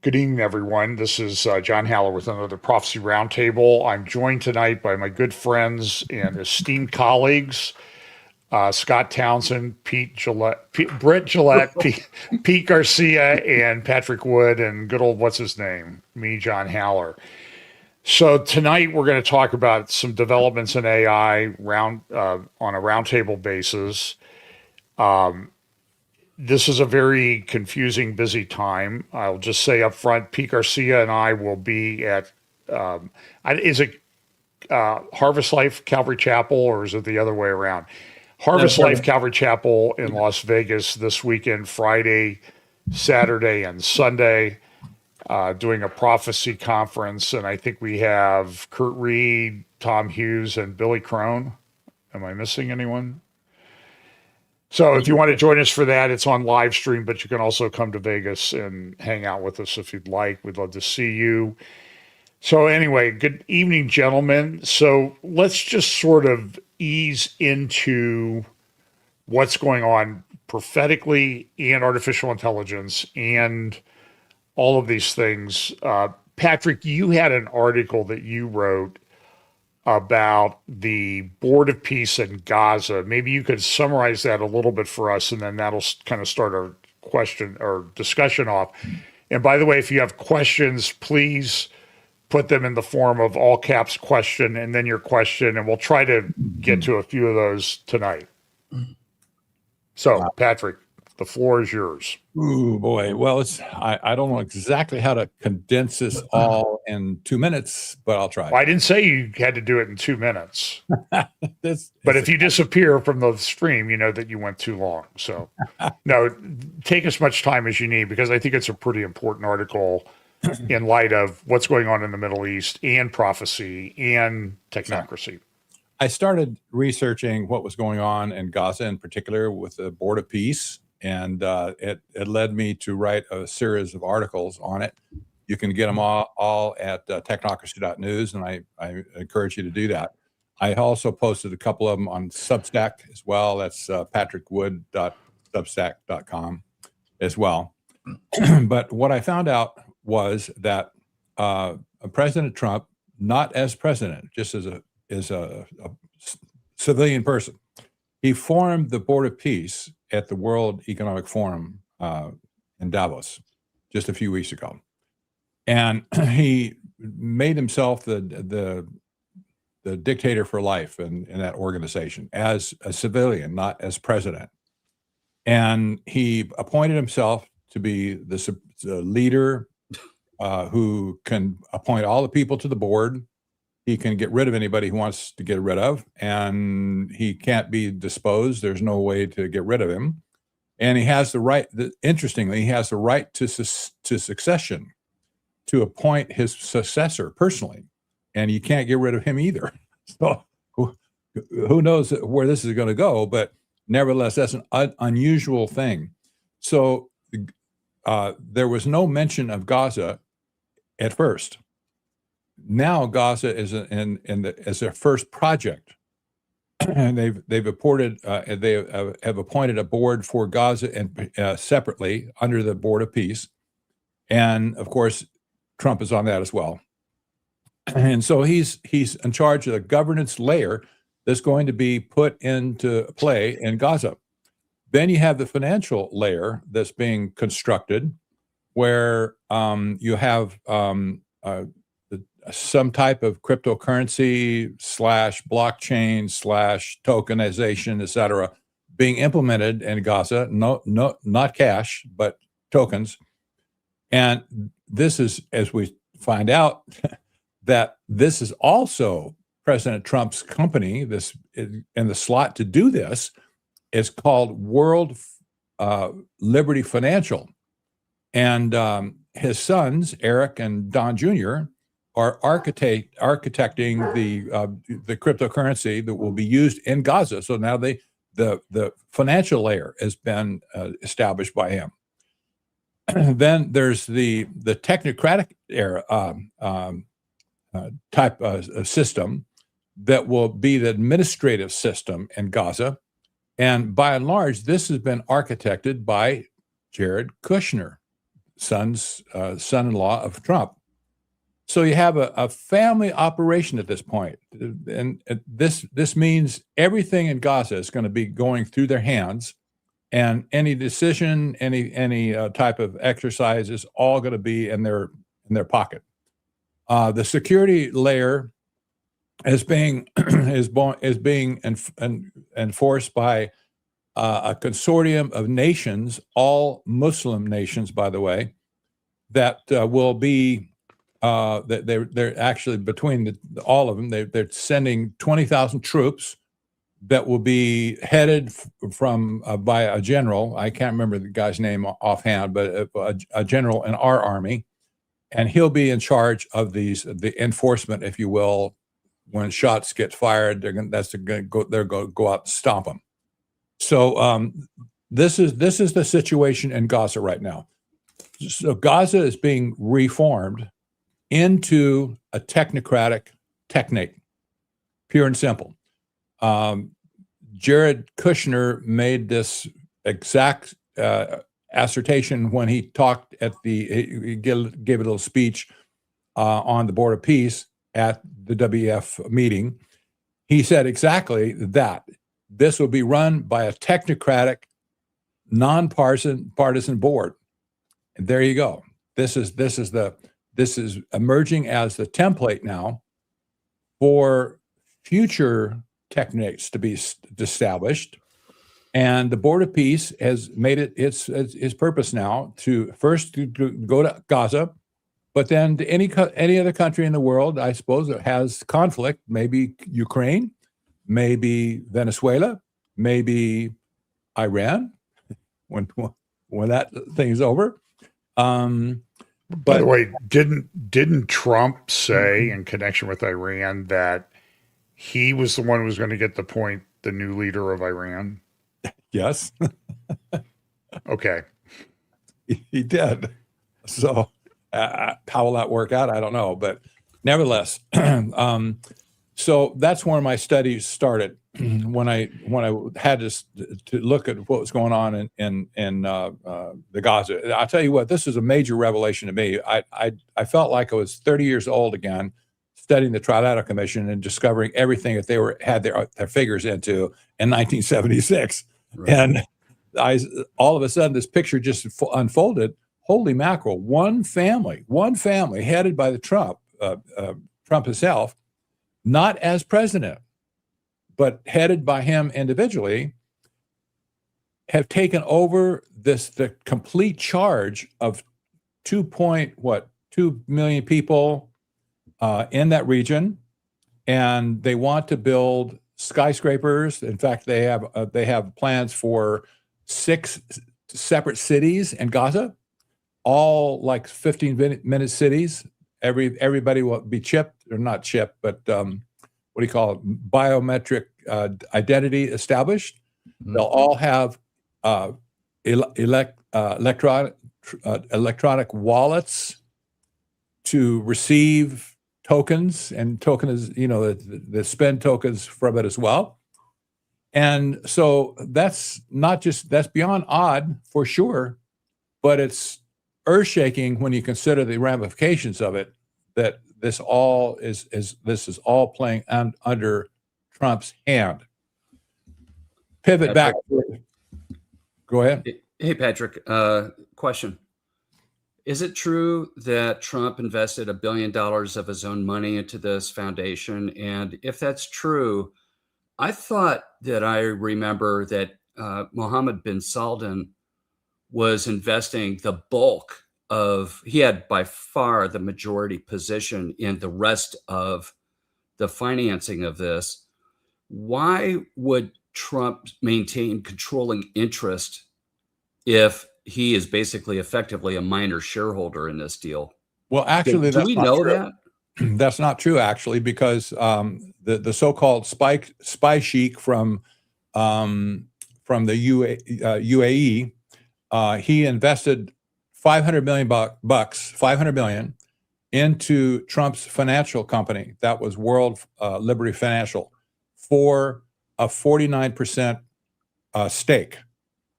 Good evening, everyone. This is John Haller with another Prophecy Roundtable. I'm joined tonight by my good friends and esteemed colleagues, Scott Townsend, Britt Gillette, Pete Garcia, and Patrick Wood, and good old, what's his name? Me, John Haller. So tonight we're going to talk about some developments in AI on a roundtable basis. This is a very confusing, busy time. I'll just say up front, Pete Garcia and I will be at, is it Harvest Life Calvary Chapel, or is it the other way around? Harvest Life Calvary Chapel in Las Vegas this weekend, Friday, Saturday, and Sunday, doing a prophecy conference. And I think we have Kurt Reed, Tom Hughes, and Billy Crone. Am I missing anyone? So if you want to join us for that, it's on live stream, but you can also come to Vegas and hang out with us if you'd like. We'd love to see you. So anyway, good evening, gentlemen. So let's just sort of ease into what's going on prophetically and artificial intelligence and all of these things. Patrick, you had an article that you wrote about the Board of Peace in Gaza. Maybe you could summarize that a little bit for us, and then that'll kind of start our question or discussion off. And by the way, if you have questions, please put them in the form of all caps question and then your question, and we'll try to get to a few of those tonight. So, Patrick, the floor is yours. Ooh, boy. Well, I don't know exactly how to condense this all in 2 minutes, but I'll try. Well, I didn't say you had to do it in 2 minutes. But if you disappear from the stream, you know that you went too long. So, no, take as much time as you need, because I think it's a pretty important article in light of what's going on in the Middle East and prophecy and technocracy. I started researching what was going on in Gaza in particular with the Board of Peace. And it led me to write a series of articles on it. You can get them all at technocracy.news, and I encourage you to do that. I also posted a couple of them on Substack as well. That's patrickwood.substack.com as well. But what I found out was that President Trump, not as president, just as a civilian person, he formed the Board of Peace at the World Economic Forum in Davos just a few weeks ago. And he made himself the dictator for life in that organization as a civilian, not as president. And he appointed himself to be the leader who can appoint all the people to the board. He can get rid of anybody he wants to get rid of, and he can't be disposed. There's no way to get rid of him. And he has the right, interestingly, he has the right to succession, to appoint his successor personally. And you can't get rid of him either. So who knows where this is going to go, but nevertheless, that's an unusual thing. So there was no mention of Gaza at first. Now Gaza is as their first project, and they've appointed have appointed a board for Gaza and separately under the Board of Peace, and of course Trump is on that as well. And so he's in charge of the governance layer that's going to be put into play in Gaza. Then you have the financial layer that's being constructed, where you have some type of cryptocurrency / blockchain / tokenization, et cetera, being implemented in Gaza. No, not cash, but tokens. And this is, as we find out, that this is also President Trump's company. This in the slot to do this is called World Liberty Financial, and his sons Eric and Don Jr. are architecting the cryptocurrency that will be used in Gaza. So now the financial layer has been established by him. Then there's the technocratic era type of system that will be the administrative system in Gaza. And by and large, this has been architected by Jared Kushner, son-in-law of Trump. So you have a family operation at this point, and this means everything in Gaza is going to be going through their hands, and any decision, any type of exercise is all going to be in their pocket. The security layer is being enforced by a consortium of nations, all Muslim nations, by the way, that will be. They're actually between all of them. They're sending 20,000 troops that will be headed from by a general. I can't remember the guy's name offhand, but a general in our army, and he'll be in charge of the enforcement, if you will. When shots get fired, they're going to go out and stomp them. So this is the situation in Gaza right now. So Gaza is being reformed into a technocratic technate, pure and simple. Jared Kushner made this exact assertion when he talked he gave a little speech on the Board of Peace at the WEF meeting. He said exactly that. This will be run by a technocratic, non-partisan board. And there you go. This is emerging as the template now for future techniques to be established. And the Board of Peace has made it its purpose now to first to go to Gaza, but then to any other country in the world, I suppose, that has conflict, maybe Ukraine, maybe Venezuela, maybe Iran, when that thing is over. By the way, didn't Trump say in connection with Iran that he was the one who was going to get to appoint the new leader of Iran? Yes. Okay. He did. So how will that work out? I don't know. But nevertheless, so that's where my studies started when I had to look at what was going on in the Gaza. I'll tell you what, this is a major revelation to me. I felt like I was 30 years old again, studying the Trilateral Commission and discovering everything that they had their figures into in 1976. Right. And all of a sudden, this picture just unfolded. Holy mackerel! One family headed by the Trump himself, not as president, but headed by him individually, have taken over the complete charge of 2 million people in that region, and they want to build skyscrapers. In fact, they have plans for 6 separate cities in Gaza, all like 15-minute cities. Everybody will be chipped, or not chipped, but what do you call it? Biometric identity established. Mm-hmm. They'll all have electronic wallets to receive tokens, and token is, the spend tokens from it as well. And so that's beyond odd for sure, but it's earth-shaking when you consider the ramifications of it, that this is all playing under Trump's hand. Pivot back. Go ahead. Hey, Patrick, question. Is it true that Trump invested $1 billion of his own money into this foundation? And if that's true, I thought that I remember that Mohammed bin Salman was investing the bulk he had by far the majority position in the rest of the financing of this. Why would Trump maintain controlling interest if he is basically effectively a minor shareholder in this deal? Well, actually, do we know that? That's not true, actually, because the so-called spy sheik from the UAE, he invested $500 million into Trump's financial company. That was World Liberty Financial, for a 49% stake.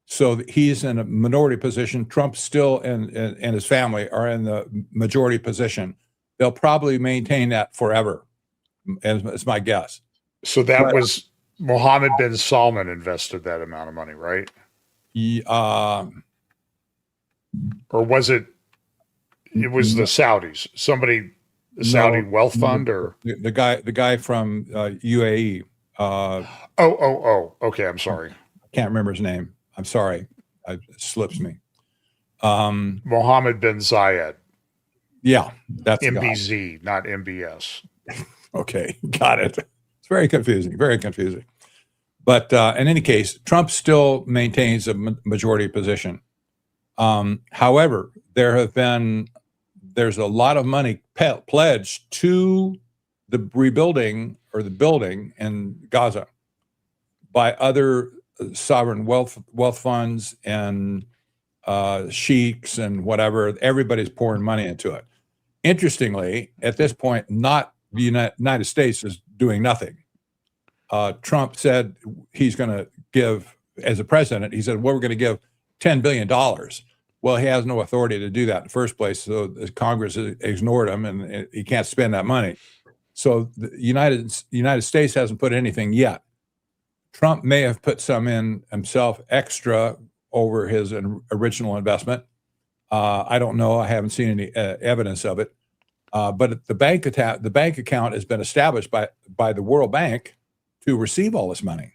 So he's in a minority position. Trump still and his family are in the majority position. They'll probably maintain that forever, is my guess. So that But- was Mohammed bin Salman invested that amount of money, right? Or was it was the Saudis? Somebody, the Saudi wealth fund, or the guy from UAE. okay, I'm sorry. I can't remember his name. I'm sorry. It slips me. Mohammed bin Zayed, Yeah, that's the guy. MBZ, not MBS. Okay, got it. It's very confusing, very confusing. But in any case, Trump still maintains a majority position. However, there's a lot of money pledged to the rebuilding or the building in Gaza by other sovereign wealth funds and sheiks and whatever. Everybody's pouring money into it. Interestingly, at this point, not the United States is doing nothing. Trump said he's going to give, as a president, he said, well, we're going to give $10 billion. Well, he has no authority to do that in the first place. So Congress ignored him and he can't spend that money. So the United States hasn't put anything yet. Trump may have put some in himself extra over his original investment. I don't know. I haven't seen any evidence of it. But the bank account has been established by the World Bank to receive all this money.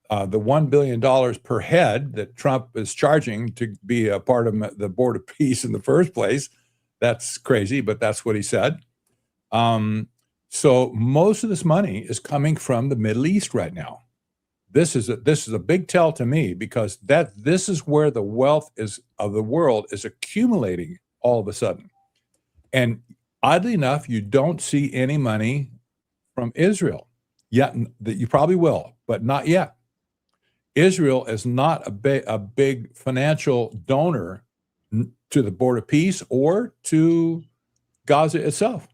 The $1 billion per head that Trump is charging to be a part of the Board of Peace in the first place, that's crazy, but that's what he said. So most of this money is coming from the Middle East right now. This is a big tell to me, because this is where the wealth of the world is accumulating all of a sudden. And oddly enough, you don't see any money from Israel yet. That you probably will, but not yet. Israel is not a big financial donor to the Board of Peace or to Gaza itself.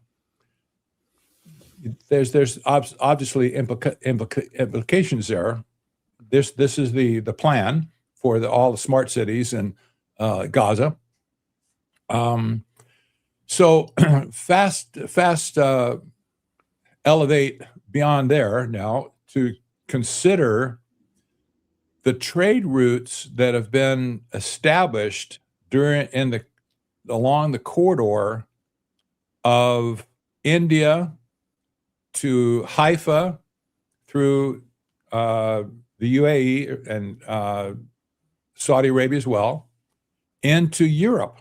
There's obviously implications there. This is the plan for all the smart cities in Gaza. So fast elevate beyond there now to consider the trade routes that have been established along the corridor of India to Haifa through the UAE and Saudi Arabia as well, into Europe.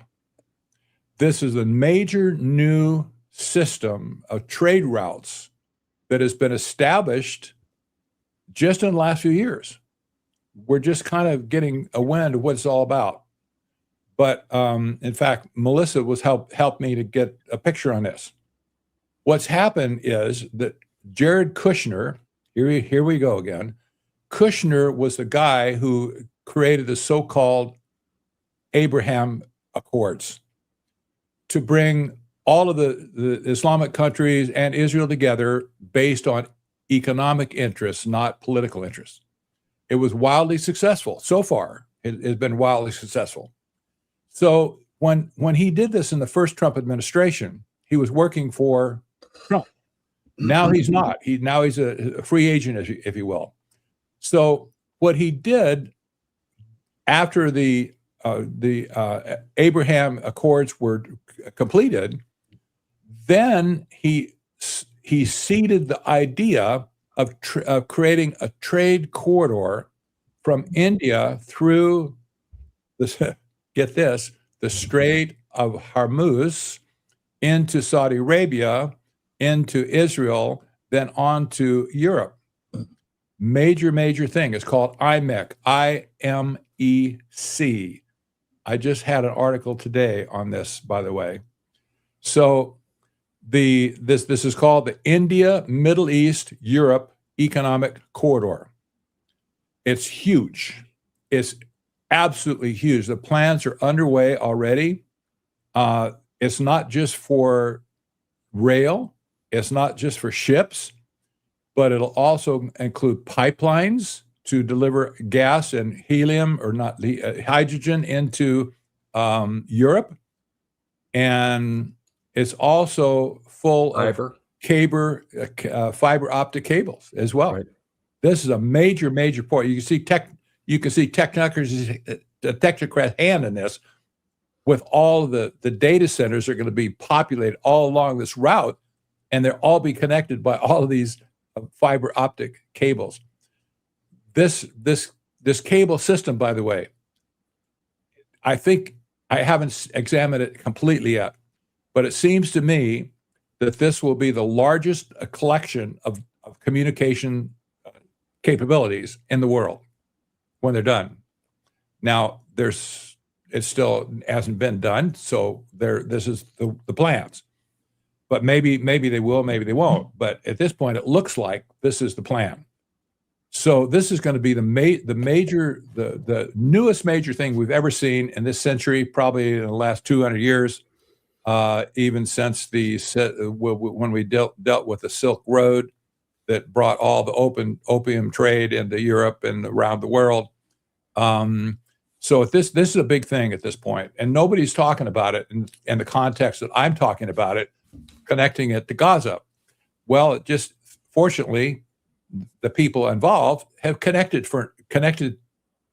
This is a major new system of trade routes that has been established just in the last few years. We're just kind of getting a wind of what it's all about. But in fact, Melissa helped me to get a picture on this. What's happened is that Jared Kushner, here we go again. Kushner was the guy who created the so-called Abraham Accords to bring all of the Islamic countries and Israel together based on economic interests, not political interests. It was wildly successful. So far, it has been wildly successful. So when he did this in the first Trump administration, he was working for Trump. Now he's not. Now he's a free agent, if you will. So what he did after the Abraham Accords were completed, then he seeded the idea of creating a trade corridor from India through this, get this, the Strait of Hormuz into Saudi Arabia, into Israel, then on to Europe. Major thing. It's called IMEC, IMEC. I just had an article today on this, by the way. So this is called the India, Middle East, Europe Economic Corridor. It's huge. It's absolutely huge. The plans are underway already. It's not just for rail. It's not just for ships, but it'll also include pipelines to deliver gas and helium, or not hydrogen, into Europe, and it's also full Fiber. of fiber optic cables as well. Right. This is a major point. You can see Technocrat's hand in this, with all of the data centers are going to be populated all along this route, and they'll all be connected by all of these fiber optic cables. This cable system, by the way, I think, I haven't examined it completely yet, but it seems to me that this will be the largest collection of communication capabilities in the world when they're done. Now, it still hasn't been done, so this is the plans. But maybe they will, maybe they won't. But at this point, it looks like this is the plan. So this is going to be the newest major thing we've ever seen in this century, probably in the last 200 years, even since when we dealt with the Silk Road that brought all the opium trade into Europe and around the world. So this is a big thing at this point, and nobody's talking about it in the context that I'm talking about it, connecting it to Gaza. Well, it just, fortunately, the people involved have connected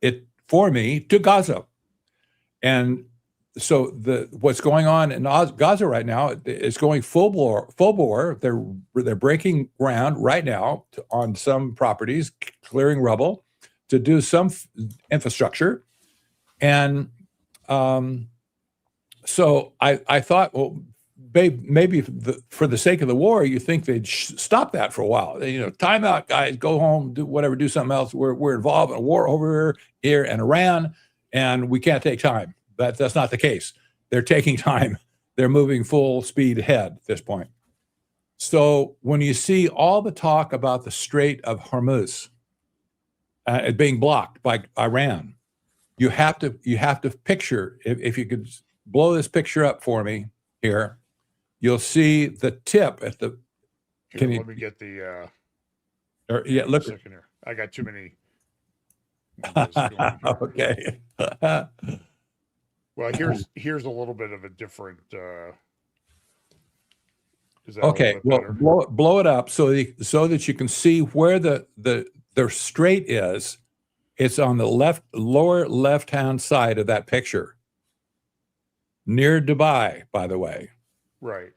it for me to Gaza. And so what's going on in Gaza right now is going full bore. They're breaking ground right now on some properties, clearing rubble to do some infrastructure. And so I thought, well, maybe for the sake of the war, you think they'd stop that for a while. Time out, guys, go home, do whatever, do something else. We're involved in a war over here in Iran, and we can't take time. That's not the case. They're taking time. They're moving full speed ahead at this point. So when you see all the talk about the Strait of Hormuz being blocked by Iran, you have to picture, if you could blow this picture up for me here, you'll see the tip at the. Let me get the. Look. Second here. I got too many. Okay. Well, here's a little bit of a different. Okay. Well, blow it up so that you can see where the strait is. It's on the lower left-hand side of that picture, near Dubai, by the way. Right.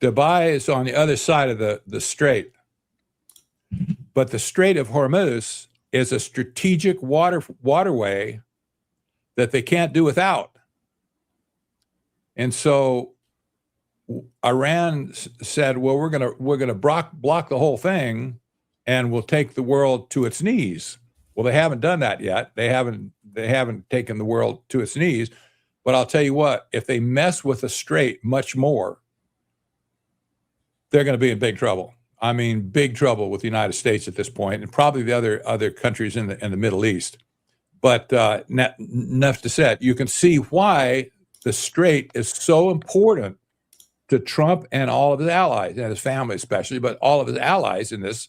Dubai is on the other side of the strait. But the Strait of Hormuz is a strategic waterway that they can't do without. And so Iran said, well, we're gonna block the whole thing, and we'll take the world to its knees. Well, they haven't done that yet. They haven't taken the world to its knees. But I'll tell you what, if they mess with the strait much more, they're going to be in big trouble. I mean, big trouble with the United States at this point, and probably the other countries in the Middle East. But enough to say, you can see why the strait is so important to Trump and all of his allies, and his family especially, but all of his allies in this,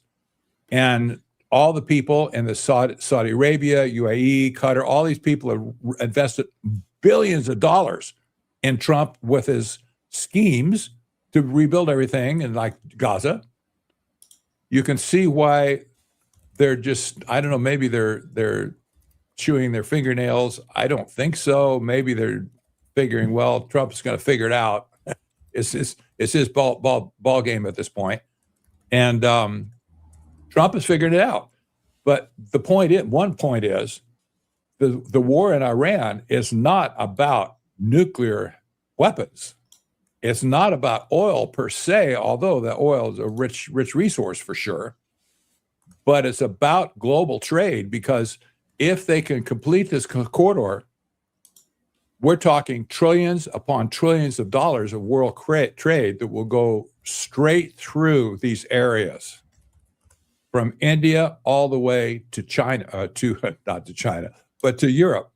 and all the people in the Saudi Arabia, UAE, Qatar, all these people have invested billions of dollars in Trump with his schemes to rebuild everything, and like Gaza. You can see why they're just, I don't know, maybe they're chewing their fingernails. I don't think so. Maybe they're figuring, well, Trump's going to figure it out. It's his ball game at this point. And Trump has figured it out. But one point is, the war in Iran is not about nuclear weapons. It's not about oil per se, although the oil is a rich resource for sure. But it's about global trade, because if they can complete this corridor, we're talking trillions upon trillions of dollars of world trade that will go straight through these areas, from India all the way to China, not to China, but to Europe.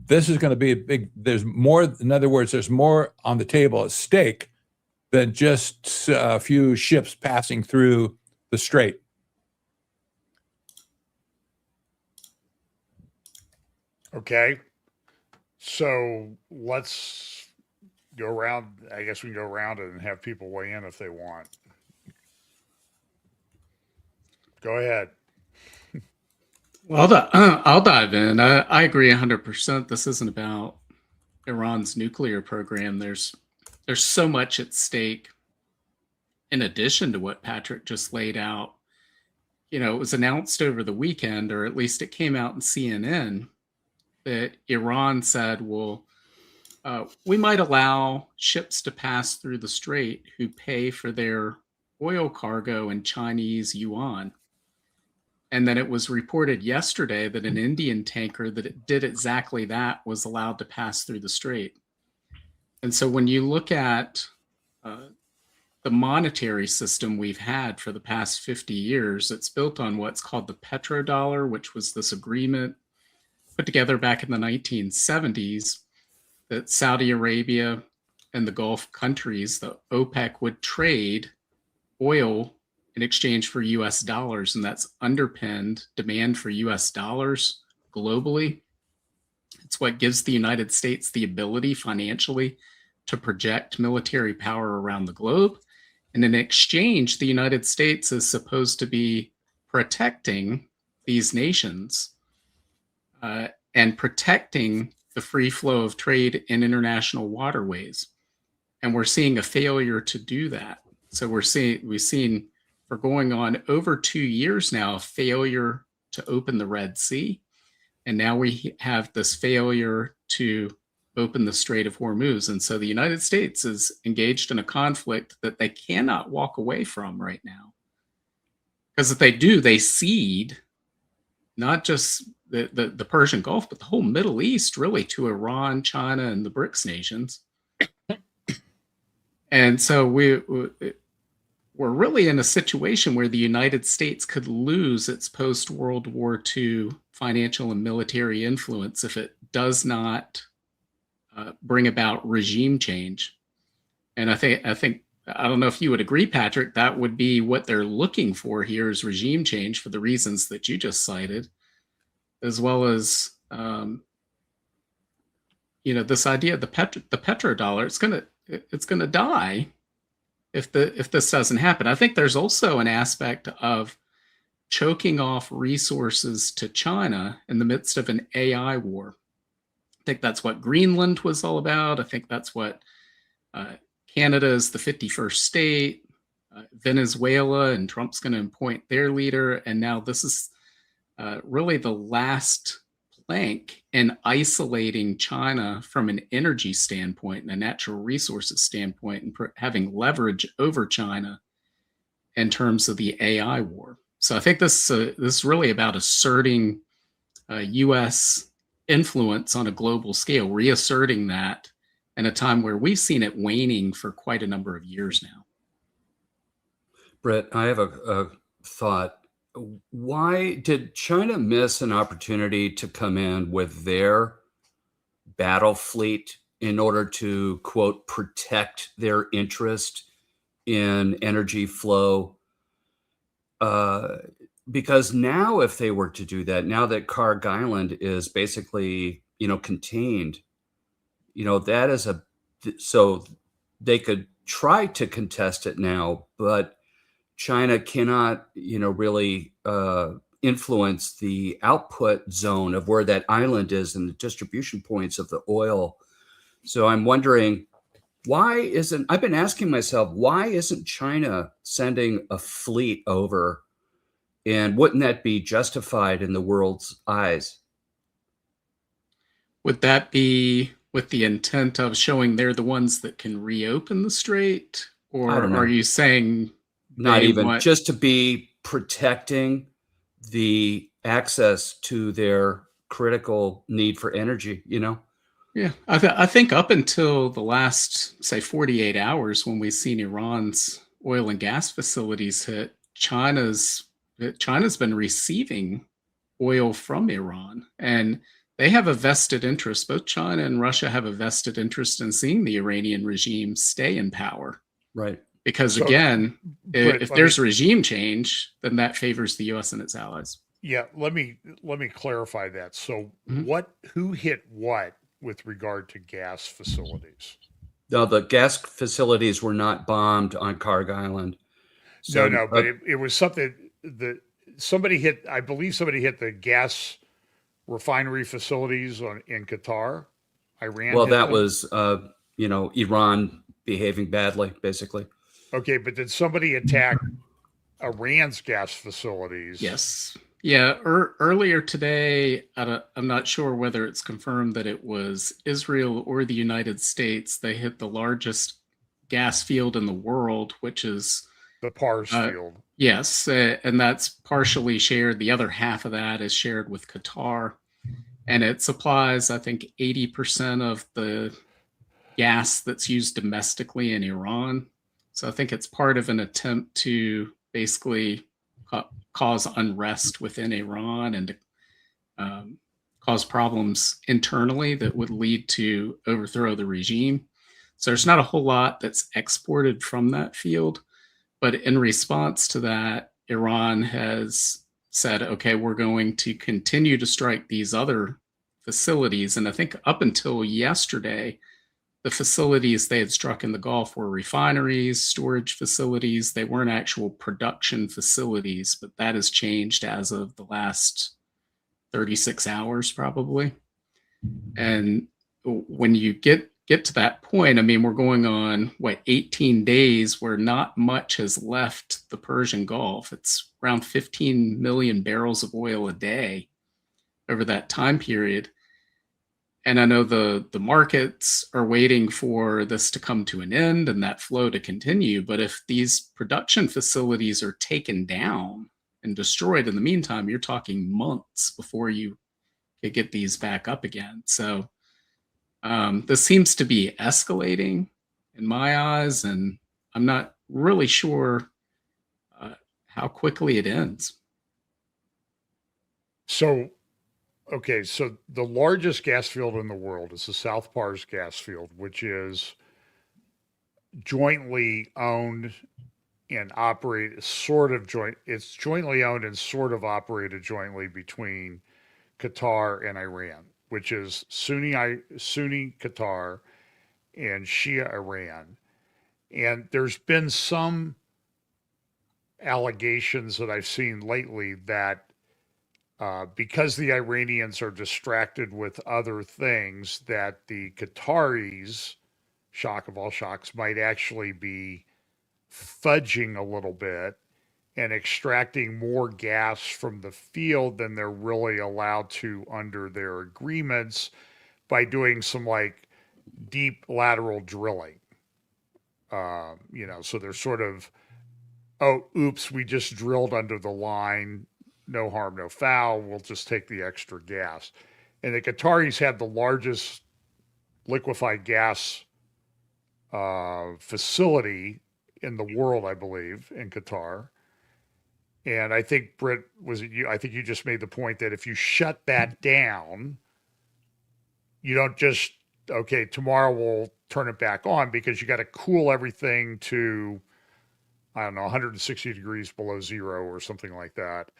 This is going to be a big, there's more, in other words, there's more on the table at stake than just a few ships passing through the strait. Okay. So let's go around. I guess we can go around it and have people weigh in if they want. Go ahead. Well, I'll dive in. I agree 100%. This isn't about Iran's nuclear program. There's so much at stake in addition to what Patrick just laid out. You know, it was announced over the weekend, or at least it came out in CNN, that Iran said, well, we might allow ships to pass through the strait who pay for their oil cargo in Chinese yuan. And then it was reported yesterday that an Indian tanker that did exactly that was allowed to pass through the strait. And so when you look at the monetary system we've had for the past 50 years, it's built on what's called the petrodollar, which was this agreement put together back in the 1970s that Saudi Arabia and the Gulf countries, the OPEC, would trade oil in exchange for US dollars, and that's underpinned demand for US dollars globally. It's what gives the United States the ability financially to project military power around the globe. And in exchange, the United States is supposed to be protecting these nations and protecting the free flow of trade in international waterways. And we're seeing a failure to do that. So we've seen for going on over 2 years now, a failure to open the Red Sea. And now we have this failure to open the Strait of Hormuz. And so the United States is engaged in a conflict that they cannot walk away from right now. Because if they do, they cede not just the Persian Gulf, but the whole Middle East, really, to Iran, China, and the BRICS nations. And so we're really in a situation where the United States could lose its post-World War II financial and military influence if it does not bring about regime change. And I think I don't know if you would agree, Patrick, that would be what they're looking for here is regime change for the reasons that you just cited, as well as this idea of the petrodollar. It's gonna die if this doesn't happen. I think there's also an aspect of choking off resources to China in the midst of an AI war. I think that's what Greenland was all about. I think that's what Canada is the 51st state, Venezuela, and Trump's going to appoint their leader. And now this is really the last plank in isolating China from an energy standpoint and a natural resources standpoint, and having leverage over China in terms of the AI war. So I think this is really about asserting U.S. influence on a global scale, reasserting that in a time where we've seen it waning for quite a number of years now. Britt, I have a thought. Why did China miss an opportunity to come in with their battle fleet in order to, quote, protect their interest in energy flow? Because now if they were to do that, now that Karg Island is basically, contained, that is so they could try to contest it now, but China cannot, really influence the output zone of where that island is and the distribution points of the oil. So I'm wondering, I've been asking myself, why isn't China sending a fleet over? And wouldn't that be justified in the world's eyes? Would that be with the intent of showing they're the ones that can reopen the strait? Or are you saying not even just to be protecting the access to their critical need for energy, Yeah, I think up until the last, say, 48 hours, when we've seen Iran's oil and gas facilities hit, China's been receiving oil from Iran, and they have a vested interest. Both China and Russia have a vested interest in seeing the Iranian regime stay in power. Right. Because again, if there's regime change, then that favors the U.S. and its allies. Yeah, let me clarify that. So Mhm. who hit what with regard to gas facilities? No, the gas facilities were not bombed on Carg Island. No, So, no, but it was something that somebody hit, I believe somebody hit the gas refinery facilities in Qatar. Iran well, hit that them. was, Iran behaving badly, basically. Okay, but did somebody attack Iran's gas facilities? Yes. Yeah. Earlier today, I'm not sure whether it's confirmed that it was Israel or the United States. They hit the largest gas field in the world, which is, The Pars uh, field. yes, and that's partially shared. The other half of that is shared with Qatar. And it supplies, I think, 80% of the gas that's used domestically in Iran. So I think it's part of an attempt to basically cause unrest within Iran and um, cause problems internally that would lead to overthrow the regime. So there's not a whole lot that's exported from that field. But in response to that, Iran has said, okay, we're going to continue to strike these other facilities. And I think up until yesterday, the facilities they had struck in the Gulf were refineries, storage facilities. They weren't actual production facilities, but that has changed as of the last 36 hours, probably. And when you get to that point, I mean, we're going on what 18 days where not much has left the Persian Gulf. It's around 15 million barrels of oil a day over that time period. And I know the markets are waiting for this to come to an end and that flow to continue. But if these production facilities are taken down and destroyed in the meantime, you're talking months before you could get these back up again. So this seems to be escalating in my eyes, and I'm not really sure how quickly it ends. So, okay, so the largest gas field in the world is the South Pars gas field, which is jointly owned and operated, sort of joint. It's jointly owned and sort of operated jointly between Qatar and Iran, which is Sunni Qatar and Shia Iran. And there's been some allegations that I've seen lately that because the Iranians are distracted with other things, that the Qataris, shock of all shocks, might actually be fudging a little bit and extracting more gas from the field than they're really allowed to under their agreements by doing some like deep lateral drilling. So they're sort of, oh, oops, we just drilled under the line. No harm, no foul. We'll just take the extra gas. And the Qataris have the largest liquefied gas facility in the world, I believe, in Qatar. And I think, Britt, was it you? I think you just made the point that if you shut that down, you don't just, okay, tomorrow we'll turn it back on, because you got to cool everything to, I don't know, 160 degrees below zero or something like that.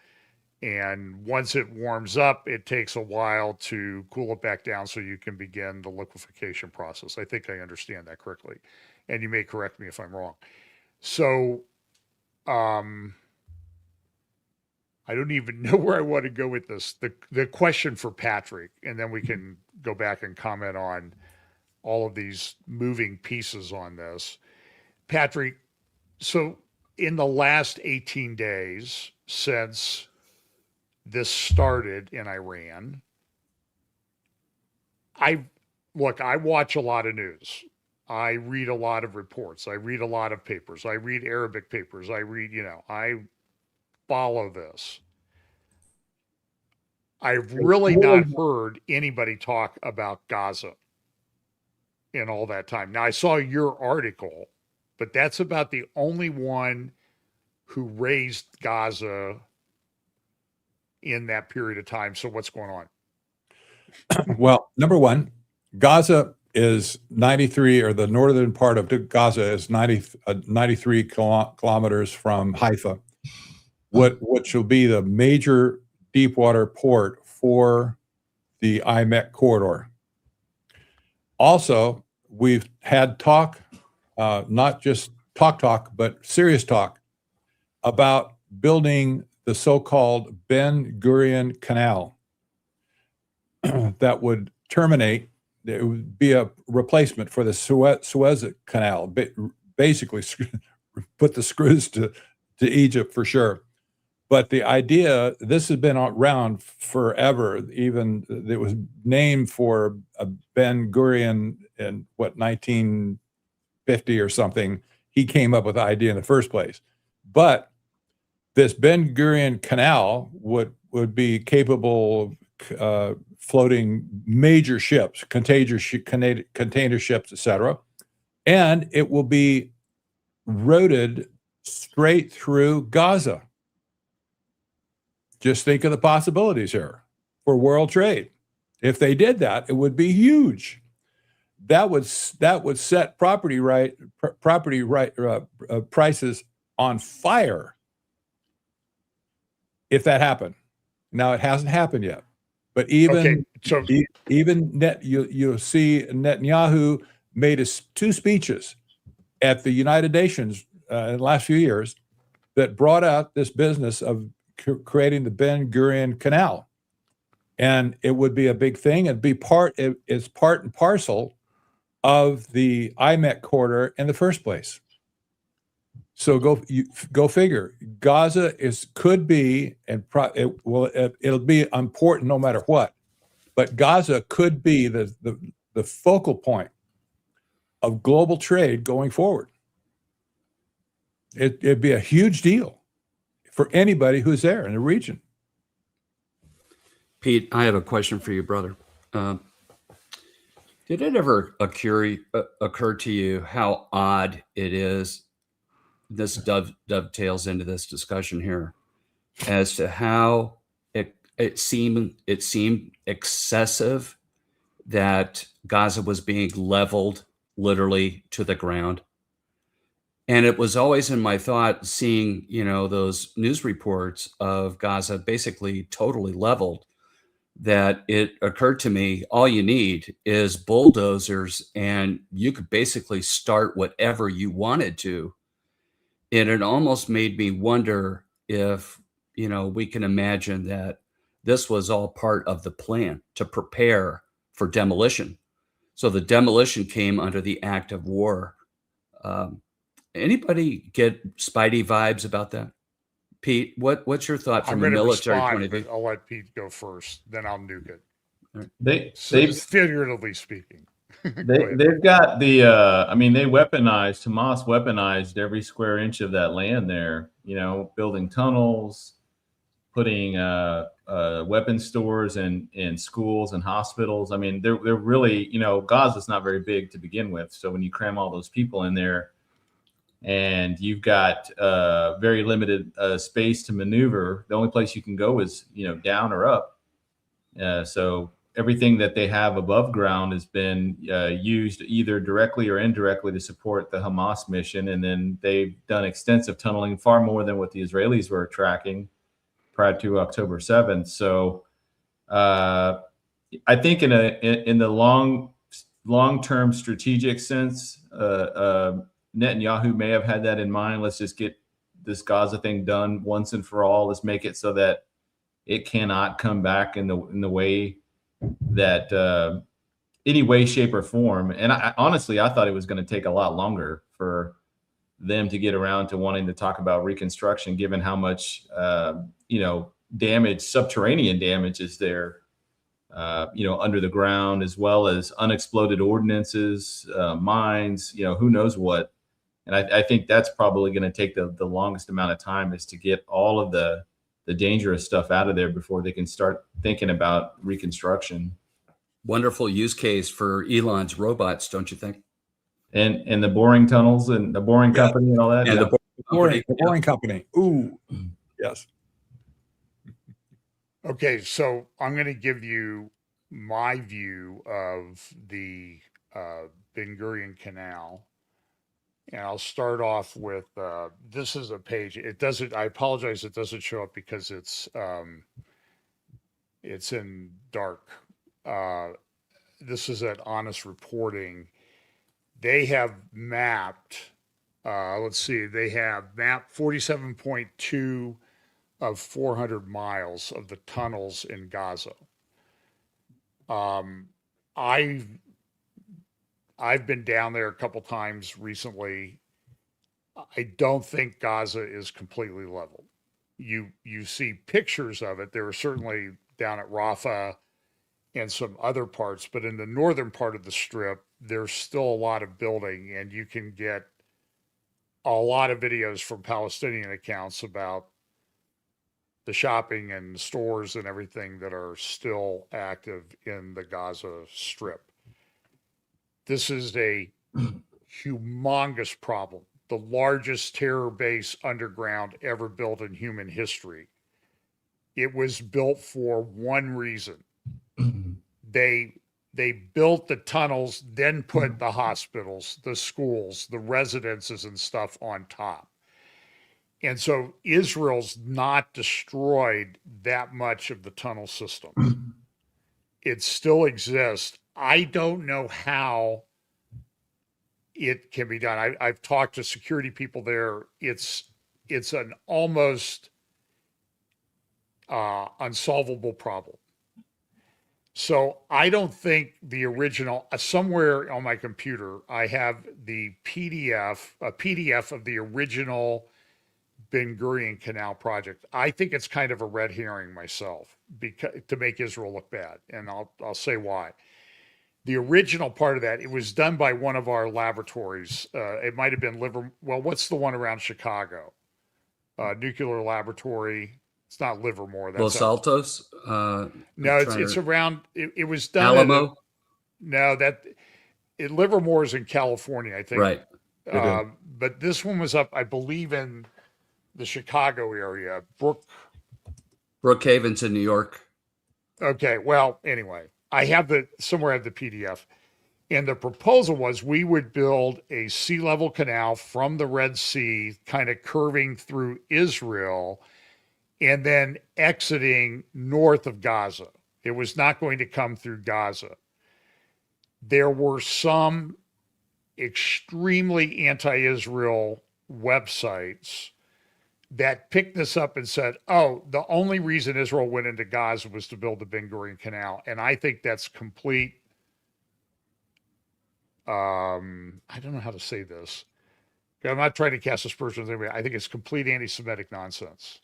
And once it warms up, it takes a while to cool it back down so you can begin the liquefaction process. I think I understand that correctly. And you may correct me if I'm wrong. So, I don't even know where I want to go with this. The question for Patrick, and then we can go back and comment on all of these moving pieces on this. Patrick, so in the last 18 days since this started in Iran, I watch a lot of news. I read a lot of reports. I read a lot of papers. I read Arabic papers. I follow this. I've really not heard anybody talk about Gaza in all that time. Now, I saw your article, but that's about the only one who raised Gaza in that period of time. So what's going on? Well, number one, Gaza is 93, or the northern part of Gaza is 93 kilometers from Haifa, which will be the major deep water port for the IMEC corridor. Also, we've had talk, not just talk, but serious talk about building the so-called Ben Gurion Canal that would terminate. It would be a replacement for the Suez Canal, basically put the screws to Egypt for sure. But the idea, this has been around forever. Even it was named for Ben Gurion in 1950 or something. He came up with the idea in the first place. But this Ben Gurion Canal would be capable of floating major ships, container ships, etc. And it will be routed straight through Gaza. Just think of the possibilities here for world trade. If they did that, it would be huge. That would set property prices on fire if that happened. Now it hasn't happened yet, but even you'll see Netanyahu made two speeches at the United Nations in the last few years that brought out this business of creating the Ben Gurion Canal, and it would be a big thing. It's part and parcel of the IMEC corridor in the first place. So go figure. Gaza could be, and it'll be important no matter what, but Gaza could be the focal point of global trade going forward. It'd be a huge deal for anybody who's there in the region. Pete, I have a question for you, brother. Did it ever occur to you how odd it is? This dovetails into this discussion here, as to how it seemed excessive that Gaza was being leveled literally to the ground. And it was always in my thought, seeing, those news reports of Gaza basically totally leveled, that it occurred to me, all you need is bulldozers and you could basically start whatever you wanted to. And it almost made me wonder if, we can imagine that this was all part of the plan to prepare for demolition. So the demolition came under the act of war. Anybody get Spidey vibes about that? Pete, what's your thought from a military point of view? I'll let Pete go first, then I'll nuke it. They've Figuratively speaking. they've got the Hamas weaponized every square inch of that land there, building tunnels, putting weapon stores in schools and hospitals. I mean, they're really, Gaza's not very big to begin with. So when you cram all those people in there, and you've got very limited space to maneuver, the only place you can go is, down or up. So everything that they have above ground has been used either directly or indirectly to support the Hamas mission. And then they've done extensive tunneling, far more than what the Israelis were tracking prior to October 7th. So I think in the long-term strategic sense, Netanyahu may have had that in mind. Let's just get this Gaza thing done once and for all. Let's make it so that it cannot come back in the way that any way, shape, or form. And honestly, I thought it was going to take a lot longer for them to get around to wanting to talk about reconstruction, given how much damage, subterranean damage is there, under the ground, as well as unexploded ordnances, mines, who knows what. And I think that's probably going to take the longest amount of time, is to get all of the dangerous stuff out of there before they can start thinking about reconstruction. Wonderful use case for Elon's robots, don't you think? And the boring tunnels and the boring company and all that. And the boring company. Ooh, yes. Okay, so I'm going to give you my view of the Ben Gurion Canal. And I'll start off with, this is a page. It doesn't, I apologize, it doesn't show up because it's It's in dark. This is at Honest Reporting. They have mapped, let's see, they have mapped 47.2 of 400 miles of the tunnels in Gaza. I've been down there a couple times recently. I don't think Gaza is completely level. You see pictures of it. There are certainly down at Rafah and some other parts, but in the northern part of the strip, there's still a lot of building, and you can get a lot of videos from Palestinian accounts about the shopping and stores and everything that are still active in the Gaza Strip. This is a humongous problem, the largest terror base underground ever built in human history. It was built for one reason. They built the tunnels, then put the hospitals, the schools, the residences and stuff on top. And so Israel's not destroyed that much of the tunnel system. It still exists. I don't know how it can be done. I've talked to security people there. It's an almost unsolvable problem. So I don't think the original, somewhere on my computer, I have the PDF, a PDF of the original Ben Gurion Canal project. I think it's kind of a red herring myself, because to make Israel look bad, and I'll say why. The original part of that, it was done by one of our laboratories. It might have been well, what's the one around Chicago? Nuclear laboratory. It's not Livermore. Los Altos. No, it's around. It was done. Alamo. Livermore is in California, I think. Right. But this one was up, I believe, in the Chicago area. Brookhaven's in New York. Okay. Well, anyway, I have the PDF, and the proposal was we would build a sea level canal from the Red Sea, kind of curving through Israel, and then exiting north of Gaza. It was not going to come through Gaza. There were some extremely anti-Israel websites that picked this up and said, oh, the only reason Israel went into Gaza was to build the Ben Gurion Canal. And I think that's complete, I don't know how to say this. I'm not trying to cast aspersions on anybody. I think it's complete anti-Semitic nonsense.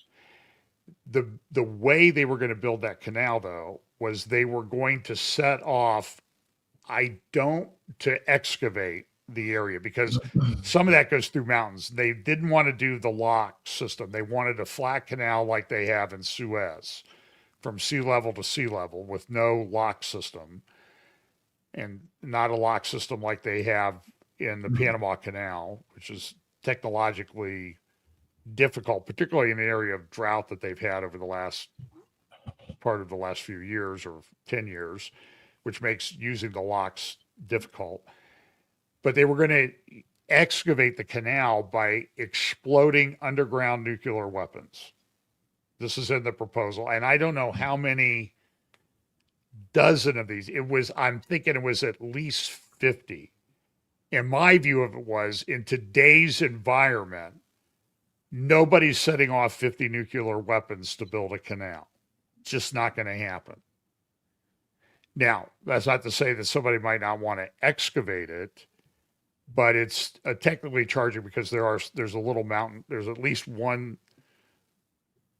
The way they were going to build that canal, though, was they were going to set off, to excavate the area, because some of that goes through mountains. They didn't want to do the lock system. They wanted a flat canal like they have in Suez, from sea level to sea level, with no lock system, and not a lock system like they have in the Panama Canal, which is technologically difficult, particularly in the area of drought that they've had over the last few years, or 10 years, which makes using the locks difficult. But they were going to excavate the canal by exploding underground nuclear weapons. This is in the proposal. And I don't know how many dozen of these. I'm thinking it was at least 50. And my view of it was, in today's environment, nobody's setting off 50 nuclear weapons to build a canal. It's just not going to happen. Now, that's not to say that somebody might not want to excavate it, but it's technically charging, because there's a little mountain. There's at least one.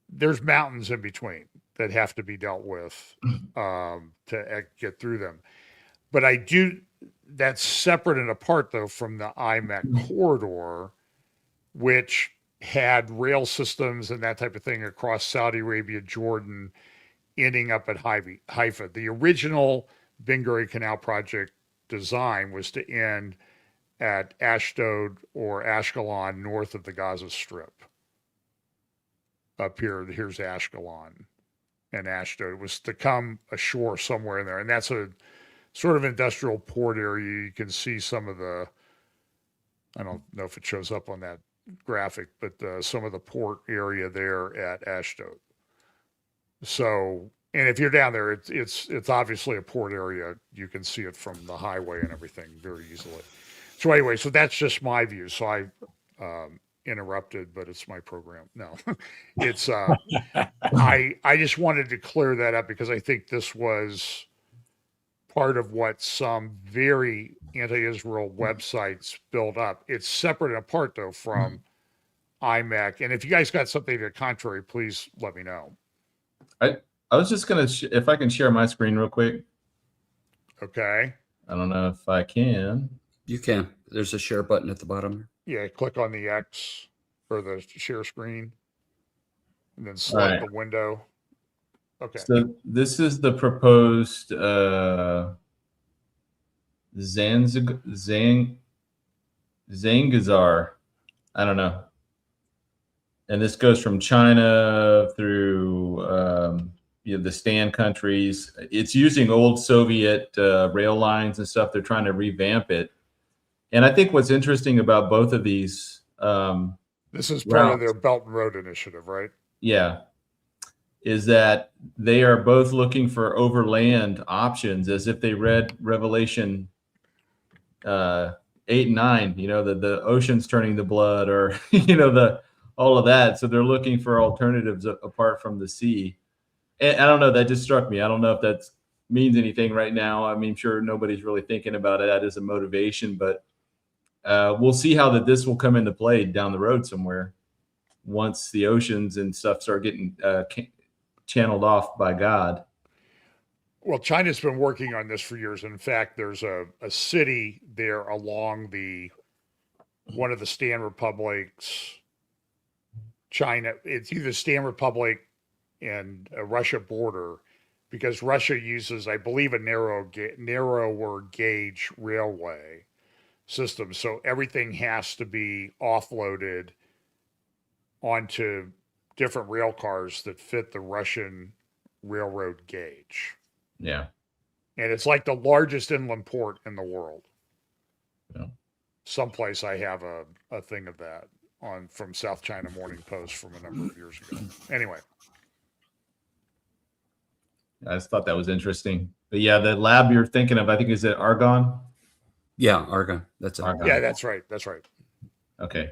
There's mountains in between that have to be dealt with to get through them. But that's separate and apart, though, from the IMEC corridor, which had rail systems and that type of thing across Saudi Arabia, Jordan, ending up at Haifa. The original Ben Gurion Canal project design was to end at Ashdod or Ashkelon, north of the Gaza Strip. Up here's Ashkelon and Ashdod. It was to come ashore somewhere in there. And that's a sort of industrial port area. You can see some of I don't know if it shows up on that graphic, but some of the port area there at Ashdod. So And if you're down there, it's obviously a port area. You can see it from the highway and everything very easily. So anyway, so that's just my view. So I interrupted, but it's my program. No, it's I just wanted to clear that up because I think this was part of what some very anti-Israel websites built up. It's separate and apart though from IMEC. And if you guys got something to the contrary, please let me know. I was just gonna if I can share my screen real quick. Okay. I don't know if I can. You can. There's a share button at the bottom. Yeah, click on the X or the share screen, and then select the window. Okay. So this is the proposed Zangazar. I don't know. And this goes from China through the Stan countries. It's using old Soviet rail lines and stuff. They're trying to revamp it. And I think what's interesting about both of these, this is part of their Belt and Road Initiative, right? Yeah, is that they are both looking for overland options, as if they read Revelation 8 and 9. You know, the oceans turning to blood, or all of that. So they're looking for alternatives apart from the sea. And I don't know, that just struck me. I don't know if that means anything right now. I mean, sure, nobody's really thinking about it as a motivation, but we'll see how this will come into play down the road somewhere once the oceans and stuff start getting channeled off by God. Well, China's been working on this for years. In fact, there's a city there along one of the Stan Republics, China. It's either Stan Republic and a Russia border, because Russia uses, I believe, a narrower gauge railway system. So everything has to be offloaded onto different rail cars that fit the Russian railroad gauge. Yeah. And it's like the largest inland port in the world. Yeah. Someplace I have a thing of that from South China Morning Post from a number of years ago. Anyway. I just thought that was interesting. But yeah, the lab you're thinking of, I think, is it Argonne? Yeah, Argonne. That's it. Yeah, that's right. That's right. Okay.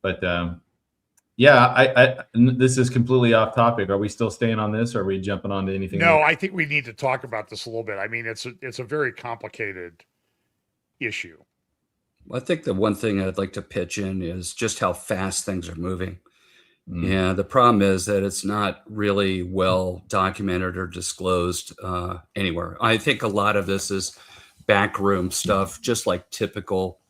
But yeah, this is completely off topic. Are we still staying on this, or are we jumping on to anything No, else? I think we need to talk about this a little bit. I mean, it's a very complicated issue. I think the one thing I'd like to pitch in is just how fast things are moving. Yeah, the problem is that it's not really well documented or disclosed anywhere. I think a lot of this is backroom stuff, just like typical,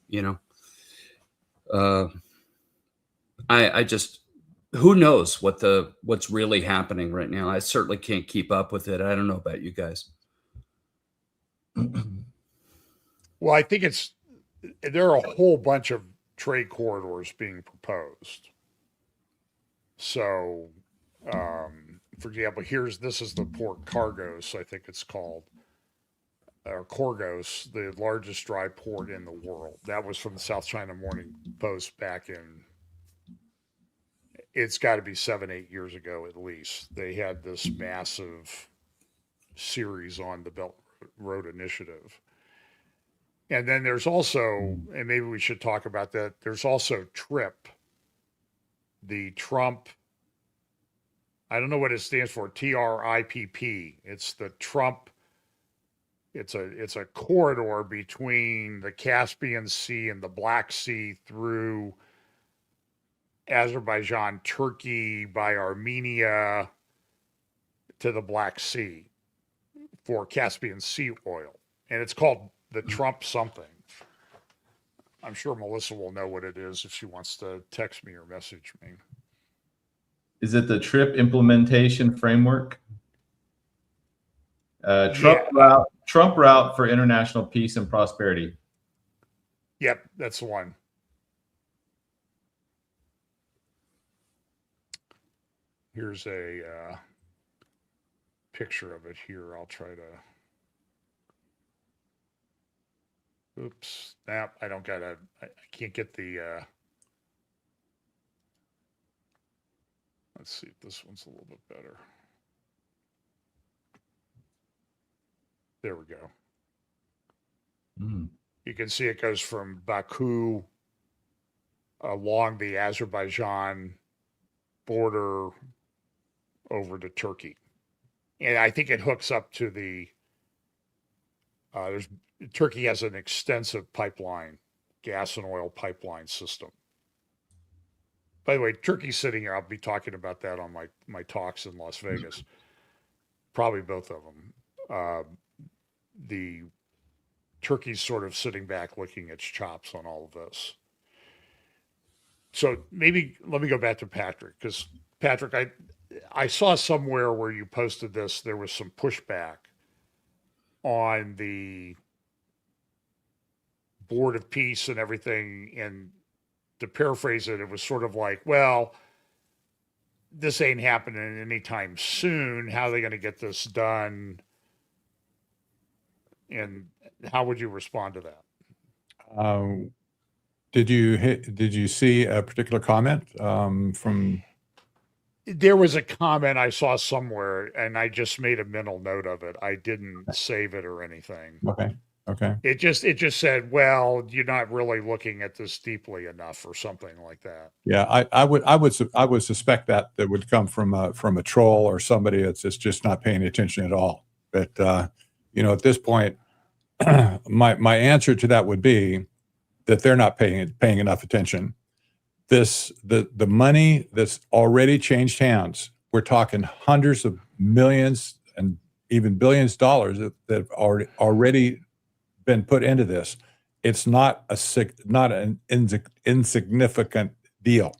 I just, who knows what's really happening right now? I certainly can't keep up with it. I don't know about you guys. Well, I think there are a whole bunch of trade corridors being proposed. So, for example, this is the port Cargos, I think it's called, or Corgos, the largest dry port in the world. That was from the South China Morning Post back in, it's got to be 7-8 years ago at least. They had this massive series on the Belt Road Initiative. And then there's also, and maybe we should talk about that, there's also TRIP. The Trump, I don't know what it stands for, TRIPP. It's the Trump, it's a corridor between the Caspian Sea and the Black Sea through Azerbaijan, Turkey, by Armenia to the Black Sea for Caspian Sea oil. And it's called the Trump something. I'm sure Melissa will know what it is if she wants to text me or message me. Is it the TRIP implementation framework? Trump route for international peace and prosperity. Yep, that's the one. Here's a picture of it here. I'll try to. Oops, snap. I can't get the, let's see if this one's a little bit better. There we go. Mm. You can see it goes from Baku along the Azerbaijan border over to Turkey. And I think it hooks up to Turkey has an extensive pipeline, gas and oil pipeline system. By the way, Turkey's sitting here. I'll be talking about that on my talks in Las Vegas. Probably both of them. The Turkey's sort of sitting back licking its chops on all of this. So maybe let me go back to Patrick, because Patrick, I saw somewhere where you posted this, there was some pushback on the Board of Peace and everything. And to paraphrase it, it was sort of like, well, this ain't happening anytime soon. How are they going to get this done? And how would you respond to that? Did you see a particular comment from? There was a comment I saw somewhere, and I just made a mental note of it. I didn't save it or anything. Okay. It just said, "Well, you're not really looking at this deeply enough," or something like that. Yeah, I would suspect that would come from a troll or somebody that's just not paying attention at all. But at this point, my answer to that would be that they're not paying enough attention. The money that's already changed hands, we're talking hundreds of millions and even billions of dollars that have already been put into this. It's not an insignificant deal.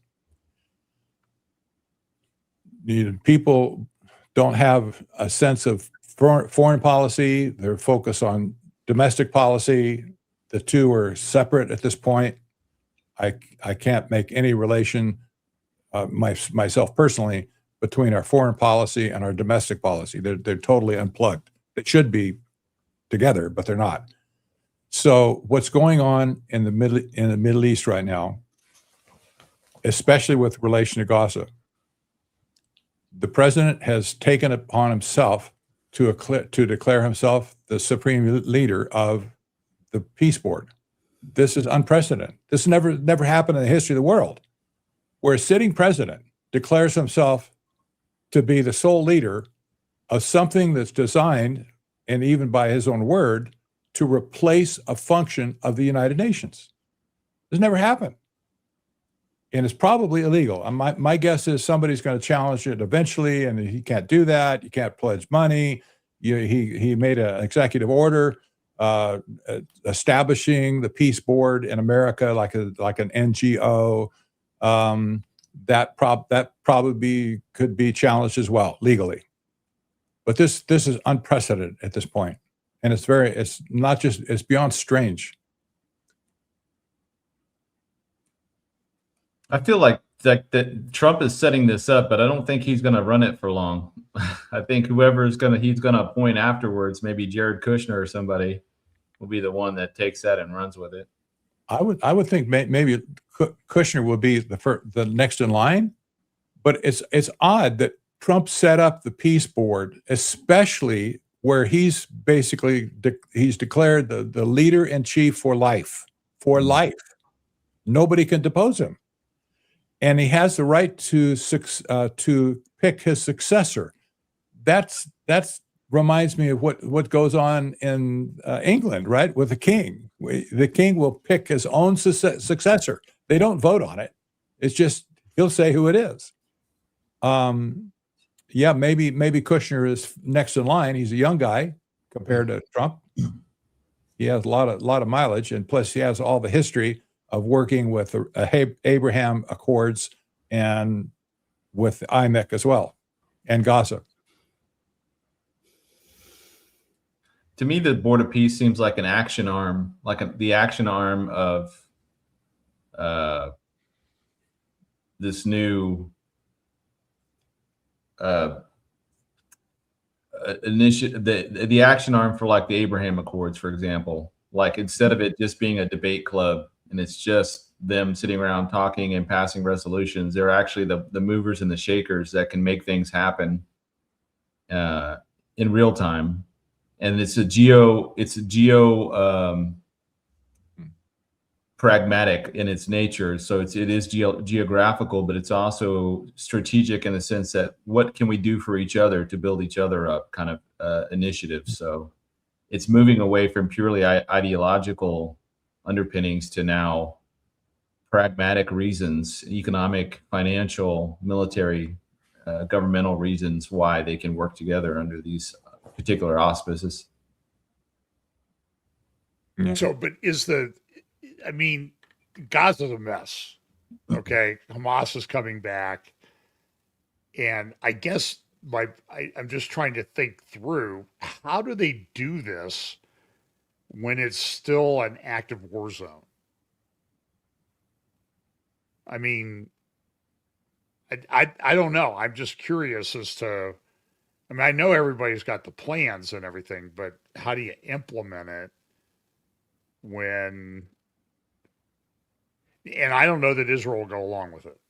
People don't have a sense of foreign policy. They're focused on domestic policy. The two are separate at this point. I can't make any relation myself personally between our foreign policy and our domestic policy. They're totally unplugged. They should be together, but they're not. So what's going on in the Middle East right now, especially with relation to Gaza, the president has taken upon himself to declare himself the supreme leader of the peace board. This is unprecedented. This never happened in the history of the world, where a sitting president declares himself to be the sole leader of something that's designed, and even by his own word, to replace a function of the United Nations. This never happened. And it's probably illegal. My guess is somebody's going to challenge it eventually, and he can't do that. You can't pledge money. He made an executive order establishing the peace board in America like an NGO. That probably could be challenged as well legally. But this is unprecedented at this point. And it's beyond strange. I feel like that Trump is setting this up, but I don't think he's going to run it for long. I think he's going to appoint afterwards, maybe Jared Kushner or somebody, will be the one that takes that and runs with it. I would think maybe Kushner will be the next in line, but it's odd that Trump set up the peace board, especially where he's declared the leader in chief for life. For life, nobody can depose him, and he has the right to pick his successor. That's reminds me of what goes on in England, right? With the king. The king will pick his own successor. They don't vote on it. It's just he'll say who it is. Yeah, maybe Kushner is next in line. He's a young guy compared to Trump. He has a lot of mileage, and plus he has all the history of working with Abraham Accords and with IMEC as well, and Gaza. To me, the Board of Peace seems like an action arm, the action arm of this new initiative, the action arm for like the Abraham Accords, for example. Like instead of it just being a debate club and it's just them sitting around talking and passing resolutions, they're actually the movers and the shakers that can make things happen in real time. and it's a geo pragmatic in its nature. So it is geographical, but it's also strategic in the sense that what can we do for each other to build each other up kind of initiative. So it's moving away from purely ideological underpinnings to now pragmatic reasons, economic, financial, military, governmental reasons why they can work together under these particular auspices. Yeah. So, but I mean, Gaza's a mess. Okay. Hamas is coming back. And I guess I'm just trying to think through, how do they do this when it's still an active war zone? I mean, I don't know. I'm just curious as to, I mean, I know everybody's got the plans and everything, but how do you implement it when, and I don't know that Israel will go along with it.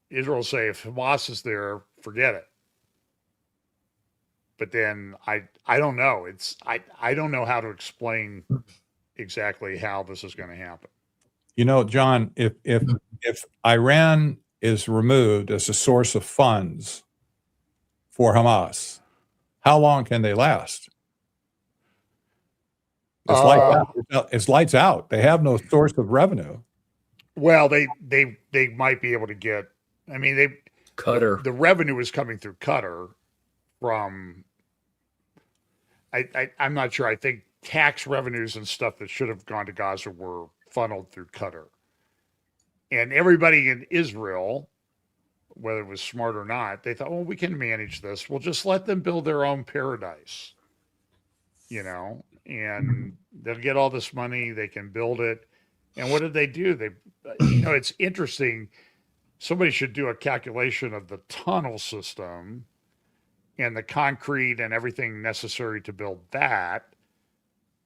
Israel will say, if Hamas is there, forget it. But then I don't know. I don't know how to explain exactly how this is going to happen. You know, John, if Iran is removed as a source of funds for Hamas, how long can they last? It's lights out. It's lights out. They have no source of revenue. Well, they might be able to get. I mean, Cutter. the revenue is coming through Qatar from. I'm not sure. I think tax revenues and stuff that should have gone to Gaza were funneled through Qatar. And everybody in Israel, whether it was smart or not, they thought, well, we can manage this. We'll just let them build their own paradise, and they'll get all this money. They can build it. And what did they do? It's interesting. Somebody should do a calculation of the tunnel system and the concrete and everything necessary to build that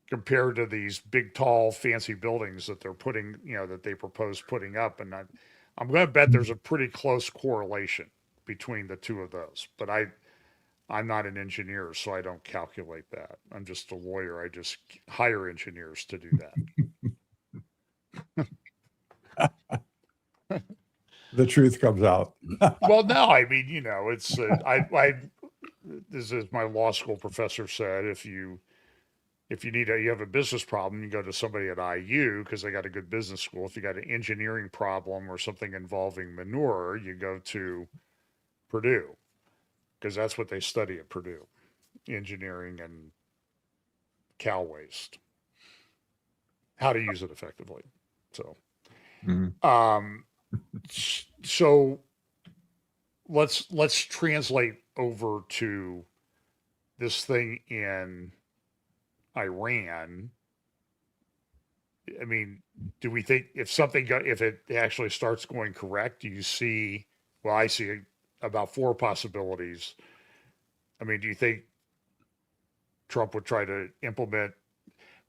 compared to these big, tall, fancy buildings that they're putting, that they propose putting up. And I'm going to bet there's a pretty close correlation between the two of those. But I'm not an engineer, so I don't calculate that. I'm just a lawyer. I just hire engineers to do that. The truth comes out. Well, no, I mean, it's this is my law school professor said, if you have a business problem, you go to somebody at IU because they got a good business school. If you got an engineering problem or something involving manure, you go to Purdue because that's what they study at Purdue, engineering and cow waste, how to use it effectively. So, so let's translate over to this thing in Iran. I mean, do we think if it actually starts going correct, do you see, well, I see about 4 possibilities. I mean, do you think Trump would try to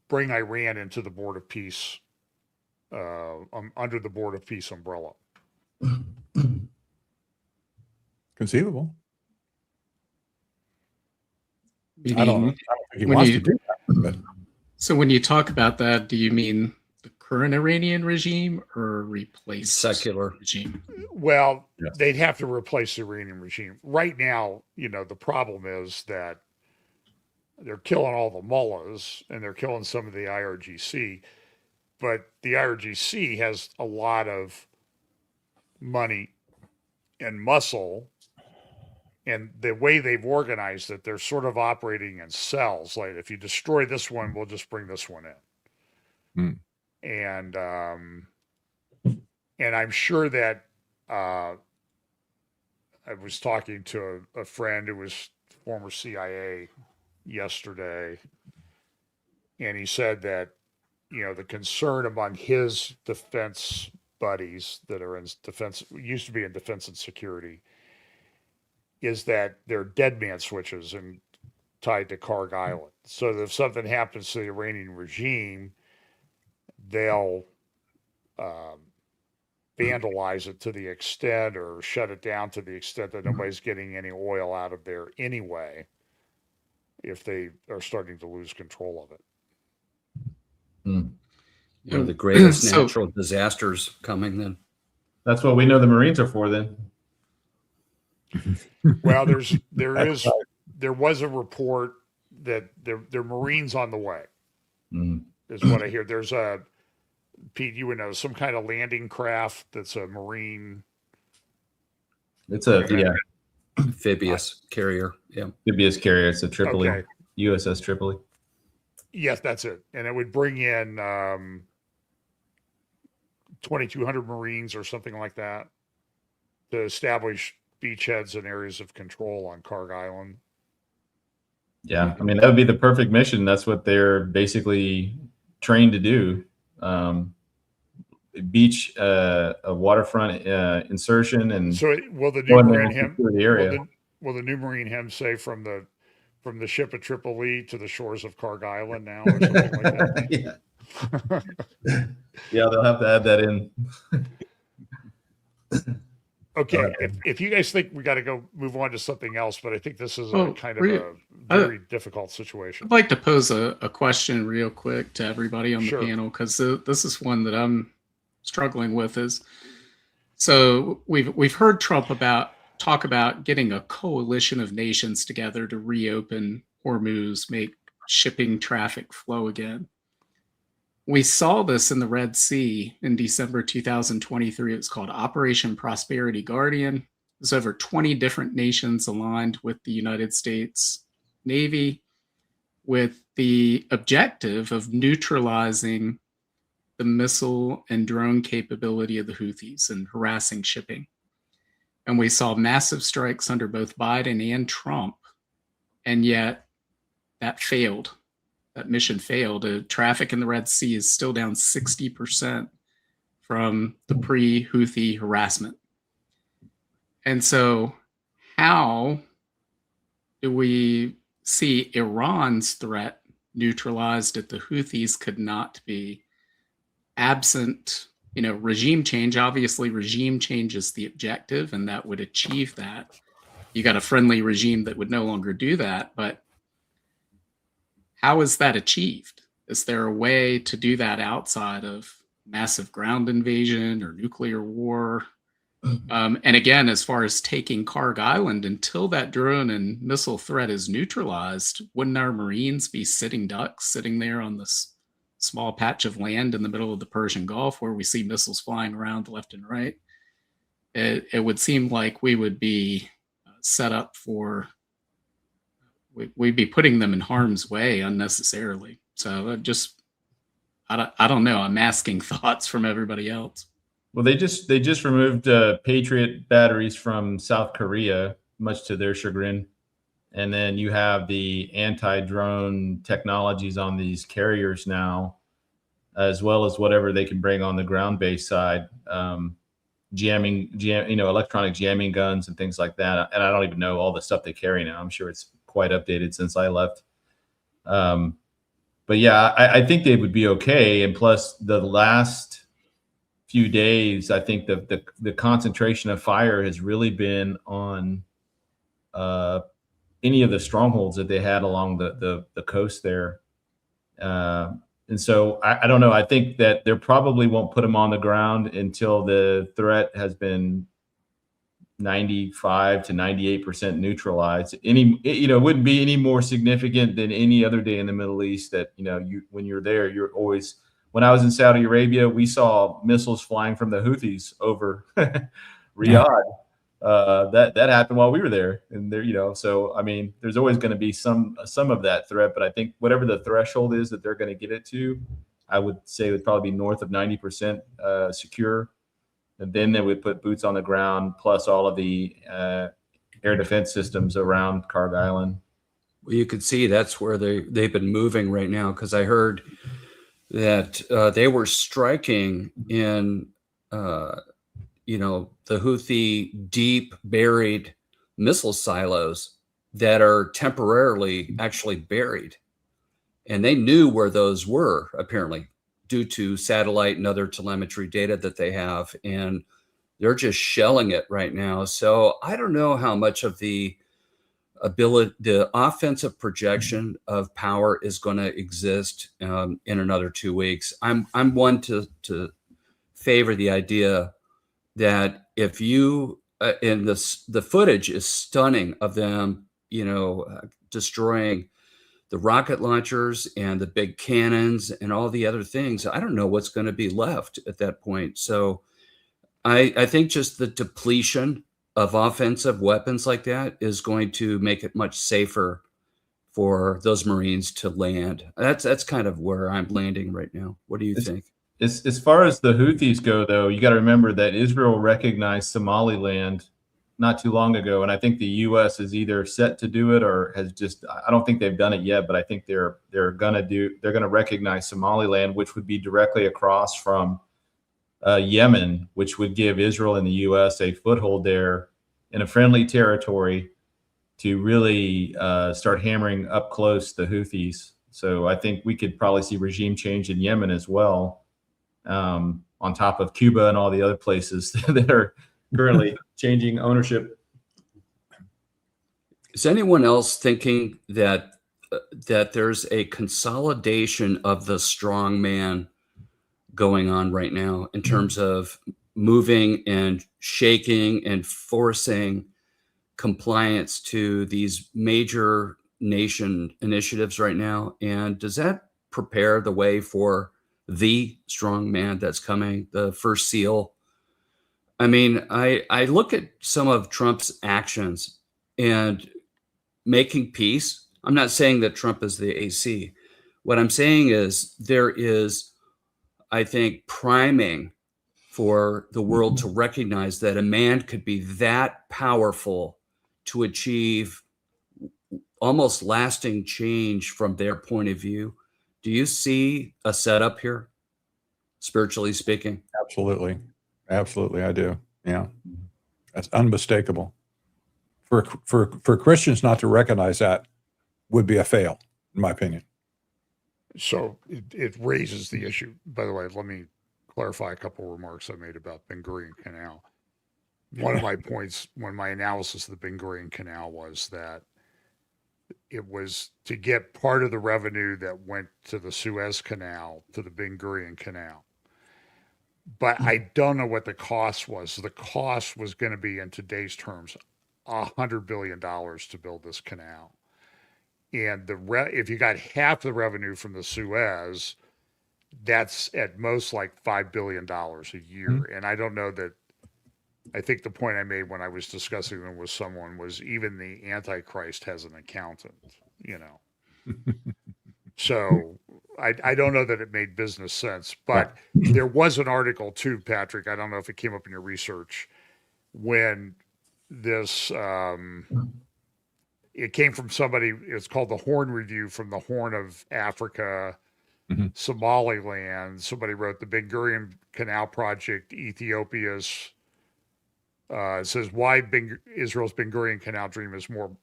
bring Iran into the Board of Peace, under the Board of Peace umbrella? Conceivable. Meaning, I don't think he when wants you- to do that. But So when you talk about that, do you mean the current Iranian regime or replace Secular. regime? Well, Yes. they'd have to replace the Iranian regime. Right now, the problem is that they're killing all the mullahs and they're killing some of the IRGC, but the IRGC has a lot of money and muscle. And the way they've organized it, they're sort of operating in cells. Like, if you destroy this one, we'll just bring this one in. And I'm sure that I was talking to a friend who was former CIA yesterday, and he said that the concern among his defense buddies that are in defense, used to be in defense and security, is that they're dead man switches and tied to Karg Island. So that if something happens to the Iranian regime, they'll vandalize it to the extent, or shut it down to the extent that nobody's getting any oil out of there anyway. if they are starting to lose control of it. One of the greatest So- natural disasters coming then. That's what we know the Marines are for then. Well, there was a report that there are Marines on the way, Mm. is what I hear. There's Pete, you would know, some kind of landing craft that's a Marine. It's a Amphibious carrier. Yeah. amphibious carrier. It's a Tripoli, Okay. USS Tripoli. Yes, that's it. And it would bring in 2,200 Marines or something like that to establish beachheads and areas of control on Karg Island. Yeah, I mean that would be the perfect mission. That's what they're basically trained to do. Beach, a waterfront insertion, and So will the new go in there Marine and hymn secure the area. will the new Marine hymn say from the ship at Tripoli to the shores of Karg Island now or something like that? Yeah. Yeah, they'll have to add that in. Okay, if you guys think we got to go move on to something else, but I think this is a Well, kind of a very difficult situation. I'd like to pose a question real quick to everybody on the Sure. panel, because this is one that I'm struggling with. Is so we've heard Trump talk about getting a coalition of nations together to reopen Hormuz, make shipping traffic flow again. We saw this in the Red Sea in December 2023. It was called Operation Prosperity Guardian. There's over 20 different nations aligned with the United States Navy with the objective of neutralizing the missile and drone capability of the Houthis and harassing shipping. And we saw massive strikes under both Biden and Trump. And yet that failed. That mission failed. Traffic in the Red Sea is still down 60% from the pre-Houthi harassment. And so how do we see Iran's threat neutralized if the Houthis could not be absent, regime change? Obviously, regime change is the objective, and that would achieve that. You got a friendly regime that would no longer do that, but how is that achieved? Is there a way to do that outside of massive ground invasion or nuclear war? And again, as far as taking Karg Island, until that drone and missile threat is neutralized, wouldn't our Marines be sitting ducks, sitting there on this small patch of land in the middle of the Persian Gulf where we see missiles flying around left and right? It would seem like we would be set up for, we'd be putting them in harm's way unnecessarily. So I don't know. I'm asking thoughts from everybody else. Well, they just removed Patriot batteries from South Korea, much to their chagrin. And then you have the anti-drone technologies on these carriers now, as well as whatever they can bring on the ground-based side, electronic jamming guns and things like that. And I don't even know all the stuff they carry now. I'm sure it's quite updated since I left. But yeah, I think they would be okay. And plus, the last few days, I think the concentration of fire has really been on any of the strongholds that they had along the coast there. And so I don't know. I think that they probably won't put them on the ground until the threat has been 95 to 98% neutralized. It wouldn't be any more significant than any other day in the Middle East. That when you're there, you're always. When I was in Saudi Arabia, we saw missiles flying from the Houthis over Riyadh. That happened while we were there, and there, so I mean, there's always going to be some of that threat, but I think whatever the threshold is that they're going to get it to, I would say would probably be north of 90% secure, and then they would put boots on the ground plus all of the air defense systems around Karg Island. Well, you could see that's where they've been moving right now, because I heard that they were striking in the Houthi deep buried missile silos that are temporarily actually buried. And they knew where those were, apparently, due to satellite and other telemetry data that they have. And they're just shelling it right now. So I don't know how much of the ability, the offensive projection of power is going to exist in another 2 weeks. I'm one to favor the idea that if you and the footage is stunning of them, destroying the rocket launchers and the big cannons and all the other things. I don't know what's going to be left at that point. So I think just the depletion of offensive weapons like that is going to make it much safer for those Marines to land. That's kind of where I'm landing right now. What do you think? As far as the Houthis go, though, you got to remember that Israel recognized Somaliland not too long ago, and I think the U.S. is either set to do it or has just. I don't think they've done it yet, but I think they're gonna recognize Somaliland, which would be directly across from Yemen, which would give Israel and the U.S. a foothold there in a friendly territory to really start hammering up close the Houthis. So I think we could probably see regime change in Yemen as well. On top of Cuba and all the other places that are currently changing ownership. Is anyone else thinking that there's a consolidation of the strong man going on right now in terms of moving and shaking and forcing compliance to these major nation initiatives right now? And does that prepare the way for the strong man that's coming, the first SEAL? I mean, I look at some of Trump's actions and making peace. I'm not saying that Trump is the AC. What I'm saying is there is, I think, priming for the world to recognize that a man could be that powerful to achieve almost lasting change from their point of view. Do you see a setup here, spiritually speaking? Absolutely. Absolutely, I do. Yeah. That's unmistakable. For Christians not to recognize that would be a fail, in my opinion. So it raises the issue. By the way, let me clarify a couple of remarks I made about Ben Gurion Canal. One of my points when my analysis of the Ben Gurion Canal was that it was to get part of the revenue that went to the Suez Canal to the Ben Gurion Canal. But I don't know what the cost was. The cost was going to be, in today's terms, $100 billion to build this canal. And if you got half the revenue from the Suez, that's at most like $5 billion a year. Mm-hmm. And I don't know that. I think the point I made when I was discussing them with someone was even the Antichrist has an accountant, So I don't know that it made business sense, but there was an article too, Patrick. I don't know if it came up in your research when this, it came from somebody, it's called the Horn Review from the Horn of Africa, Somaliland. Somebody wrote the Ben Gurion Canal Project, Ethiopia's, it says why Israel's Ben Gurion Canal dream is more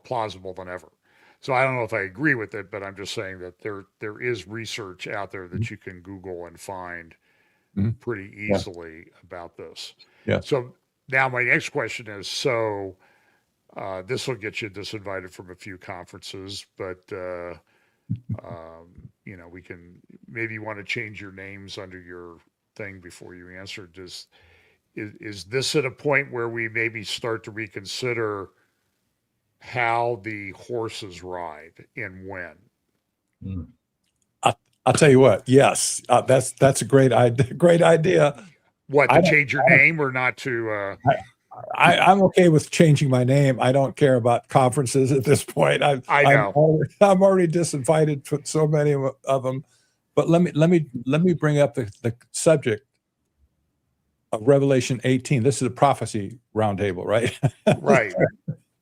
plausible than ever. So I don't know if I agree with it, but I'm just saying that there is research out there that you can Google and find pretty easily about this. Yeah. So now my next question is, this will get you disinvited from a few conferences, but we can, maybe you want to change your names under your thing before you answer. Is this at a point where we maybe start to reconsider how the horses ride and when? I'll tell you what. Yes, that's a great idea. What, to change your name or not to? I'm okay with changing my name. I don't care about conferences at this point. I know I'm already disinvited for so many of them. But let me bring up the subject of Revelation 18. This is a prophecy roundtable, right? Right.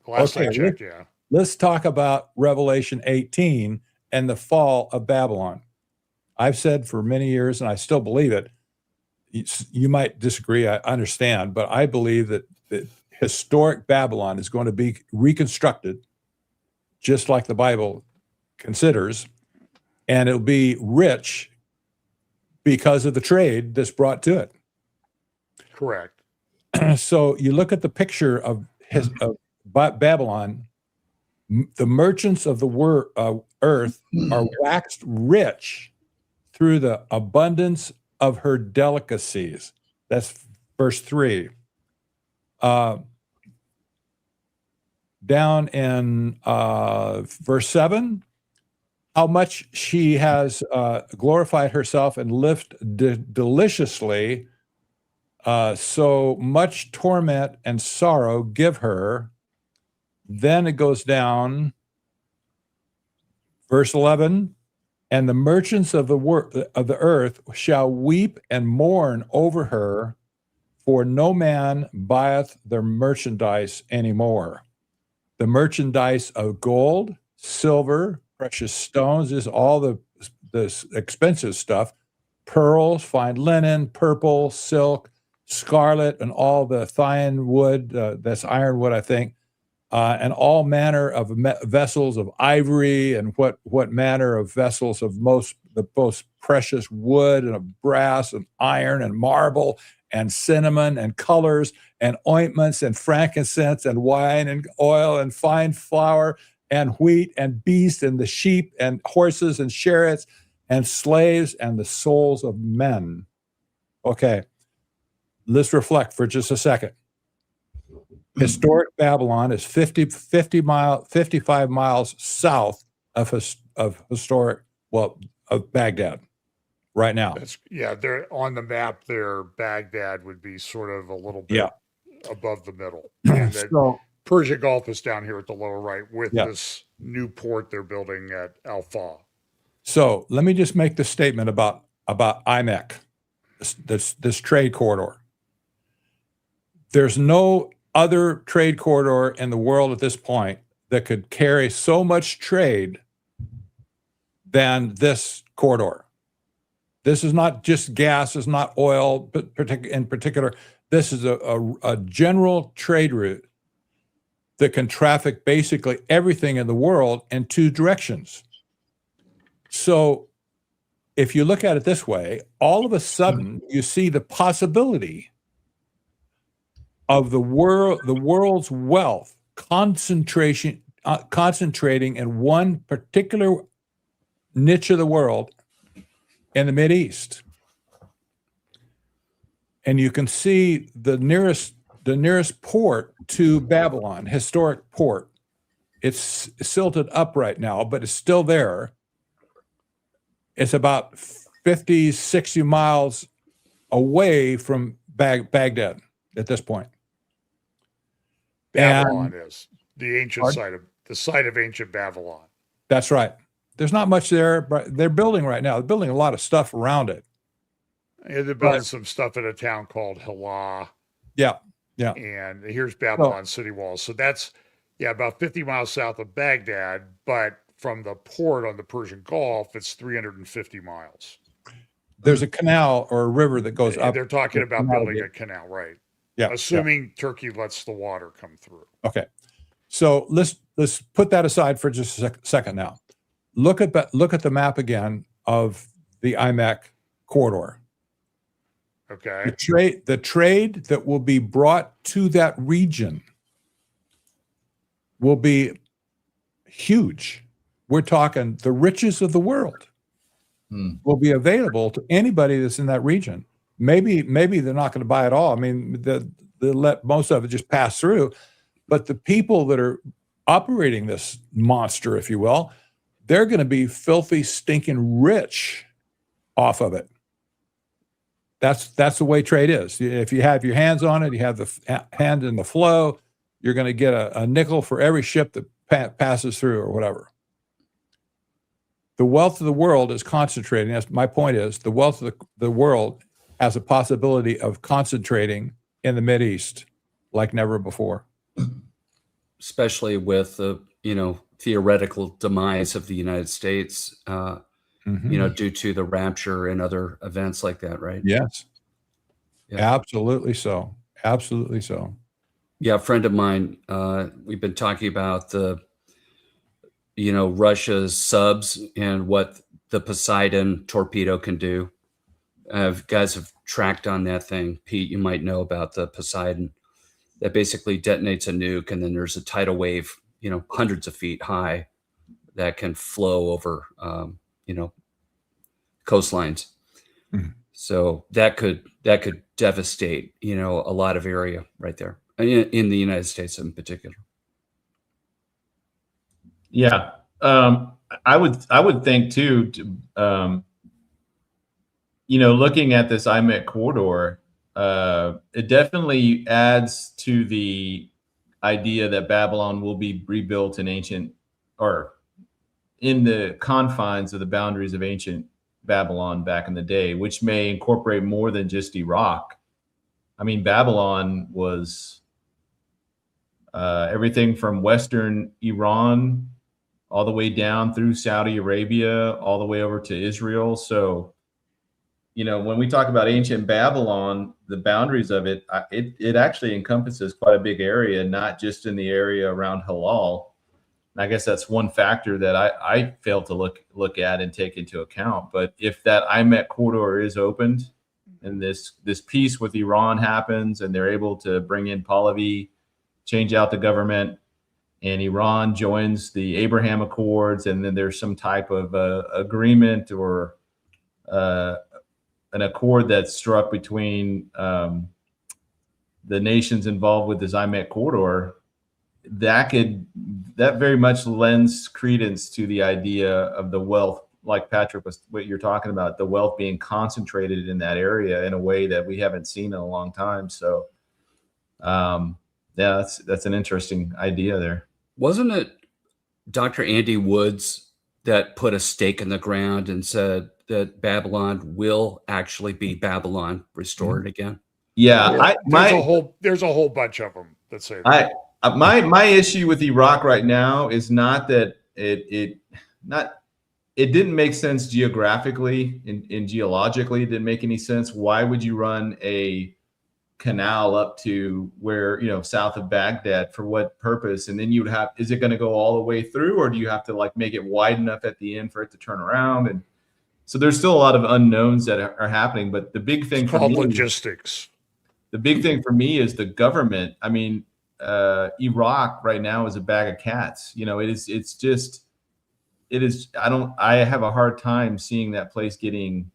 Last I checked, yeah. Let's talk about Revelation 18 and the fall of Babylon. I've said for many years, and I still believe it. You might disagree, I understand, but I believe that historic Babylon is going to be reconstructed just like the Bible considers, and it'll be rich because of the trade that's brought to it. Correct. So you look at the picture of Babylon The merchants of the earth are waxed rich through the abundance of her delicacies. That's verse 3. Down in verse 7, how much she has glorified herself and lived deliciously, so much torment and sorrow give her. Then it goes down, verse 11, and the merchants of the earth shall weep and mourn over her, for no man buyeth their merchandise anymore. The merchandise of gold, silver, precious stones is all the expensive stuff, pearls, fine linen, purple, silk, scarlet, and all the fine wood, that's ironwood, I think, and all manner of vessels of ivory, and what manner of vessels of the most precious wood and of brass and iron and marble and cinnamon and colors and ointments and frankincense and wine and oil and fine flour and wheat and beasts and the sheep and horses and chariots and slaves and the souls of men. Okay, let's reflect for just a second. Historic Babylon is 55 miles south of Baghdad right now. They're on the map there. Baghdad would be sort of a little bit above the middle. And then Persian Gulf is down here at the lower right with this new port they're building at Al-Fa. So let me just make the statement about IMEC, this trade corridor. There's no other trade corridor in the world at this point that could carry so much trade than this corridor. This is not just gas, it's not oil, but in particular, this is a general trade route that can traffic basically everything in the world in two directions. So if you look at it this way, all of a sudden you see the possibility of the world's wealth concentrating in one particular niche of the world in the Mideast. And you can see the nearest port to Babylon, historic port. It's silted up right now, but it's still there. It's about 50, 60 miles away from Baghdad at this point. Babylon is the ancient site of ancient Babylon. That's right. There's not much there, but they're building right now. They're building a lot of stuff around it. Yeah, they're building some stuff in a town called Hilah. Yeah. And here's Babylon city walls. So that's about 50 miles south of Baghdad, but from the port on the Persian Gulf, it's 350 miles. There's a canal or a river that goes up. They're talking about building a canal, right? Yeah. Assuming Turkey lets the water come through. Okay. So let's put that aside for just a second now. Look at the map again of the IMEC corridor. Okay. The trade that will be brought to that region will be huge. We're talking the riches of the world will be available to anybody that's in that region. Maybe they're not going to buy it all. I mean, they'll let most of it just pass through. But the people that are operating this monster, if you will, they're going to be filthy, stinking rich off of it. That's the way trade is. If you have your hands on it, you have the hand in the flow, you're going to get a nickel for every ship that passes through or whatever. The wealth of the world is concentrating. That's my point is the wealth of the world has a possibility of concentrating in the Mideast like never before. Especially with the, theoretical demise of the United States, due to the rapture and other events like that, right? Yes. Yeah. Absolutely so. Absolutely so. Yeah, a friend of mine, we've been talking about Russia's subs and what the Poseidon torpedo can do. Guys have tracked on that thing. Pete, you might know about the Poseidon that basically detonates a nuke, and then there's a tidal wave, hundreds of feet high that can flow over, coastlines. Mhm. So that could devastate, a lot of area right there in the United States in particular. Yeah. I would think too, looking at this IMEC corridor, it definitely adds to the idea that Babylon will be rebuilt in ancient, or in the confines of the boundaries of ancient Babylon back in the day, which may incorporate more than just Iraq. I mean, Babylon was everything from Western Iran all the way down through Saudi Arabia, all the way over to Israel. So, when we talk about ancient Babylon, the boundaries of it, it actually encompasses quite a big area, not just in the area around Halal. And I guess that's one factor that I fail to look at and take into account. But if that IMEC corridor is opened and this peace with Iran happens and they're able to bring in Pahlavi, change out the government, and Iran joins the Abraham Accords, and then there's some type of agreement or an accord that's struck between the nations involved with this IMEC corridor, that very much lends credence to the idea of the wealth, like Patrick was, what you're talking about, the wealth being concentrated in that area in a way that we haven't seen in a long time. So, yeah, that's an interesting idea there. Wasn't it Dr. Andy Woods that put a stake in the ground and said that Babylon will actually be Babylon restored again? Yeah, there's a whole bunch of them that say that. My issue with Iraq right now is not that it didn't make sense geographically and geologically. It didn't make any sense. Why would you run a canal up to where, south of Baghdad? For what purpose? And then is it going to go all the way through, or do you have to make it wide enough at the end for it to turn around? And so there's still a lot of unknowns that are happening. But the big thing for me, logistics. The big thing for me is the government. I mean, Iraq right now is a bag of cats. I have a hard time seeing that place getting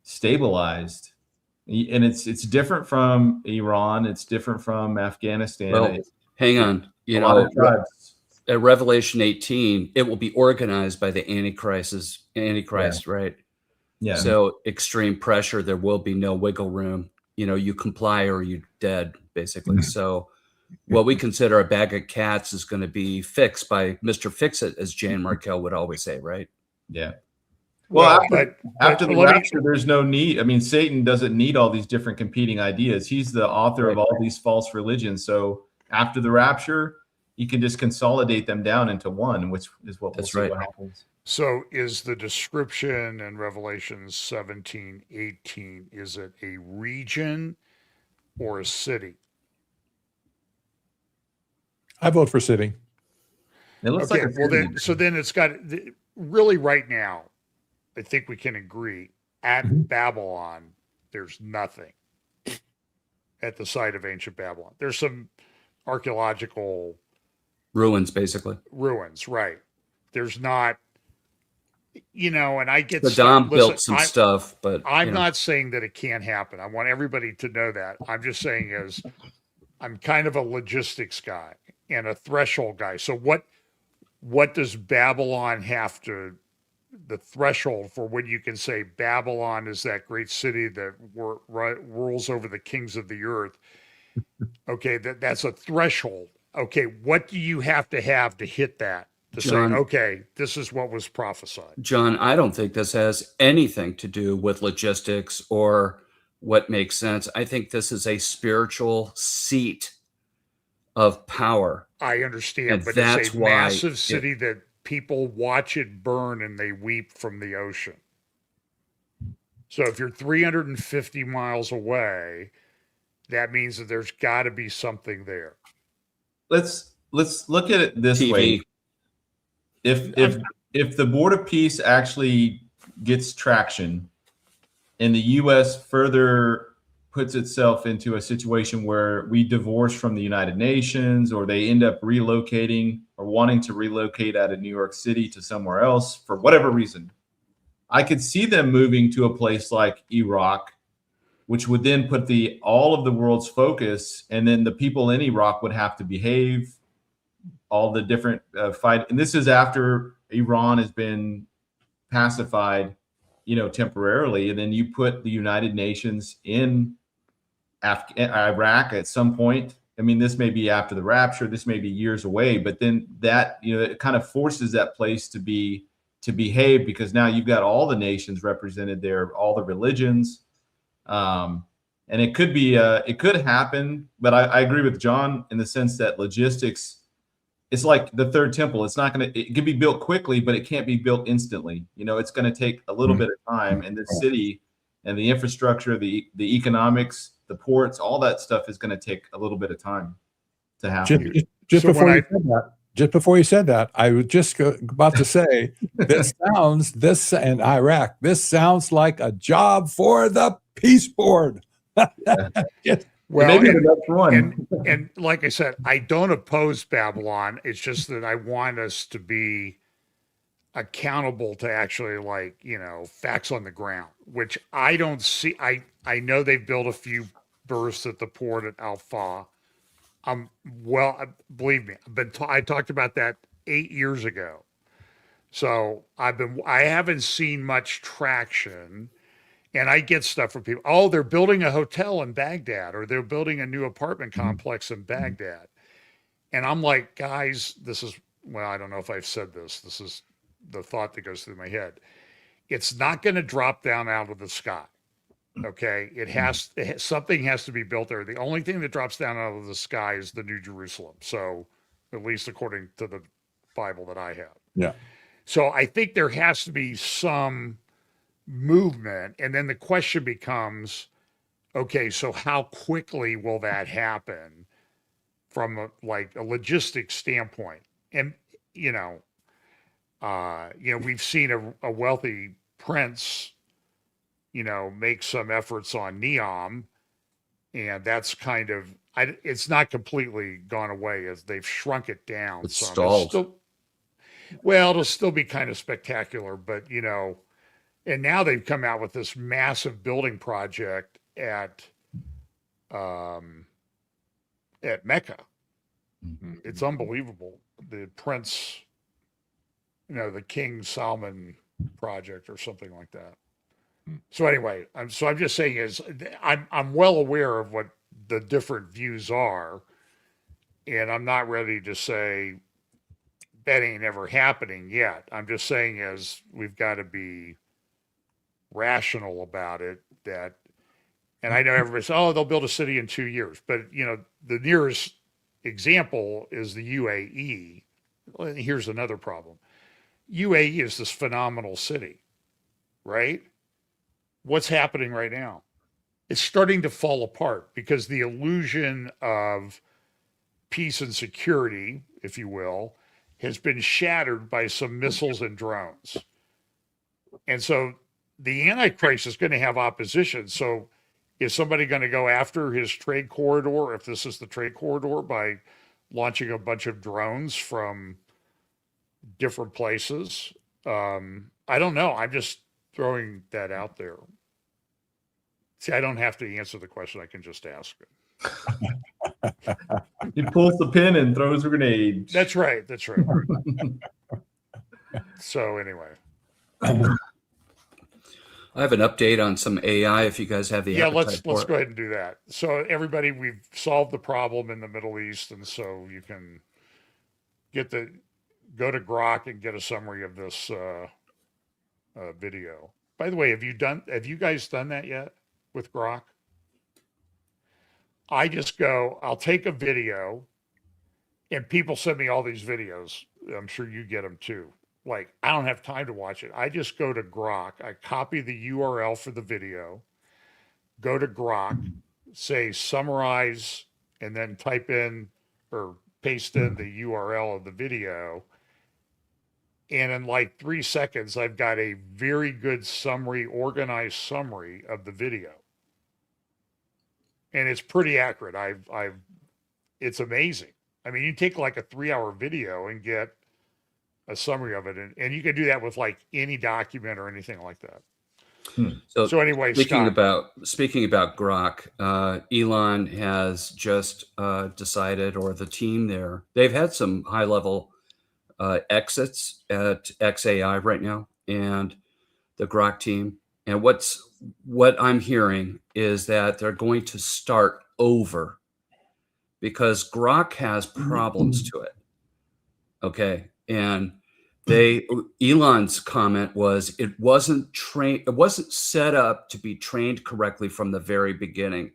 stabilized. And it's different from Iran. It's different from Afghanistan. Well, hang on. At Revelation 18, it will be organized by the Antichrist, right? Yeah. So extreme pressure, there will be no wiggle room. You comply or you're dead, basically. So what we consider a bag of cats is going to be fixed by Mr. Fix-It, as Jan Markell would always say, right? Yeah. Well, after the let me- rapture, there's no need. I mean, Satan doesn't need all these different competing ideas. He's the author of all these false religions. So after the rapture, he can just consolidate them down into one, which is what we'll see what happens. So is the description in Revelation 17:18, is it a region or a city? I vote for city. It looks Okay, like a well city. then it's got, really right now, I think we can agree, at Babylon, there's nothing at the site of ancient Babylon. There's some archaeological Ruins, basically. ruins, right? There's not, and I get Saddam built listen, some stuff, but I'm not saying that it can't happen. I want everybody to know that. I'm just saying I'm kind of a logistics guy and a threshold guy. So what does Babylon have to, the threshold for when you can say Babylon is that great city that rules over the kings of the earth? Okay, that's a threshold. Okay, what do you have to hit that to John, say, okay, this is what was prophesied? John, I don't think this has anything to do with logistics or what makes sense. I think this is a spiritual seat of power. I understand, And but that's it's a why massive city that people watch it burn and they weep from the ocean. So if you're 350 miles away, that means that there's got to be something there. Let's look at it this TV. way. If the Board of Peace actually gets traction and the U.S. further puts itself into a situation where we divorce from the United Nations, or they end up relocating or wanting to relocate out of New York City to somewhere else for whatever reason, I could see them moving to a place like Iraq, which would then put all of the world's focus, and then the people in Iraq would have to behave. All the different fight, and this is after Iran has been pacified, temporarily, and then you put the United Nations in Iraq at some point. I mean, this may be after the rapture, this may be years away, but then that, it kind of forces that place to behave, because now you've got all the nations represented there, all the religions. And it could happen, but I agree with John in the sense that logistics, it's like the third temple. It's not going to, it can be built quickly, but it can't be built instantly. It's going to take a little bit of time, and this city and the infrastructure, the economics, the ports, all that stuff is going to take a little bit of time to happen. Just So before when you said that, just before you said that, I was just about to say, this in Iraq, this sounds like a job for the Peace Board. Well, maybe the next one. and like I said, I don't oppose Babylon. It's just that I want us to be accountable to actually, facts on the ground, which I don't see. I know they've built a few berths at the port at Al-Fa. Believe me, I talked about that 8 years ago. So I haven't seen much traction. And I get stuff from people. Oh, they're building a hotel in Baghdad, or they're building a new apartment complex in Baghdad. And I'm like, guys, I don't know if I've said this. This is the thought that goes through my head. It's not going to drop down out of the sky. Okay. Something has to be built there. The only thing that drops down out of the sky is the New Jerusalem. So, at least according to the Bible that I have. Yeah. So I think there has to be some movement, and then the question becomes, okay, so how quickly will that happen from a logistics standpoint? And we've seen a wealthy prince make some efforts on Neom, and that's kind of it's not completely gone away, as they've shrunk it down. It's some. stalled. It'll still be kind of spectacular, but and now they've come out with this massive building project at Mecca. It's unbelievable. The Prince, the King Salman project or something like that. So anyway, I'm just saying I'm well aware of what the different views are, and I'm not ready to say that ain't ever happening yet. I'm just saying we've got to be rational about it. And I know everybody says, oh, they'll build a city in 2 years, but the nearest example is the UAE. Well, here's another problem. UAE is this phenomenal city, right? What's happening right now? It's starting to fall apart because the illusion of peace and security, if you will, has been shattered by some missiles and drones. And so the Antichrist is going to have opposition. So is somebody going to go after his trade corridor, if this is the trade corridor, by launching a bunch of drones from different places? I don't know. I'm just throwing that out there. See, I don't have to answer the question. I can just ask it. He pulls the pin and throws a grenade. That's right. That's right. So anyway. I have an update on some AI if you guys have the let's for it. go ahead and do that. So everybody, we've solved the problem in the Middle East, and so you can go to Grok and get a summary of this video. By the way, have you guys done that yet with Grok? I'll take a video, and people send me all these videos. I'm sure you get them too. I don't have time to watch it. I just go to Grok. I copy the URL for the video, go to Grok, say summarize, and then type in or paste in the URL of the video. And in 3 seconds, I've got a very good summary, organized summary of the video. and it's pretty accurate. It's amazing. I mean, you take like a 3-hour video and get a summary of it, and you can do that with like any document or anything like that. So anyway, speaking Scott. about Grok, Elon has just decided, or the team there, they've had some high level exits at XAI right now, and the Grok team. And what I'm hearing is that they're going to start over because Grok has problems to it. Okay, and Elon's comment was it wasn't set up to be trained correctly from the very beginning.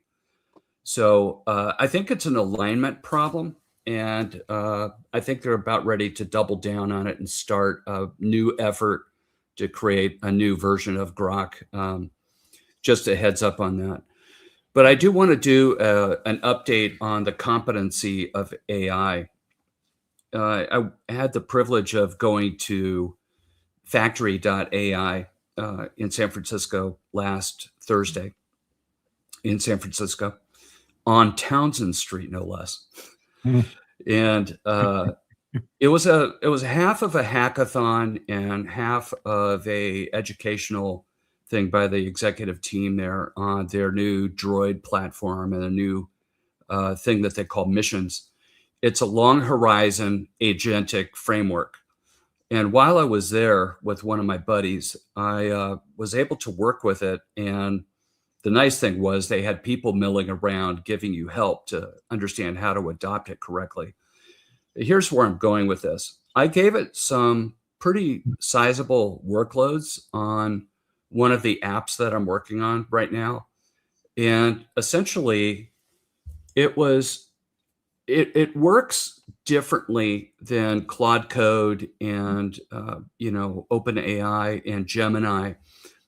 So I think it's an alignment problem, and I think they're about ready to double down on it and start a new effort to create a new version of Grok. Just a heads up on that. But I do want to do an update on the competency of AI. I had the privilege of going to factory.ai in San Francisco last Thursday in San Francisco on Townsend Street, no less. And it was half of a hackathon and half of a educational thing by the executive team there on their new Droid platform and a new thing that they call Missions. It's a long horizon agentic framework. And while I was there with one of my buddies, I was able to work with it. And the nice thing was they had people milling around giving you help to understand how to adopt it correctly. Here's where I'm going with this. I gave it some pretty sizable workloads on one of the apps that I'm working on right now. And essentially, it works differently than Claude Code and OpenAI and Gemini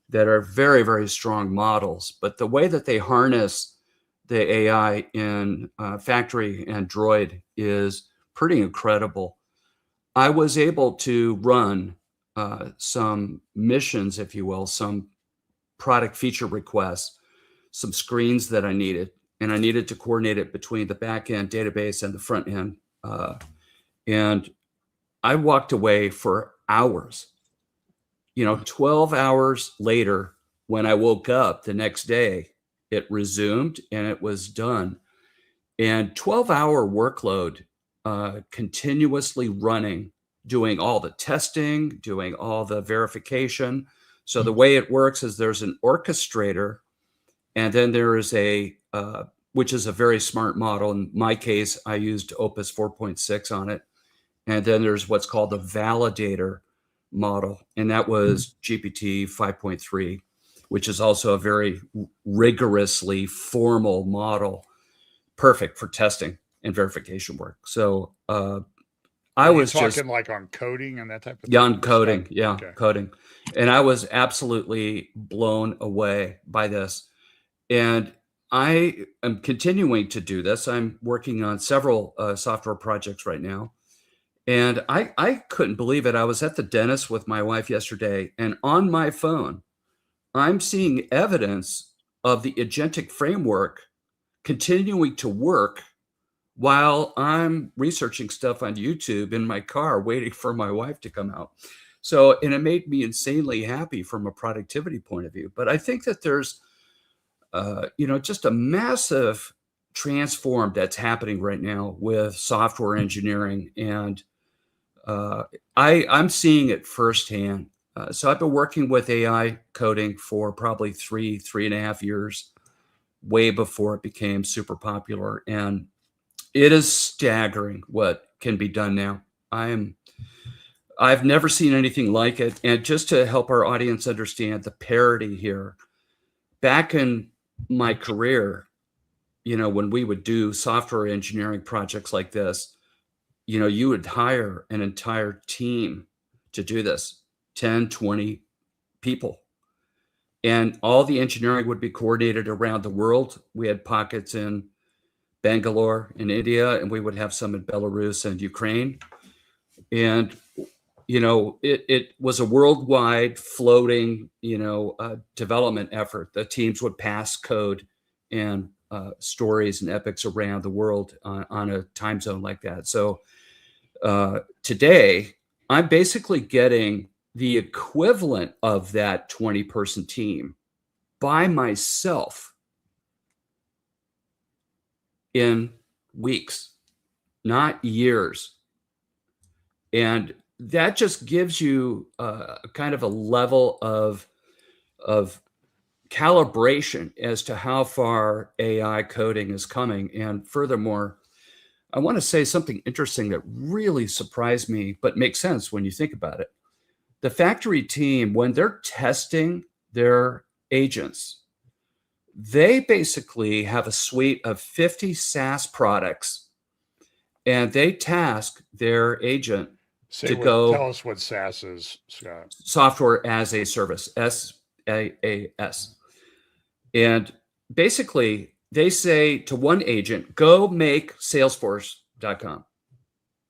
that are very, very strong models. But the way that they harness the AI in Factory and Droid is pretty incredible. I was able to run some missions, if you will, some product feature requests, some screens that I needed, and I needed to coordinate it between the back-end database and the front end. And I walked away for hours. 12 hours later, when I woke up the next day, it resumed and it was done. And 12-hour workload, continuously running, doing all the testing, doing all the verification. So the way it works is there's an orchestrator, and then there is which is a very smart model. In my case, I used Opus 4.6 on it. And then there's what's called the validator model, and that was GPT 5.3, which is also a very rigorously formal model, perfect for testing and verification work. So I was talking just like on coding and that type of thing. Yeah, on coding. Yeah, Okay. coding. And I was absolutely blown away by this. And I am continuing to do this. I'm working on several software projects right now. And I couldn't believe it. I was at the dentist with my wife yesterday, and on my phone, I'm seeing evidence of the agentic framework continuing to work while I'm researching stuff on YouTube in my car, waiting for my wife to come out. So, and it made me insanely happy from a productivity point of view. But I think that there's, just a massive transform that's happening right now with software engineering. And I'm seeing it firsthand. So I've been working with AI coding for probably 3.5 years, way before it became super popular. And it is staggering what can be done now. I've never seen anything like it. And just to help our audience understand the parity here, back in my career, when we would do software engineering projects like this, you would hire an entire team to do this, 10, 20 people. And all the engineering would be coordinated around the world. We had pockets in Bangalore in India, and we would have some in Belarus and Ukraine. And, it was a worldwide floating, development effort. The teams would pass code and stories and epics around the world on a time zone like that. So today, I'm basically getting the equivalent of that 20-person team by myself in weeks, not years. And that just gives you kind of a level of calibration as to how far AI coding is coming. And furthermore, I want to say something interesting that really surprised me, but makes sense when you think about it. The factory team, when they're testing their agents, they basically have a suite of 50 SaaS products, and they task their agent Tell us what SaaS is, Scott. Software as a service, SaaS. And basically, they say to one agent, go make Salesforce.com.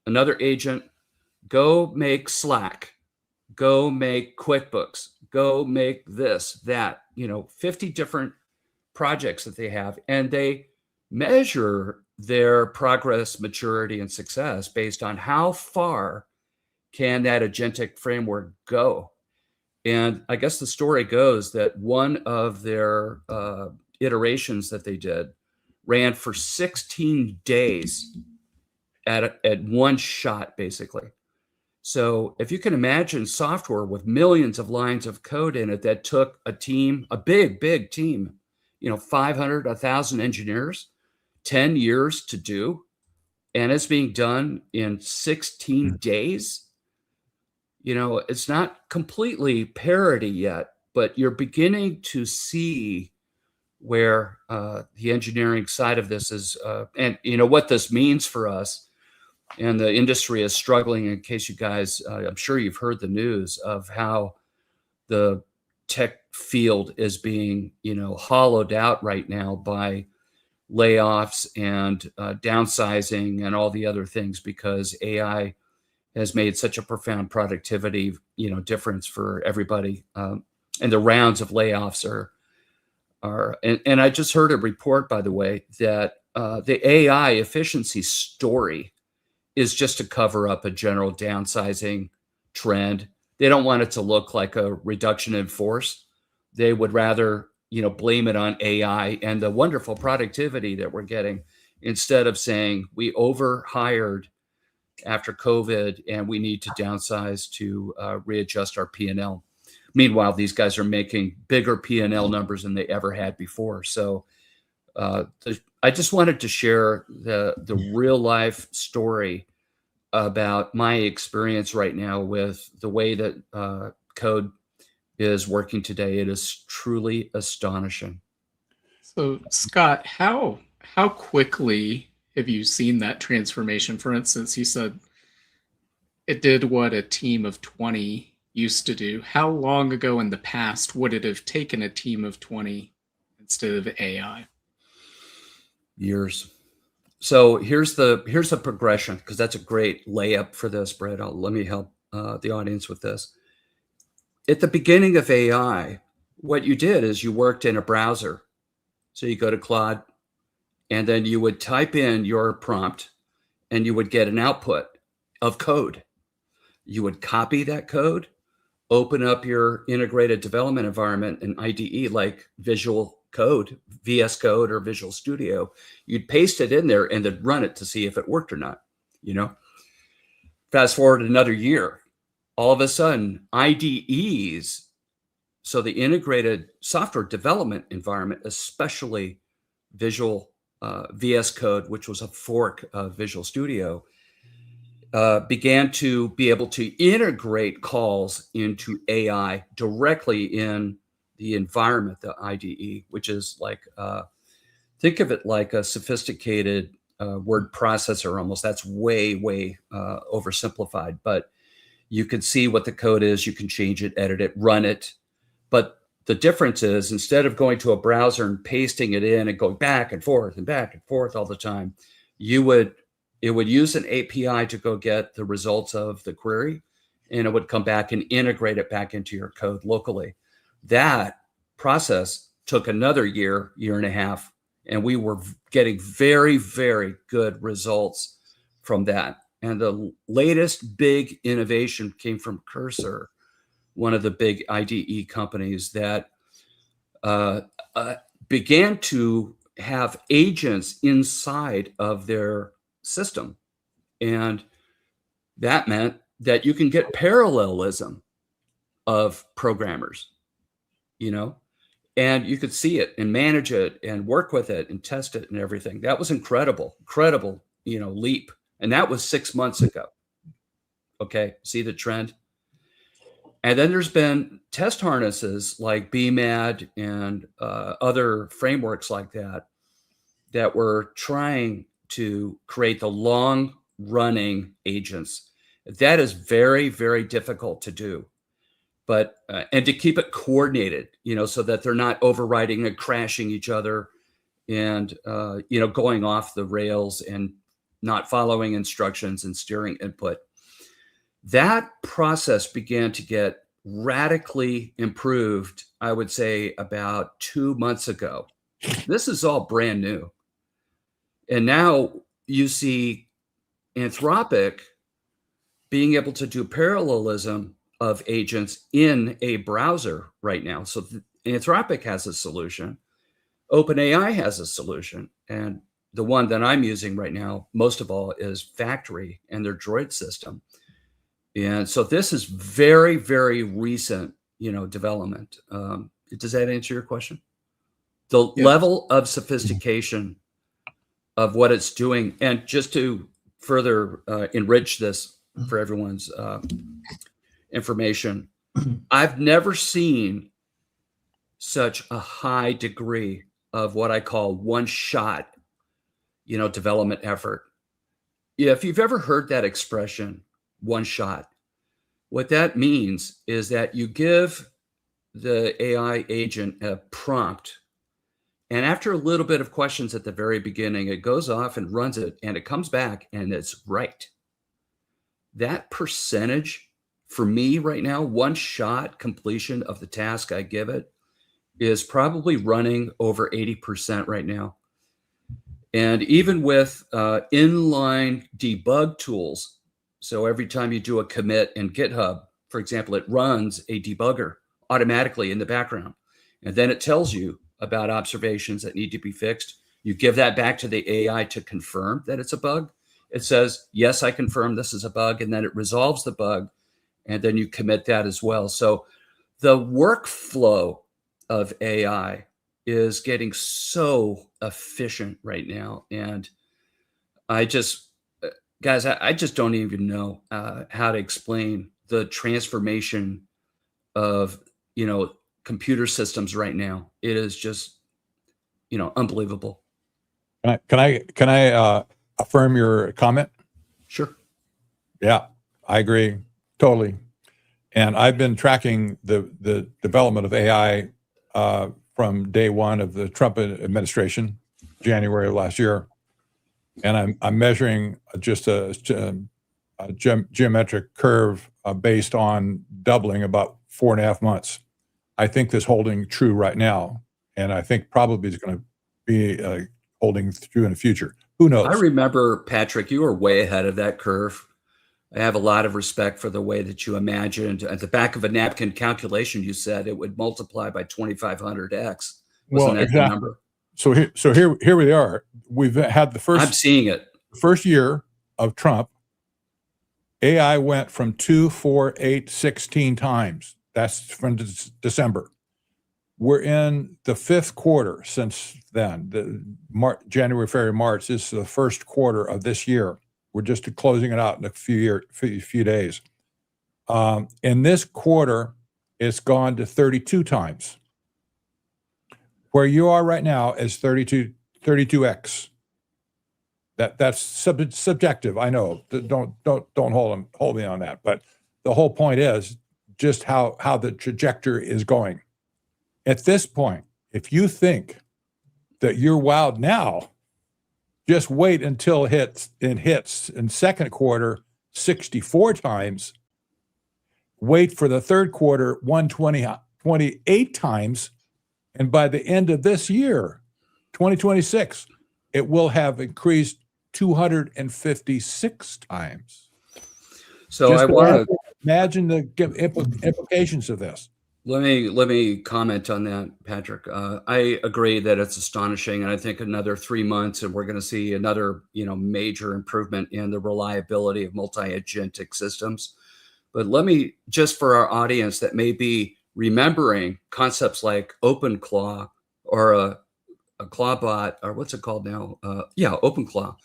Another agent, go make Slack. Go make QuickBooks. Go make this, that, 50 different projects that they have. And they measure their progress, maturity, and success based on how far can that agentic framework go. And I guess the story goes that one of their iterations that they did ran for 16 days at one shot, basically. So if you can imagine software with millions of lines of code in it that took a team, a big team, 500, 1,000 engineers, 10 years to do, and it's being done in 16 days. It's not completely parity yet, but you're beginning to see where the engineering side of this is, and what this means for us. And the industry is struggling. In case you guys, I'm sure you've heard the news of how the tech field is being, hollowed out right now by layoffs and downsizing and all the other things, because AI has made such a profound productivity, difference for everybody. And the rounds of layoffs and I just heard a report, by the way, that the AI efficiency story is just to cover up a general downsizing trend. They don't want it to look like a reduction in force. They would rather, blame it on AI and the wonderful productivity that we're getting, instead of saying we overhired after COVID and we need to downsize to readjust our P&L. Meanwhile, these guys are making bigger P&L numbers than they ever had before. So I just wanted to share the real life story about my experience right now with the way that code is working today. It is truly astonishing. So, Scott, how quickly have you seen that transformation? For instance, you said it did what a team of 20 used to do. How long ago in the past would it have taken a team of 20 instead of AI? Years. So here's the progression, because that's a great layup for this, Britt. Let me help the audience with this. At the beginning of AI, what you did is you worked in a browser. So you go to Claude, and then you would type in your prompt, and you would get an output of code. You would copy that code, open up your integrated development environment, an IDE like Visual Code, VS Code or Visual Studio. You'd paste it in there and then run it to see if it worked or not. Fast forward another year, all of a sudden IDEs, so the integrated software development environment, especially Visual VS Code, which was a fork of Visual Studio, began to be able to integrate calls into AI directly in the environment, the IDE, which is like, think of it like a sophisticated word processor almost. That's way oversimplified, but you can see what the code is. You can change it, edit it, run it. But the difference is, instead of going to a browser and pasting it in and going back and forth all the time, it would use an API to go get the results of the query, and it would come back and integrate it back into your code locally. That process took another year and a half And we were getting very, very good results from that. And the latest big innovation came from Cursor, one of the big IDE companies that began to have agents inside of their system. And that meant that you can get parallelism of programmers, and you could see it and manage it and work with it and test it and everything. That was incredible, leap. And that was 6 months ago. Okay. See the trend? And then there's been test harnesses like BMAD and other frameworks like that were trying to create the long running agents. That is very, very difficult to do. But and to keep it coordinated, so that they're not overriding and crashing each other and, going off the rails and not following instructions and steering input. That process began to get radically improved, I would say, about 2 months ago. This is all brand new. And now you see Anthropic being able to do parallelism of agents in a browser right now. So Anthropic has a solution. OpenAI has a solution. And the one that I'm using right now, most of all, is Factory and their Droid system. And so this is very, very recent, development. Does that answer your question? The level of sophistication of what it's doing. And just to further enrich this for everyone's information, I've never seen such a high degree of what I call one-shot, development effort. If you've ever heard that expression, one shot, what that means is that you give the AI agent a prompt, and after a little bit of questions at the very beginning, it goes off and runs it, and it comes back and it's right. That percentage for me right now, one shot completion of the task I give it, is probably running over 80% right now. And even with inline debug tools, so every time you do a commit in GitHub, for example, it runs a debugger automatically in the background. And then it tells you about observations that need to be fixed. You give that back to the AI to confirm that it's a bug. It says, yes, I confirm this is a bug. And then it resolves the bug. And then you commit that as well. So the workflow of AI is getting so efficient right now. And I just don't even know how to explain the transformation of, computer systems right now. It is just, unbelievable. Can I affirm your comment? Sure. Yeah, I agree totally. And I've been tracking the development of AI from day one of the Trump administration, January of last year. And I'm measuring just a geometric curve based on doubling about 4.5 months. I think this holding true right now, and I think probably is going to be holding true in the future. Who knows? I remember, Patrick, you were way ahead of that curve. I have a lot of respect for the way that you imagined. At the back of a napkin calculation, you said it would multiply by 2,500x. Wasn't that the number? So here we are. We've had the first. I'm seeing it. First year of Trump, AI went from 2, 4, 8, 16 times. That's from December. We're in the 5th quarter since then. January, February, March. This is the 1st quarter of this year. We're just closing it out in a few days. In this quarter, it's gone to 32 times. Where you are right now is 32x. That's subjective. I know. Don't hold me on that. But the whole point is just how the trajectory is going. At this point, if you think that you're wowed now, just wait until it hits in 2nd quarter 64 times. Wait for the 3rd quarter 128 times. And by the end of this year, 2026, it will have increased 256 times. So Just I want to imagine the implications of this. let me comment on that, Patrick. I agree that it's astonishing, and I think another 3 months, and we're going to see another major improvement in the reliability of multi-agentic systems. But let me, just for our audience that may be remembering concepts like OpenClaw or a ClawBot, or what's it called now? OpenClaw,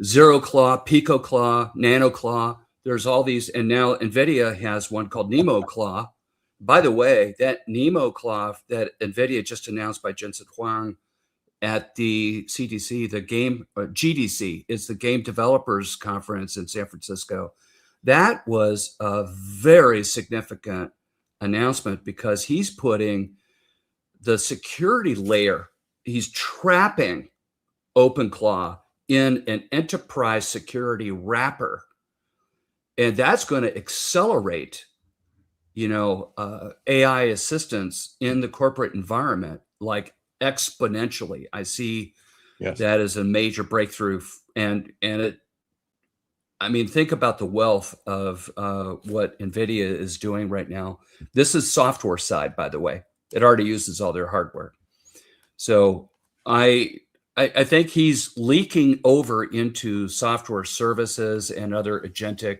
ZeroClaw, PicoClaw, NanoClaw. There's all these, and now NVIDIA has one called NemoClaw. By the way, that NemoClaw that NVIDIA just announced by Jensen Huang at the CDC, the game GDC, is the Game Developers Conference in San Francisco. That was a very significant announcement because he's putting the security layer, he's trapping OpenClaw in an enterprise security wrapper. And that's going to accelerate, AI assistance in the corporate environment, like exponentially. I see that as a major breakthrough. And it, think about the wealth of what NVIDIA is doing right now. This is software side, by the way. It already uses all their hardware. So I think he's leaking over into software services and other agentic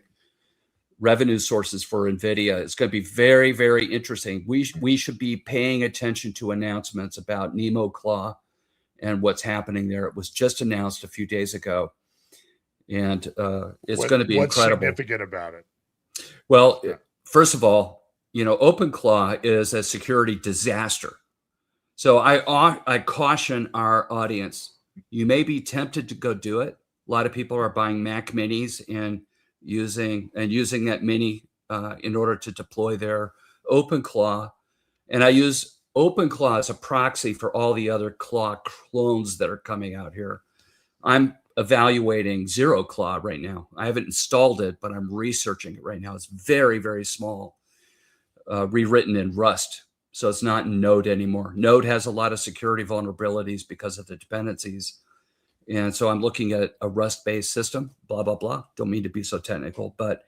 revenue sources for NVIDIA. It's going to be very, very interesting. We should be paying attention to announcements about NemoClaw and what's happening there. It was just announced a few days ago. And it's going to be incredible. What's significant about it? Well, first of all, OpenClaw is a security disaster. So I caution our audience. You may be tempted to go do it. A lot of people are buying Mac Minis and using that Mini in order to deploy their OpenClaw. And I use OpenClaw as a proxy for all the other Claw clones that are coming out here. I'm evaluating ZeroClaw right now. I haven't installed it, but I'm researching it right now. It's very, very small, rewritten in Rust. So it's not in Node anymore. Node has a lot of security vulnerabilities because of the dependencies. And so I'm looking at a Rust-based system, blah, blah, blah. Don't mean to be so technical, but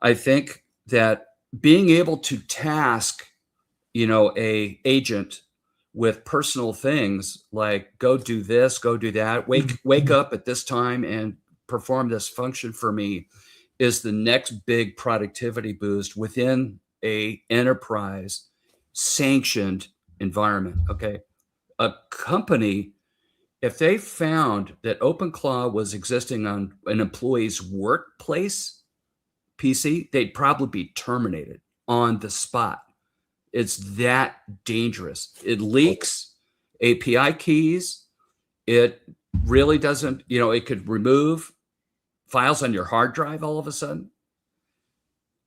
I think that being able to task, a agent with personal things like go do this, go do that, wake up at this time and perform this function for me is the next big productivity boost within a enterprise sanctioned environment. Okay. A company, if they found that OpenClaw was existing on an employee's workplace PC, they'd probably be terminated on the spot. It's that dangerous. It leaks API keys. It really doesn't, it could remove files on your hard drive all of a sudden.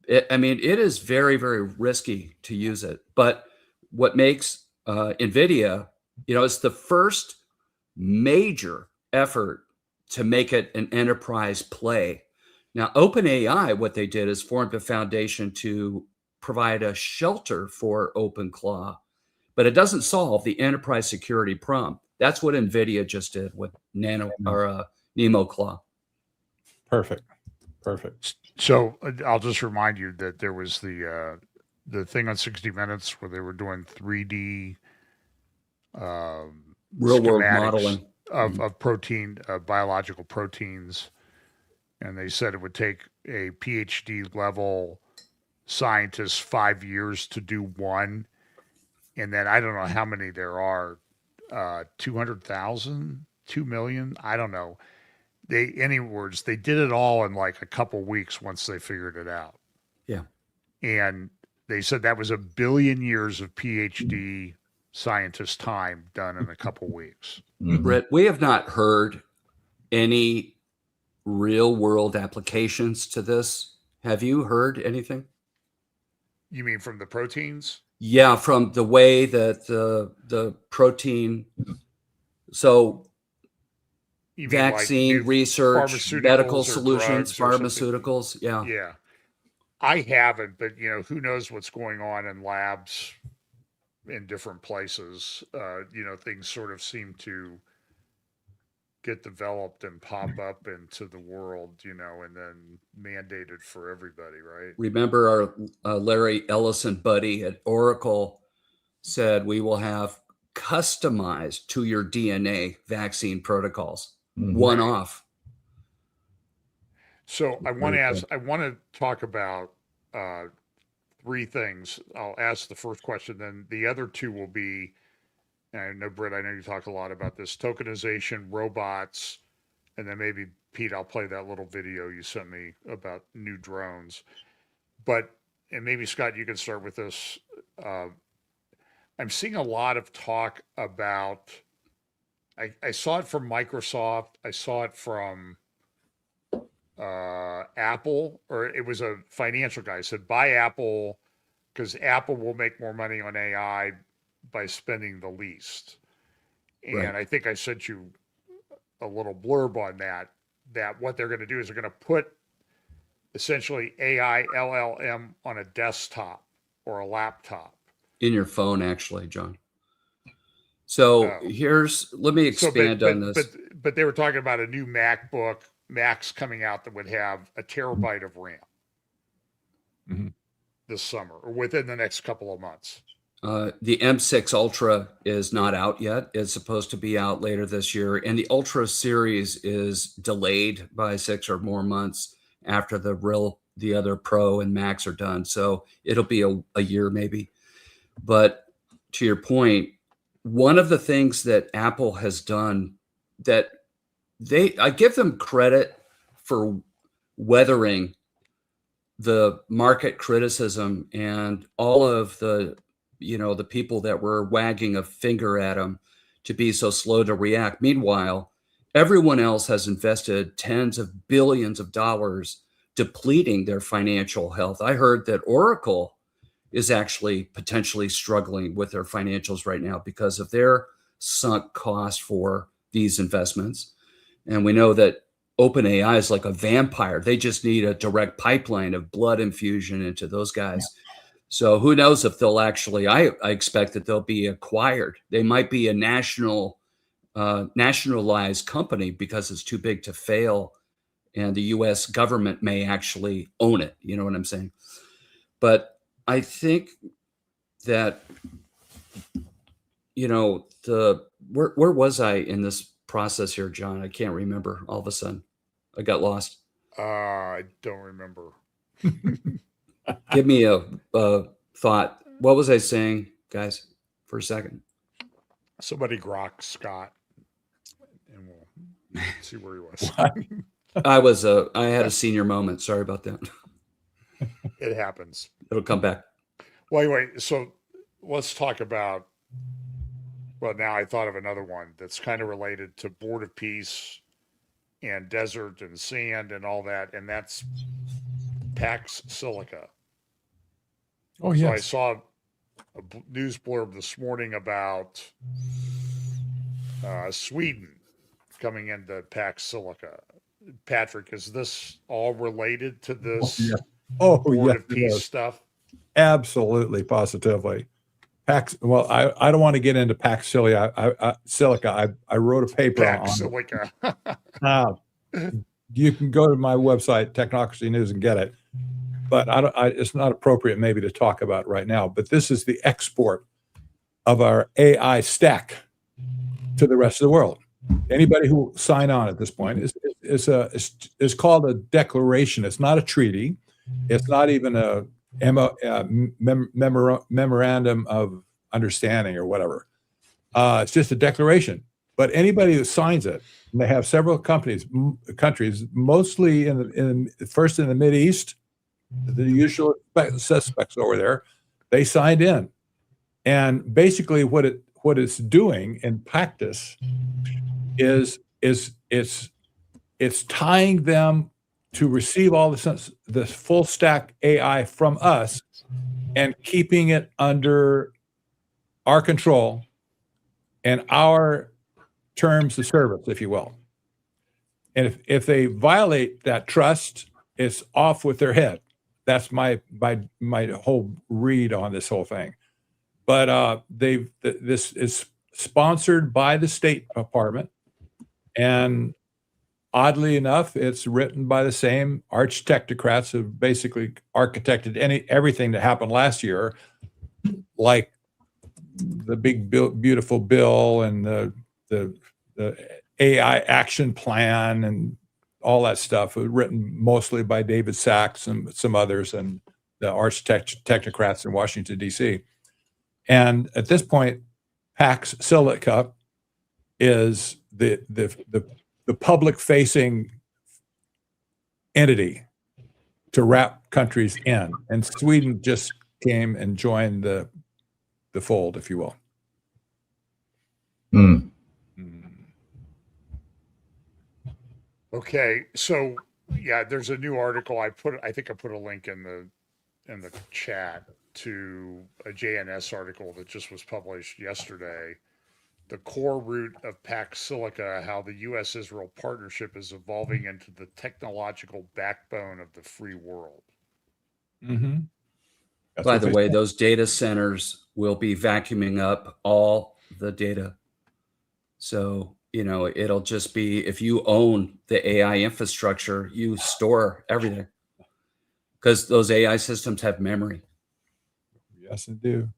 It is very, very risky to use it. But what makes NVIDIA, it's the first major effort to make it an enterprise play. Now, OpenAI, what they did is formed a foundation to provide a shelter for OpenClaw, but it doesn't solve the enterprise security problem. That's what NVIDIA just did with NemoClaw. Perfect. So I'll just remind you that there was the thing on 60 Minutes where they were doing 3D real world modeling of protein, biological proteins, and they said it would take a PhD level scientist 5 years to do one, and then I don't know how many there are, 200,000, 2 million, I don't know. They did it all in like a couple weeks once they figured it out. Yeah. And they said that was 1 billion years of PhD scientist time done in a couple weeks. Mhm. Britt, we have not heard any real world applications to this. Have you heard anything? You mean from the proteins? Yeah, from the way that the protein, so You mean like vaccine new research, pharmaceuticals medical or solutions, drugs or something? pharmaceuticals. Yeah. Yeah. I haven't, but who knows what's going on in labs in different places. Things sort of seem to get developed and pop up into the world, and then mandated for everybody, right? Remember our Larry Ellison buddy at Oracle said we will have customized to your DNA vaccine protocols, one off. So I want to talk about three things. I'll ask the first question, then the other two will be, and I know, Britt, I know you talk a lot about this, tokenization, robots, and then maybe, Pete, I'll play that little video you sent me about new drones. And maybe, Scott, you can start with this. I'm seeing a lot of talk about, I saw it from Microsoft, I saw it from Apple, or it was a financial guy said, buy Apple because Apple will make more money on AI by spending the least. And Right. I think I sent you a little blurb on that what they're going to do is they're going to put essentially AI LLM on a desktop or a laptop. In your phone, actually, John. So let me expand on this. But they were talking about a new Macs coming out that would have a terabyte of RAM this summer or within the next couple of months. The M6 Ultra is not out yet. It's supposed to be out later this year. And the Ultra series is delayed by 6 or more months after the other Pro and Max are done. So it'll be a year maybe. But to your point, one of the things that Apple has done that I give them credit for weathering the market criticism and all of the people that were wagging a finger at them to be so slow to react. Meanwhile, everyone else has invested tens of billions of dollars depleting their financial health. I heard that Oracle is actually potentially struggling with their financials right now because of their sunk cost for these investments. And we know that OpenAI is like a vampire. They just need a direct pipeline of blood infusion into those guys. So who knows if they'll actually, I expect that they'll be acquired. They might be a nationalized company because it's too big to fail. And the US government may actually own it. You know what I'm saying? But I think that, where was I in this process here, John? I can't remember. All of a sudden, I got lost. I don't remember. Give me a thought. What was I saying, guys, for a second? Somebody grok Scott, and we'll see where he was. I had a senior moment. Sorry about that. It happens. It'll come back. Well, anyway, so let's talk about, well, now I thought of another one that's kind of related to Board of Peace and desert and sand and all that, and that's Pax Silica. Oh, So I yes. saw a news blurb this morning about Sweden coming into Pax Silica. Patrick, is this all related to this Board yes, of it Peace is. stuff? Absolutely, positively. Well, I don't want to get into Pax Silica. I wrote a paper Pax on Silica. You can go to my website, Technocracy News, and get it. But it's not appropriate maybe to talk about right now. But this is the export of our AI stack to the rest of the world. Anybody who will sign on at this point is called a declaration. It's not a treaty. It's not even a memorandum of understanding or whatever. It's just a declaration. But anybody who signs it, and they have several countries, mostly first in the Mideast, the usual suspects over there, they signed in. And basically what it's doing in practice is it's tying them to receive all the full stack AI from us and keeping it under our control and our terms of service, if you will. And if they violate that trust, it's off with their head. That's my whole read on this whole thing. But this is sponsored by the State Department, and oddly enough, it's written by the same arch technocrats who basically architected everything that happened last year, like the big beautiful bill and the AI action plan and all that stuff, written mostly by David Sachs and some others and the arch technocrats in Washington, D.C. And at this point, Pax Silica is the public-facing entity to wrap countries in, and Sweden just came and joined the fold, if you will. Hmm. Okay, so yeah, there's a new article I think I put a link in the chat to a JNS article that just was published yesterday. The core root of Pax Silica, how the U.S.-Israel partnership is evolving into the technological backbone of the free world. Mm-hmm. By the way, those data centers will be vacuuming up all the data. So, it'll just be, if you own the AI infrastructure, you store everything, because those AI systems have memory. Yes, they do.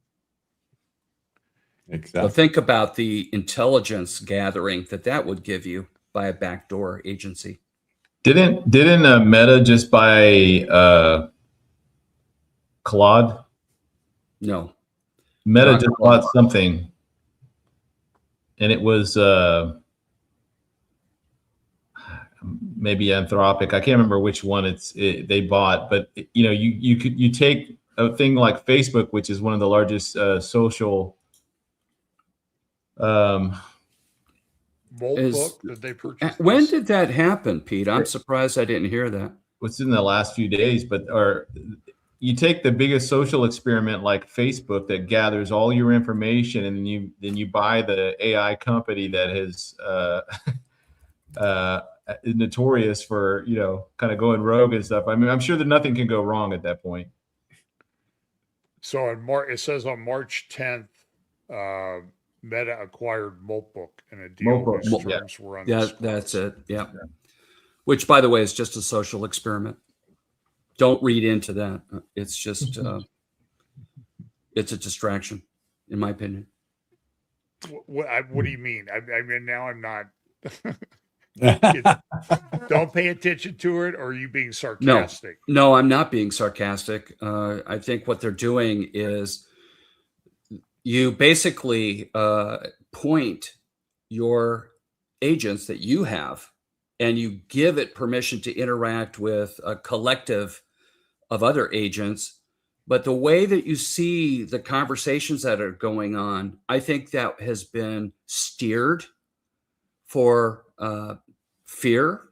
Exactly. So think about the intelligence gathering that would give you by a backdoor agency. Didn't Meta just buy Claude? No. Meta Not just Claude. bought something, and it was maybe Anthropic. I can't remember which one they bought, but you take a thing like Facebook, which is one of the largest social. Bolt book, did they purchase? When did that happen, Pete? I'm surprised I didn't hear that. What's in the last few days, or you take the biggest social experiment like Facebook that gathers all your information, and then you buy the AI company that is notorious for kind of going rogue and stuff. I mean, I'm sure that nothing can go wrong at that point. So it says on March 10th, Meta acquired Moltbook in a deal whose terms were undisclosed. That's it. Yeah. Which, by the way, is just a social experiment. Don't read into that. It's just it's a distraction, in my opinion. What do you mean? I mean, now I'm not. Don't pay attention to it, or are you being sarcastic? No, I'm not being sarcastic. I think what they're doing is you basically point your agents that you have, and you give it permission to interact with a collective of other agents. But the way that you see the conversations that are going on, I think that has been steered for fear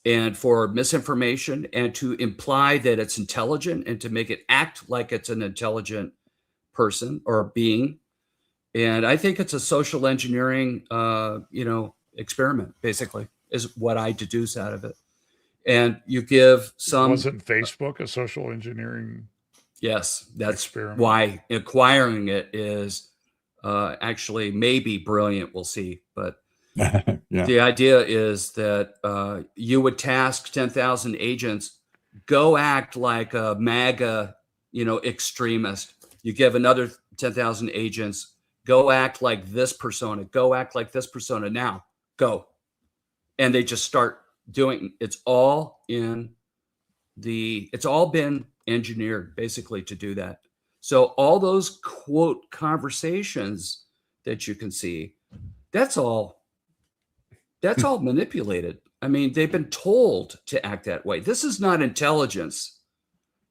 and for misinformation, and to imply that it's intelligent and to make it act like it's an intelligent person or being. And I think it's a social engineering, experiment, basically, is what I deduce out of it. And you give some. Wasn't Facebook a social engineering? Yes, that's experiment? Why acquiring it is actually maybe brilliant. We'll see. But Yeah. The idea is that you would task 10,000 agents, go act like a MAGA, extremist. You give another 10,000 agents, go act like this persona, go act like this persona now, go. And they just start doing, it's all been engineered basically to do that. So all those quote conversations that you can see, that's all manipulated. I mean, they've been told to act that way. This is not intelligence,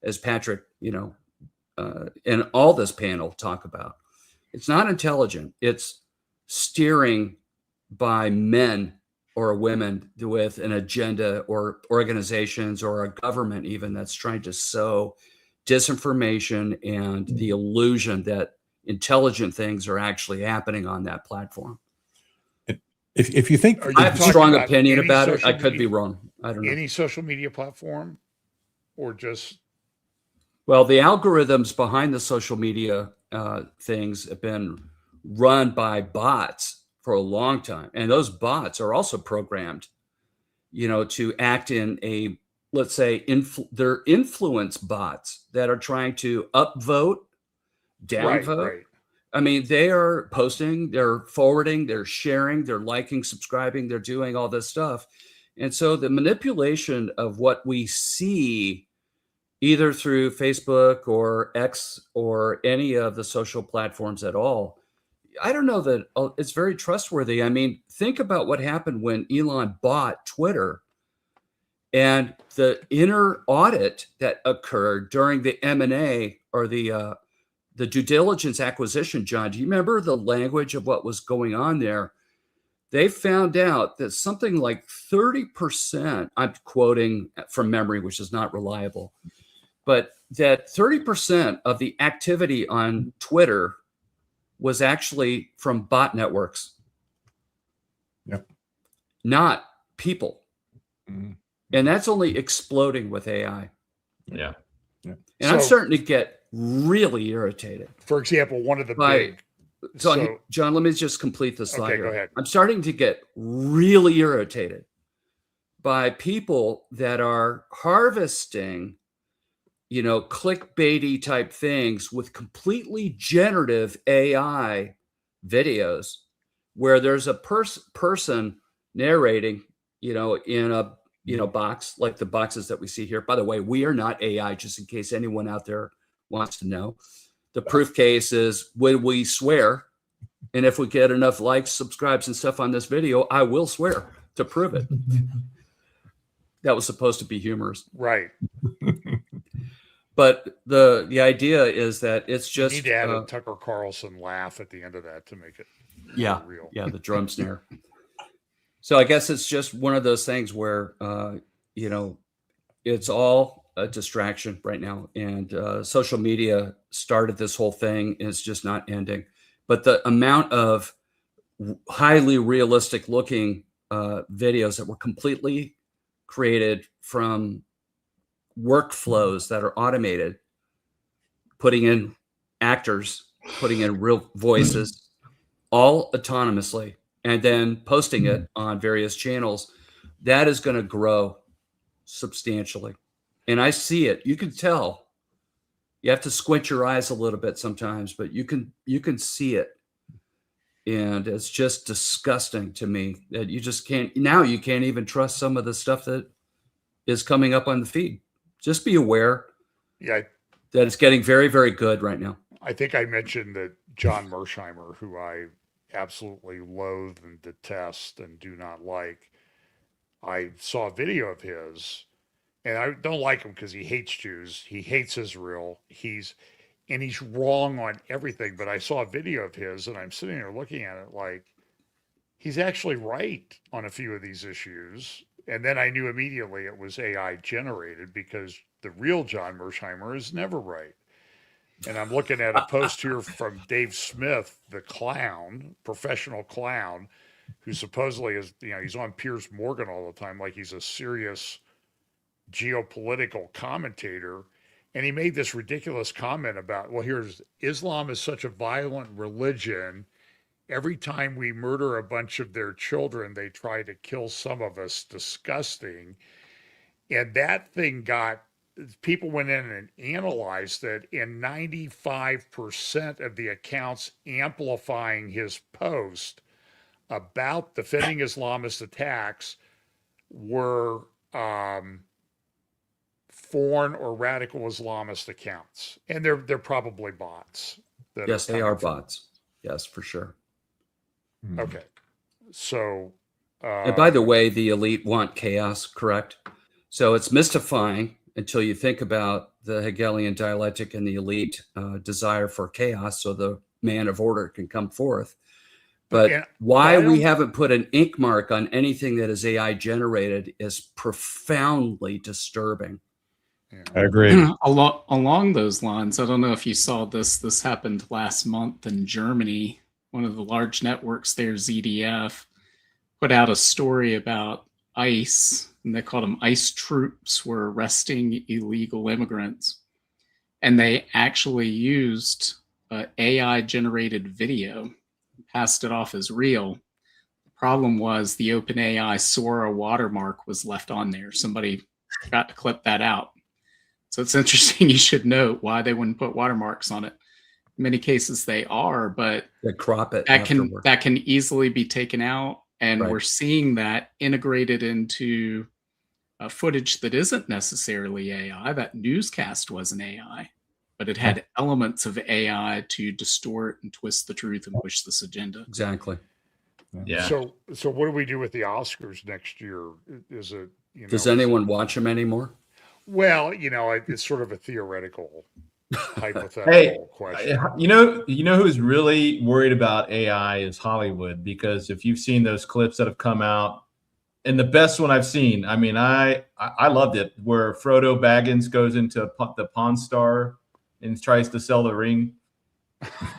as Patrick, and all this panel talk about. It's not intelligent. It's steering by men or women with an agenda, or organizations or a government even, that's trying to sow disinformation and the illusion that intelligent things are actually happening on that platform. If you think, I have a strong opinion about it. I could be wrong. I don't know. Any social media platform, or just? Well, the algorithms behind the social media things have been run by bots for a long time, and those bots are also programmed, to act in a, let's say, they're influence bots that are trying to upvote, downvote. Right. I mean, they are posting, they're forwarding, they're sharing, they're liking, subscribing, they're doing all this stuff. And so the manipulation of what we see either through Facebook or X or any of the social platforms at all, I don't know that it's very trustworthy. I mean, think about what happened when Elon bought Twitter and the inner audit that occurred during the M&A or the due diligence acquisition. John, do you remember the language of what was going on there? They found out that something like 30%, I'm quoting from memory, which is not reliable, but that 30% of the activity on Twitter was actually from bot networks. Yep. Not people. Mhm. And that's only exploding with AI. Yeah. And I'm starting to get really irritated. For example, one of the Right. big. So, John, let me just complete the slide. Okay, here. go ahead. I'm starting to get really irritated by people that are harvesting, clickbaity type things with completely generative AI videos where there's a person narrating, in a box like the boxes that we see here. By the way, we are not AI, just in case anyone out there wants to know. The proof case is when we swear, and if we get enough likes, subscribes, and stuff on this video, I will swear to prove it. That was supposed to be humorous. Right. But the idea is that it's just You need to add a Tucker Carlson laugh at the end of that to make it real. Yeah, the drum snare. So I guess it's just one of those things where it's all a distraction right now, and social media started this whole thing, and it's just not ending. But the amount of highly realistic looking videos that were completely created from workflows that are automated, putting in actors, putting in real voices, all autonomously, and then posting it on various channels, that is going to grow substantially. And I see it. You can tell. You have to squint your eyes a little bit sometimes, but you can see it. And it's just disgusting to me that you just can't even trust some of the stuff that is coming up on the feed. Just be aware that it's getting very, very good right now. I think I mentioned that John Mersheimer, who I absolutely loathe and detest and do not like, I saw a video of his, and I don't like him because he hates Jews. He hates Israel. He's wrong on everything. But I saw a video of his, and I'm sitting there looking at it like he's actually right on a few of these issues. And then I knew immediately it was AI generated because the real John Mersheimer is never right. And I'm looking at a post here from Dave Smith, the clown, professional clown, who supposedly is, he's on Piers Morgan all the time, like he's a serious geopolitical commentator. And he made this ridiculous comment about, well, here's Islam is such a violent religion. Every time we murder a bunch of their children, they try to kill some of us. Disgusting. And that thing people went in and analyzed it, and 95% of the accounts amplifying his post about defending Islamist attacks were foreign or radical Islamist accounts. And they're probably bots. Yes, they are bots. Yes, for sure. Okay. So, and by the way, the elite want chaos, correct? So it's mystifying until you think about the Hegelian dialectic and the elite desire for chaos so the man of order can come forth. But why we haven't put an ink mark on anything that is AI generated is profoundly disturbing. I agree. Along those lines, I don't know if you saw this. This happened last month in Germany. One of the large networks there, ZDF, put out a story about ICE, and they called them ICE troops were arresting illegal immigrants. And they actually used AI generated video, passed it off as real. The problem was the OpenAI Sora watermark was left on there. Somebody forgot to clip that out. So it's interesting. You should note why they wouldn't put watermarks on it. In many cases they are, but They crop it that afterward. can easily be taken out. And Right. we're seeing that integrated into footage that isn't necessarily AI. That newscast wasn't AI, but it had elements of AI to distort and twist the truth and push this agenda. Exactly. Yeah. So what do we do with the Oscars next year? Is it, Does anyone watch them anymore? Well, it's sort of a theoretical, hypothetical Hey, question. you know who's really worried about AI is Hollywood, because if you've seen those clips that have come out, and the best one I've seen, I mean, I loved it, where Frodo Baggins goes into the Pawn Star and tries to sell the ring,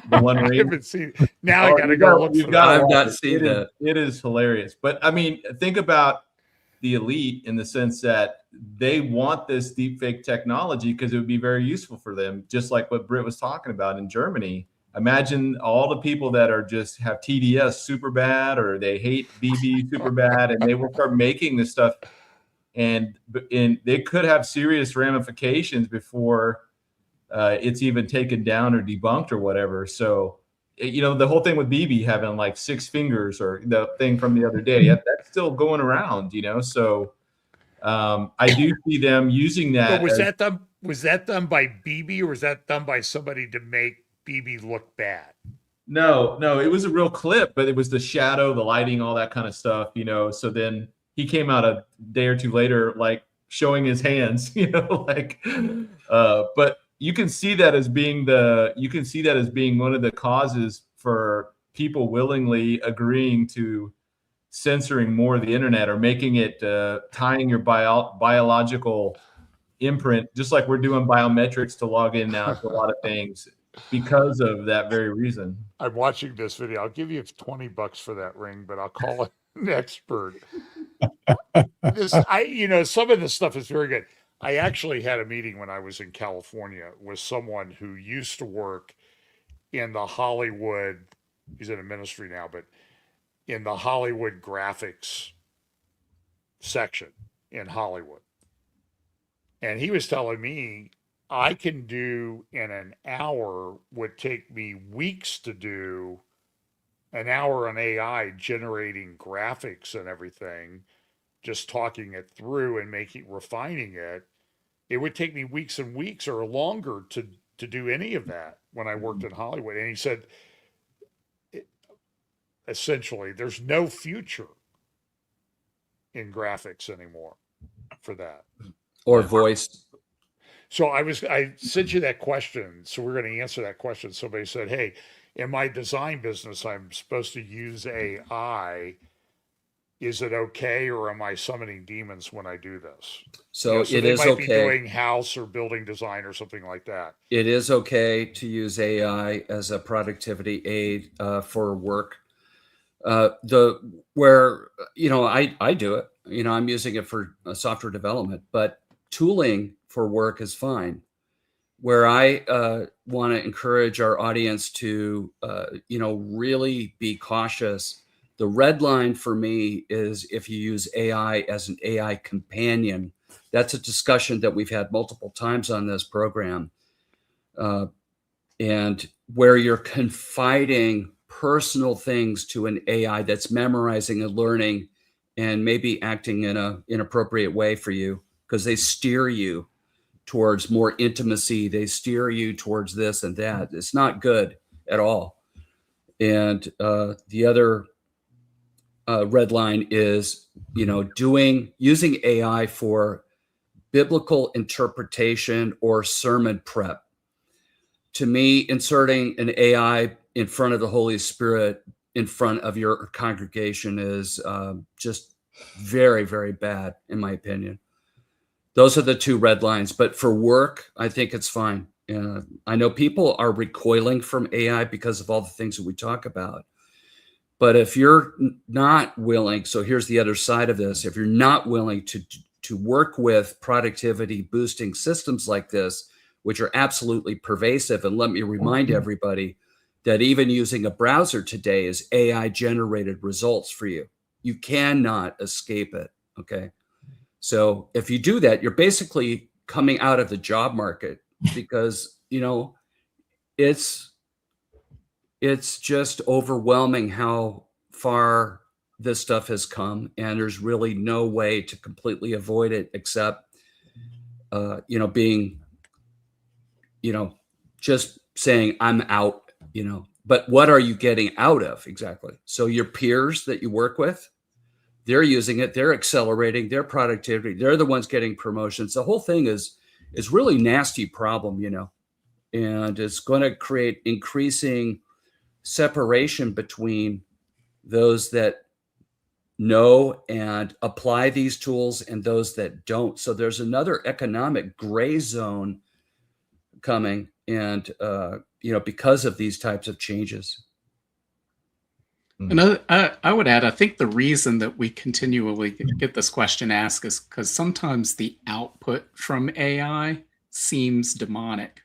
the one I ring. haven't seen. Now I got to go look for that. I've watch not it. seen that. It is hilarious. But I mean, think about the elite in the sense that they want this deepfake technology because it would be very useful for them, just like what Britt was talking about in Germany. Imagine all the people that are just have TDS super bad, or they hate BB super bad, and they will start making this stuff, and they could have serious ramifications before it's even taken down or debunked or whatever. So, the whole thing with BB having like 6 fingers, or the thing from the other day, that's still going around, So I do see them using that. But was that done by BB, or was that done by somebody to make BB look bad? No, it was a real clip, but it was the shadow, the lighting, all that kind of stuff, So then he came out a day or two later, like showing his hands, but you can see that as being one of the causes for people willingly agreeing to censoring more of the internet, or making it tying your biological imprint, just like we're doing biometrics to log in now to a lot of things, because of that very reason. I'm watching this video. I'll give you $20 for that ring, but I'll call it an expert. Some of this stuff is very good. I actually had a meeting when I was in California with someone who used to work in the Hollywood, he's in a ministry now, but in the Hollywood graphics section in Hollywood. And he was telling me, I can do in an hour would take me weeks to do, an hour on AI generating graphics and everything, just talking it through and refining it. It would take me weeks and weeks or longer to do any of that when I worked in Hollywood. And he said, essentially, there's no future in graphics anymore for that. Or voice. So I sent you that question. So we're going to answer that question. Somebody said, hey, in my design business, I'm supposed to use AI. Is it okay, or am I summoning demons when I do this? So it they is might be okay. doing house or building design or something like that. It is okay to use AI as a productivity aid for work. I do it. I'm using it for software development, but tooling for work is fine. Where I want to encourage our audience to, really be cautious. The red line for me is if you use AI as an AI companion. That's a discussion that we've had multiple times on this program. And where you're confiding personal things to an AI that's memorizing and learning and maybe acting in an inappropriate way for you, because they steer you towards more intimacy. They steer you towards this and that. It's not good at all. And the other red line is, using AI for biblical interpretation or sermon prep. To me, inserting an AI in front of the Holy Spirit in front of your congregation is just very, very bad, in my opinion. Those are the two red lines. But for work, I think it's fine. I know people are recoiling from AI because of all the things that we talk about. But if you're not willing, so here's the other side of this. If you're not willing to work with productivity boosting systems like this, which are absolutely pervasive. And let me remind everybody that even using a browser today is AI generated results for you. You cannot escape it. Okay. So if you do that, you're basically coming out of the job market because, it's just overwhelming how far this stuff has come, and there's really no way to completely avoid it except, being, just saying I'm out, but what are you getting out of exactly? So your peers that you work with, they're using it, they're accelerating their productivity. They're the ones getting promotions. The whole thing is really nasty problem, and it's going to create increasing separation between those that know and apply these tools and those that don't. So there's another economic gray zone coming, and because of these types of changes. And I would add, I think the reason that we continually get this question asked is because sometimes the output from AI seems demonic.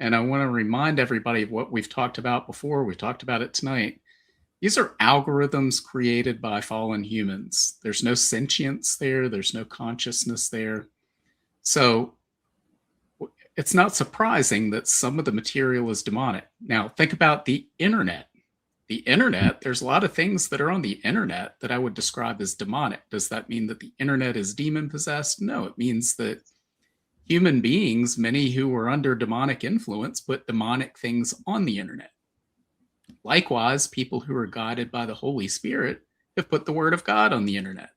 And I want to remind everybody of what we've talked about before. We talked about it tonight. These are algorithms created by fallen humans. There's no sentience there. There's no consciousness there. So it's not surprising that some of the material is demonic. Now, think about the internet. The internet, there's a lot of things that are on the internet that I would describe as demonic. Does that mean that the internet is demon possessed? No, it means that human beings, many who were under demonic influence, put demonic things on the internet. Likewise, people who are guided by the Holy Spirit have put the word of God on the internet.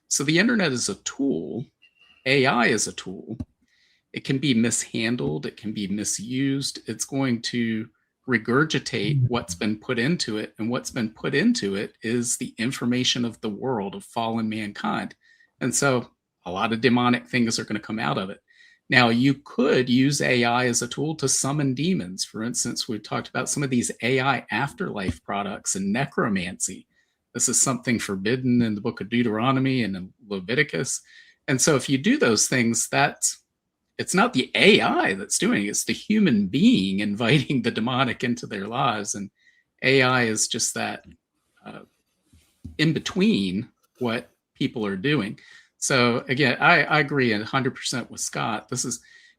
So the internet is a tool. AI is a tool. It can be mishandled. It can be misused. It's going to regurgitate what's been put into it. And what's been put into it is the information of the world, of fallen mankind. And so a lot of demonic things are going to come out of it. Now, you could use AI as a tool to summon demons. For instance, we've talked about some of these AI afterlife products and necromancy. This is something forbidden in the book of Deuteronomy and in Leviticus. And so if you do those things, it's not the AI that's doing it, it's the human being inviting the demonic into their lives. And AI is just that in between what people are doing. So again, I agree 100% with Scott.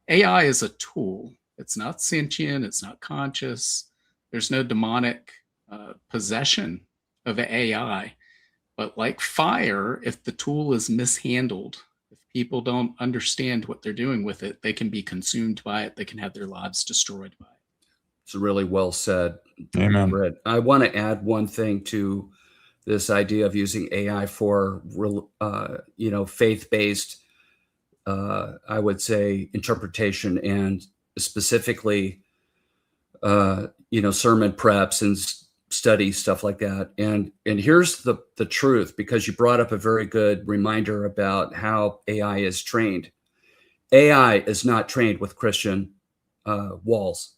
AI is a tool. It's not sentient. It's not conscious. There's no demonic possession of AI. But like fire, if the tool is mishandled, if people don't understand what they're doing with it, they can be consumed by it. They can have their lives destroyed by it. It's really well said. Amen. Britt. I want to add one thing to this idea of using AI for, faith-based, I would say, interpretation, and specifically, sermon preps and study stuff like that. And here's the truth, because you brought up a very good reminder about how AI is trained. AI is not trained with Christian walls.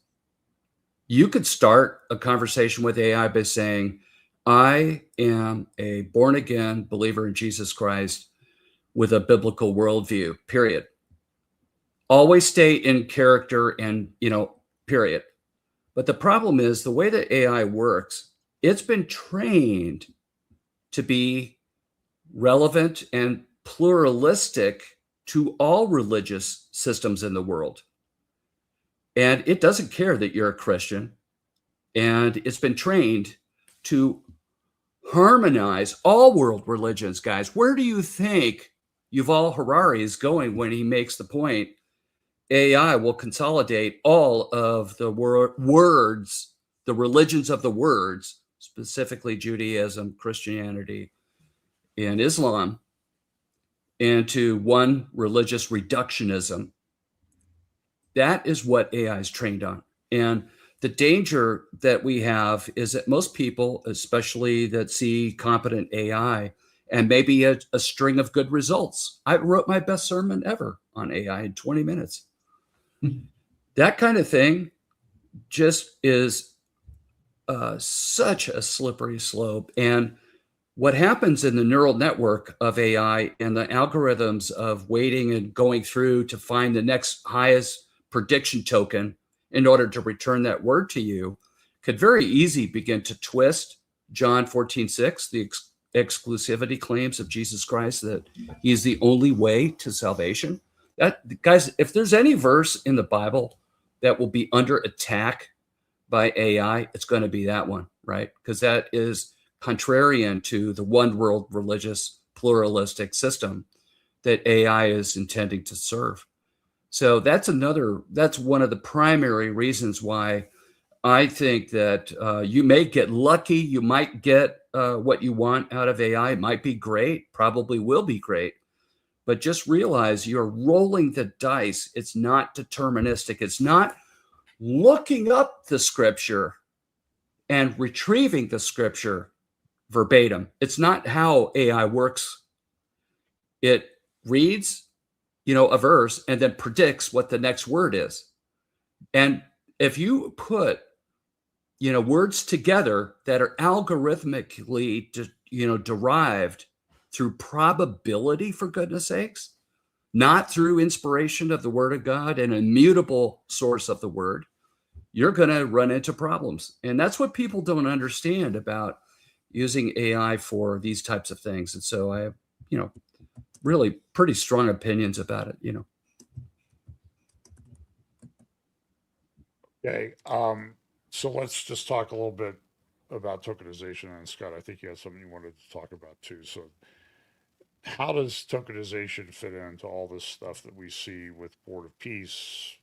You could start a conversation with AI by saying, I am a born-again believer in Jesus Christ with a biblical worldview, period. Always stay in character and, period. But the problem is the way that AI works, it's been trained to be relevant and pluralistic to all religious systems in the world. And it doesn't care that you're a Christian. And it's been trained to harmonize all world religions, guys. Where do you think Yuval Harari is going when he makes the point AI will consolidate all of the words, the religions of the words, specifically Judaism, Christianity, and Islam, into one religious reductionism? That is what AI is trained on. And the danger that we have is that most people, especially that see competent AI and maybe a string of good results. I wrote my best sermon ever on AI in 20 minutes. That kind of thing just is such a slippery slope. And what happens in the neural network of AI and the algorithms of waiting and going through to find the next highest prediction token in order to return that word to you, could very easily begin to twist John 14:6, the exclusivity claims of Jesus Christ, that he is the only way to salvation. That, guys, if there's any verse in the Bible that will be under attack by AI, it's going to be that one, right? Because that is contrarian to the one world religious pluralistic system that AI is intending to serve. So that's one of the primary reasons why I think that you may get lucky. You might get what you want out of AI. It might be great, probably will be great. But just realize you're rolling the dice. It's not deterministic. It's not looking up the scripture and retrieving the scripture verbatim. It's not how AI works. It reads, a verse and then predicts what the next word is. And if you put, words together that are algorithmically, derived through probability, for goodness sakes, not through inspiration of the word of God, an immutable source of the word, you're going to run into problems. And that's what people don't understand about using AI for these types of things. And so I have, really pretty strong opinions about it, Okay. So let's just talk a little bit about tokenization. And Scott, I think you had something you wanted to talk about too. So how does tokenization fit into all this stuff that we see with Board of Peace,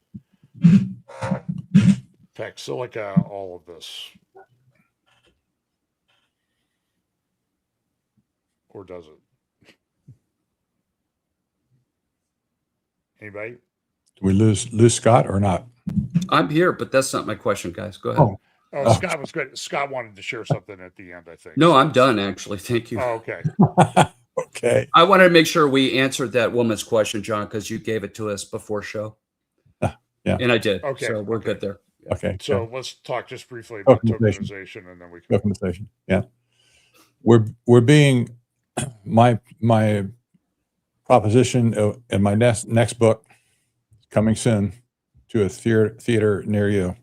Pax Silica, all of this? Or does it? Anybody? Do we lose Scott or not? I'm here, but that's not my question, guys. Go ahead. Oh, Scott was good. Scott wanted to share something at the end, I think. No, I'm done, actually. Thank you. Oh, okay. Okay. I wanted to make sure we answered that woman's question, John, because you gave it to us before show. Yeah. And I did. Okay. So we're good there. Okay. So let's talk just briefly about tokenization, and then we can. Tokenization. Yeah. We're being my proposition in my next book, coming soon to a theater near you,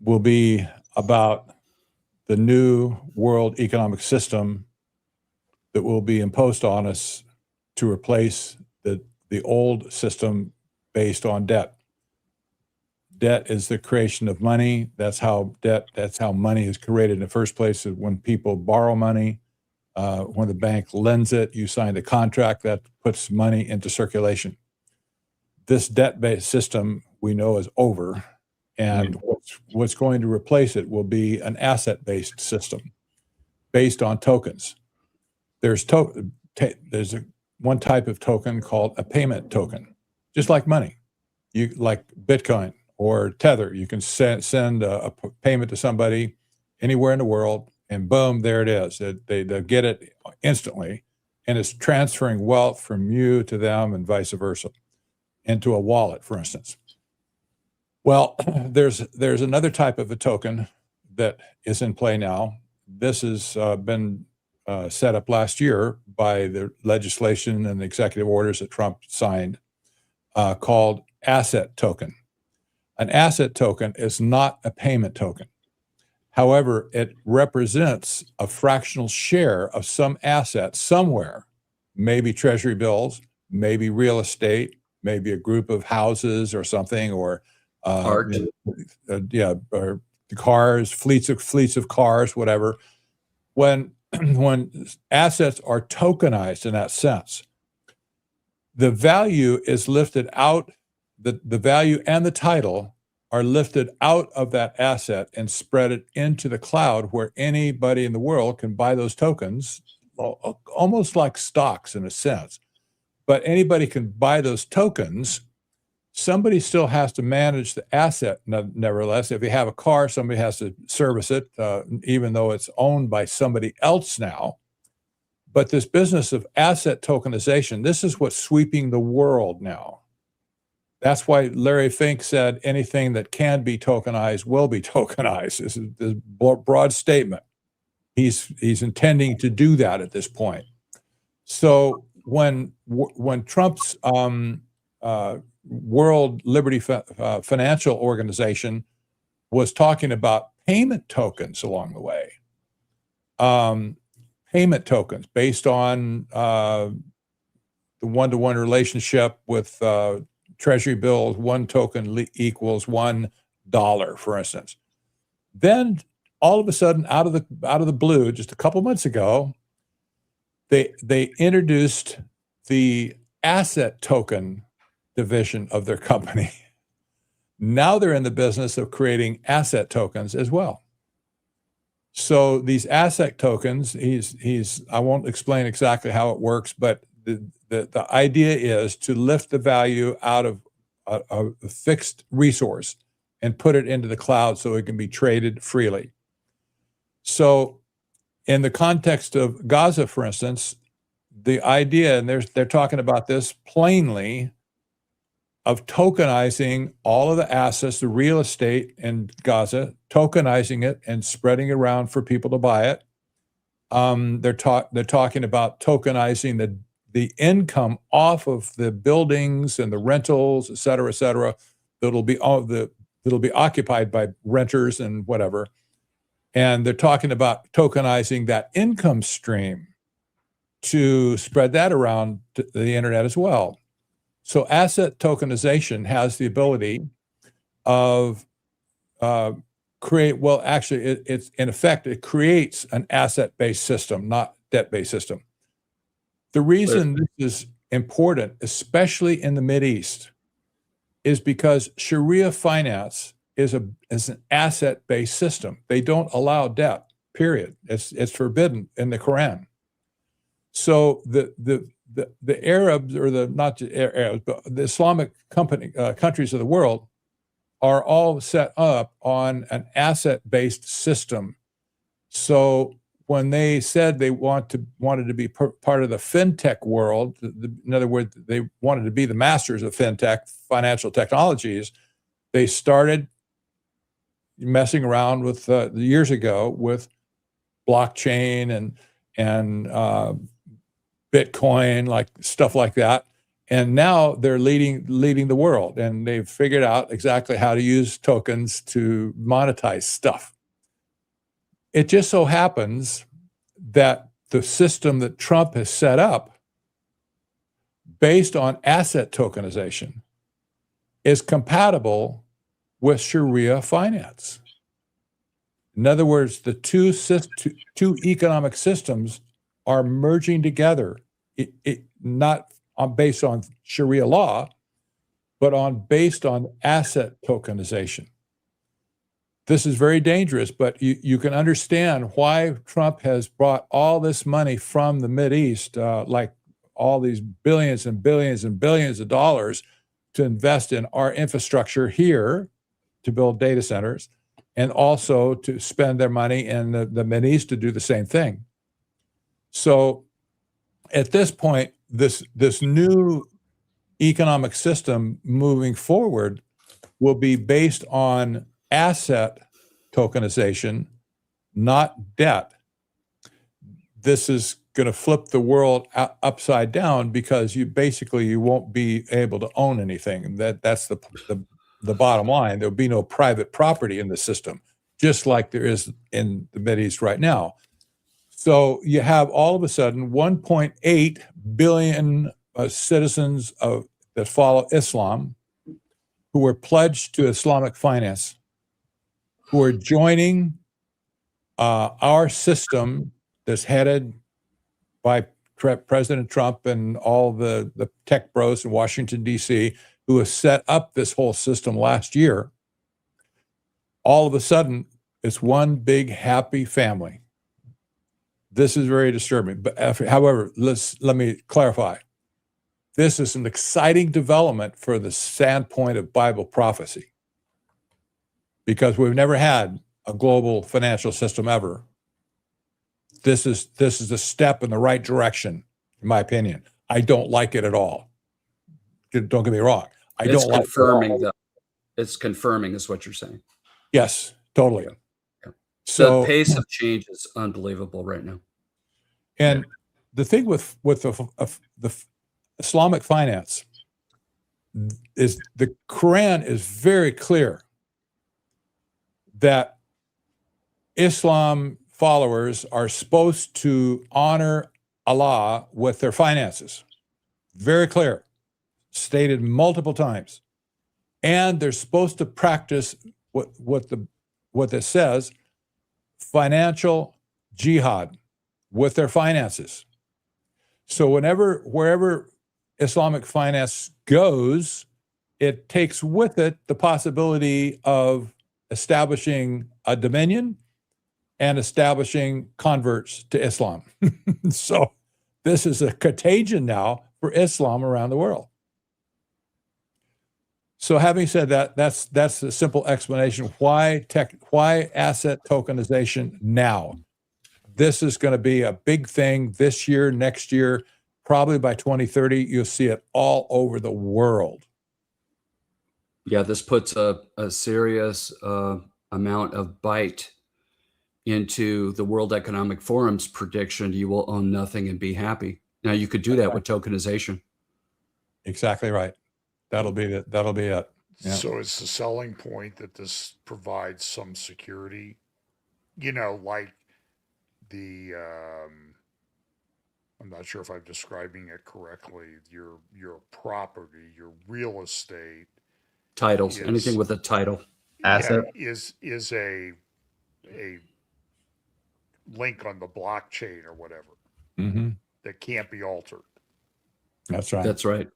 will be about the new world economic system that will be imposed on us to replace the old system based on debt. Debt is the creation of money. That's how money is created in the first place. When people borrow money, when the bank lends it, you sign the contract that puts money into circulation. This debt-based system we know is over, and what's going to replace it will be an asset-based system based on tokens. There's one type of token called a payment token, just like money. You like Bitcoin or Tether. You can send a payment to somebody anywhere in the world, and boom, there it is. They get it instantly, and it's transferring wealth from you to them and vice versa into a wallet, for instance. Well, there's another type of a token that is in play now. This has been set up last year by the legislation and the executive orders that Trump signed, called asset token. An asset token is not a payment token. However, it represents a fractional share of some asset somewhere, maybe treasury bills, maybe real estate, maybe a group of houses or something, or Art. or cars, fleets of cars, whatever. When assets are tokenized in that sense, the value is lifted out. The value and the title are lifted out of that asset and spread it into the cloud, where anybody in the world can buy those tokens, almost like stocks in a sense. But anybody can buy those tokens. Somebody still has to manage the asset, nevertheless. If you have a car, somebody has to service it, even though it's owned by somebody else now. But this business of asset tokenization, this is what's sweeping the world now. That's why Larry Fink said anything that can be tokenized will be tokenized. This is a broad statement. He's intending to do that at this point. So when Trump's World Liberty Financial Organization was talking about payment tokens along the way. Payment tokens based on the one-to-one relationship with treasury bills. One token equals $1, for instance. Then all of a sudden, out of the blue, just a couple months ago, they introduced the asset token division of their company. Now they're in the business of creating asset tokens as well. So these asset tokens, I won't explain exactly how it works, but the idea is to lift the value out of a fixed resource and put it into the cloud so it can be traded freely. So in the context of Gaza, for instance, the idea, and they're talking about this plainly, of tokenizing all of the assets, the real estate in Gaza, tokenizing it and spreading it around for people to buy it. They're talking about tokenizing the income off of the buildings and the rentals, et cetera, that'll be occupied by renters and whatever. And they're talking about tokenizing that income stream to spread that around to the internet as well. So asset tokenization has the ability of it's in effect, it creates an asset-based system, not debt-based system. The reason this is important, especially in the Mideast, is because Sharia finance is an asset-based system. They don't allow debt, period. It's forbidden in the Quran. So the Arabs, or not the Arabs, but the Islamic countries of the world are all set up on an asset-based system. So when they said they wanted to be part of the fintech world, in other words, they wanted to be the masters of fintech, financial technologies, they started messing around with years ago with blockchain and Bitcoin, like stuff like that. And now they're leading the world, and they've figured out exactly how to use tokens to monetize stuff. It just so happens that the system that Trump has set up based on asset tokenization is compatible with Sharia finance. In other words, the two economic systems are merging together, not based on Sharia law, but based on asset tokenization. This is very dangerous, but you can understand why Trump has brought all this money from the Mideast, like all these billions and billions and billions of dollars, to invest in our infrastructure here to build data centers, and also to spend their money in the Mideast to do the same thing. So at this point, this new economic system moving forward will be based on asset tokenization, not debt. This is going to flip the world upside down, because you won't be able to own anything. That's the bottom line. There'll be no private property in the system, just like there is in the Mideast right now. So you have all of a sudden 1.8 billion citizens that follow Islam, who are pledged to Islamic finance, who are joining our system that's headed by President Trump and all the tech bros in Washington, D.C., who have set up this whole system last year. All of a sudden, it's one big happy family. This is very disturbing. But however, let me clarify. This is an exciting development for the standpoint of Bible prophecy, because we've never had a global financial system ever. This is a step in the right direction, in my opinion. I don't like it at all. Don't get me wrong. It's confirming, though. It's confirming is what you're saying. Yes, totally. Yeah. So the pace of change is unbelievable right now. And the thing with the Islamic finance the Quran is very clear that Islam followers are supposed to honor Allah with their finances. Very clear, stated multiple times. And they're supposed to practice what it says, financial jihad with their finances. So wherever Islamic finance goes, it takes with it the possibility of establishing a dominion and establishing converts to Islam. So this is a contagion now for Islam around the world. So having said that, that's the simple explanation why asset tokenization now. This is going to be a big thing this year, next year, probably by 2030, you'll see it all over the world. Yeah, this puts a serious amount of bite into the World Economic Forum's prediction, you will own nothing and be happy. Now you could do that with tokenization. Exactly right. That'll be it. Yeah. So it's the selling point that this provides some security, like the, I'm not sure if I'm describing it correctly, your property, your real estate. Titles, anything with a title. Asset. Is a link on the blockchain or whatever that can't be altered. That's right. That's right.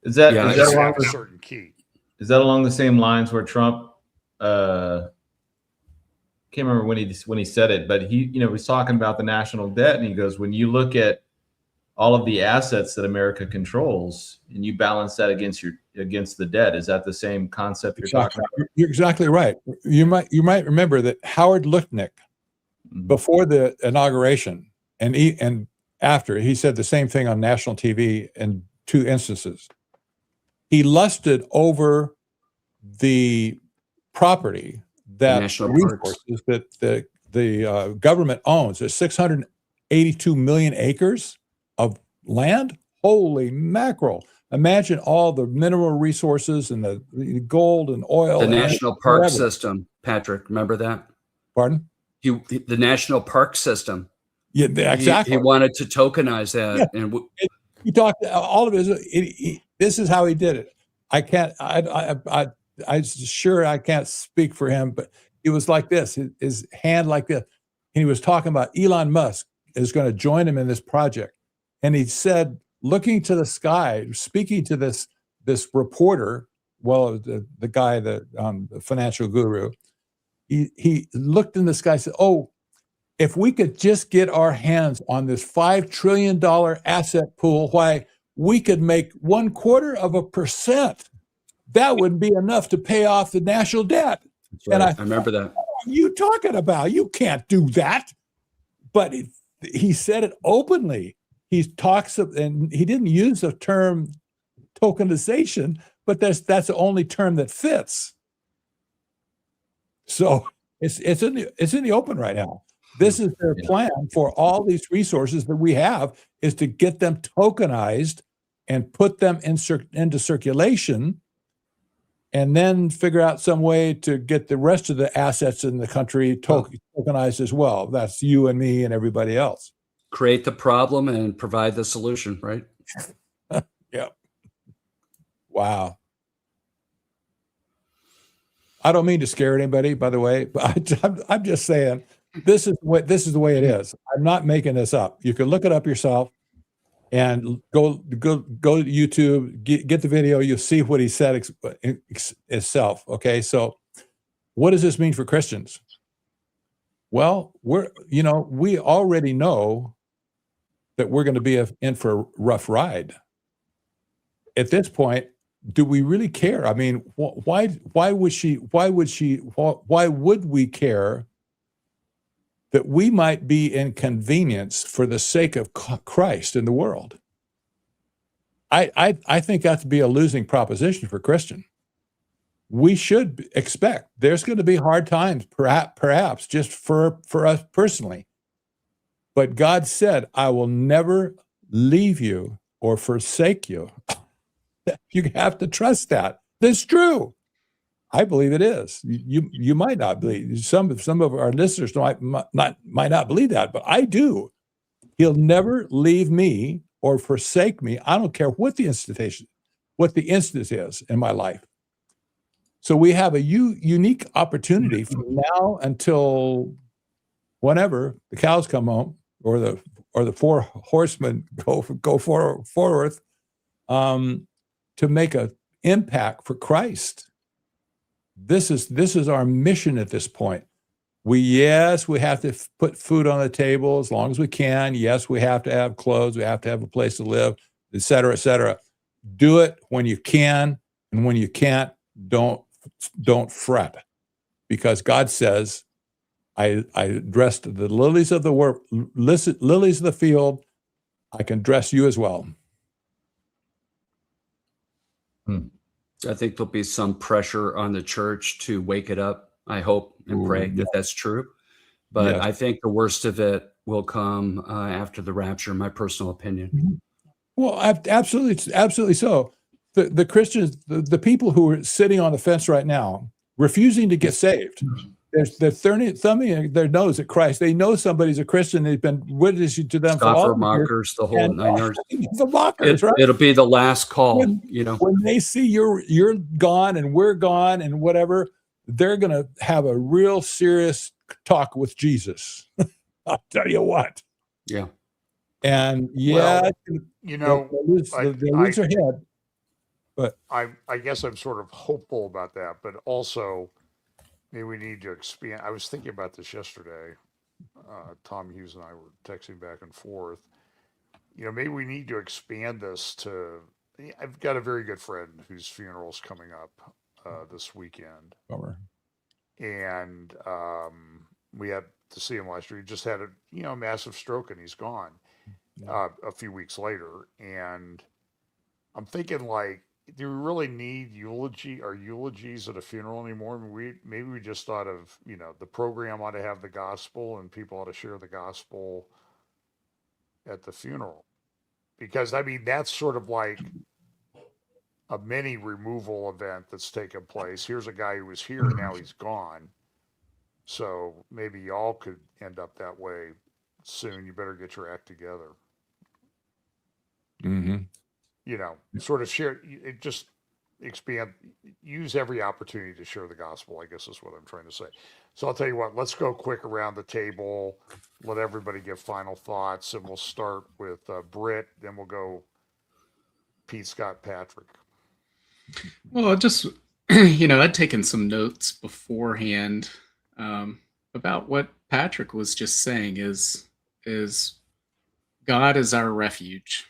Is that Just along have a the, certain key. is that along the same lines where Trump can't remember when he said it, but he was talking about the national debt, and he goes, when you look at all of the assets that America controls and you balance that against the debt, is that the same concept you're talking about? You're exactly right. You might remember that Howard Lutnick, before the inauguration and after, he said the same thing on national TV in 2 instances. He lusted over the property that resources that the government owns. There's 682 million acres of land. Holy mackerel. Imagine all the mineral resources and the gold and oil. The National Park System, Patrick, remember that? Pardon? The National Park System. Yeah, exactly. He wanted to tokenize that. Yeah. And he talked all of it. This is how he did it. I can't, I'm sure I can't speak for him, but it was like this, his hand like this. And he was talking about Elon Musk is going to join him in this project. And he said, looking to the sky, speaking to this reporter, well, the guy, the financial guru, he looked in the sky and said, oh, if we could just get our hands on this $5 trillion asset pool, why we could make 0.25%. That wouldn't be enough to pay off the national debt. right. And I remember that. what are you talking about? You can't do that. But he said it openly. He talks of, and he didn't use the term tokenization, but that's the only term that fits. So it's in the open right now. This is their plan for all these resources that we have, is to get them tokenized and put them into circulation, and then figure out some way to get the rest of the assets in the country tokenized as well. That's you and me and everybody else. Create the problem and provide the solution, right? Yeah. Wow. I don't mean to scare anybody, by the way, but I'm just saying this is the way it is. I'm not making this up. You can look it up yourself and go to YouTube, get the video. You'll see what he said itself. Okay, so what does this mean for Christians? Well, we already know that we're going to be in for a rough ride. At this point, do we really care? I mean, why would we care that we might be inconvenienced for the sake of Christ in the world? I think that to be a losing proposition for Christian. We should expect there's going to be hard times, perhaps just for us personally. But God said, I will never leave you or forsake you. You have to trust that. That's true. I believe it is. You might not believe. Some of our listeners might not believe that, but I do. He'll never leave me or forsake me. I don't care what the instance is in my life. So we have a unique opportunity from now until whenever the cows come home or the four horsemen go forth to make an impact for Christ. This is our mission at this point. We have to put food on the table as long as we can. Yes, we have to have clothes. We have to have a place to live, et cetera, et cetera. Do it when you can, and when you can't, don't fret, because God says, I dressed the lilies of the lilies of the field. I can dress you as well. I think there'll be some pressure on the church to wake it up. I hope and pray that that's true. But Yes. I think the worst of it will come after the rapture, in my personal opinion. Well, absolutely so. The Christians, the people who are sitting on the fence right now, refusing to get saved, they're thumbing their nose at Christ. They know somebody's a Christian. They've been witnessing to them for all Scoffer, the mockers, the whole 9 yards. The mockers, right? It'll be the last call, When they see you're gone and we're gone and whatever, they're going to have a real serious talk with Jesus. I'll tell you what. Yeah. And Well, they'll lose their head. But I guess I'm sort of hopeful about that, but also maybe we need to expand. I was thinking about this yesterday. Tom Hughes and I were texting back and forth. Maybe we need to expand this to. I've got a very good friend whose funeral's coming up this weekend, and we had to see him last year. He just had a massive stroke, and he's gone a few weeks later. And I'm thinking, like, do we really need eulogies at a funeral anymore? Maybe we just thought of, the program ought to have the gospel and people ought to share the gospel at the funeral. Because, that's sort of like a mini removal event that's taken place. Here's a guy who was here, now he's gone. So maybe y'all could end up that way soon. You better get your act together. mm-hmm. Sort of share it, just expand, use every opportunity to share the gospel, I guess is what I'm trying to say. So I'll tell you what, let's go quick around the table, let everybody give final thoughts, and we'll start with Britt, then we'll go Pete, Scott, Patrick. Well, just, I'd taken some notes beforehand about what Patrick was just saying is God is our refuge.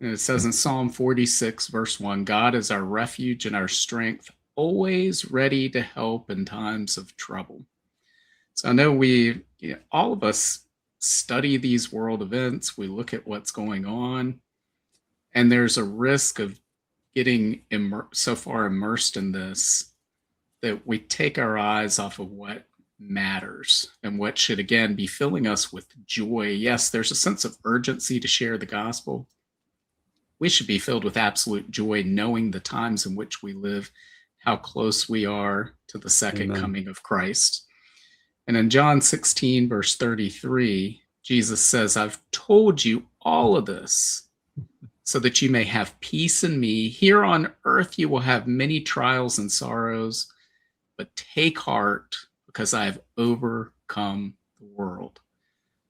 And it says in Psalm 46, verse 1, God is our refuge and our strength, always ready to help in times of trouble. So I know all of us study these world events. We look at what's going on, and there's a risk of getting so far immersed in this that we take our eyes off of what matters and what should, again, be filling us with joy. Yes, there's a sense of urgency to share the gospel. We should be filled with absolute joy, knowing the times in which we live, how close we are to the second coming of Christ. And in John 16, verse 33, Jesus says, I've told you all of this so that you may have peace in me. Here on earth, you will have many trials and sorrows, but take heart because I have overcome the world.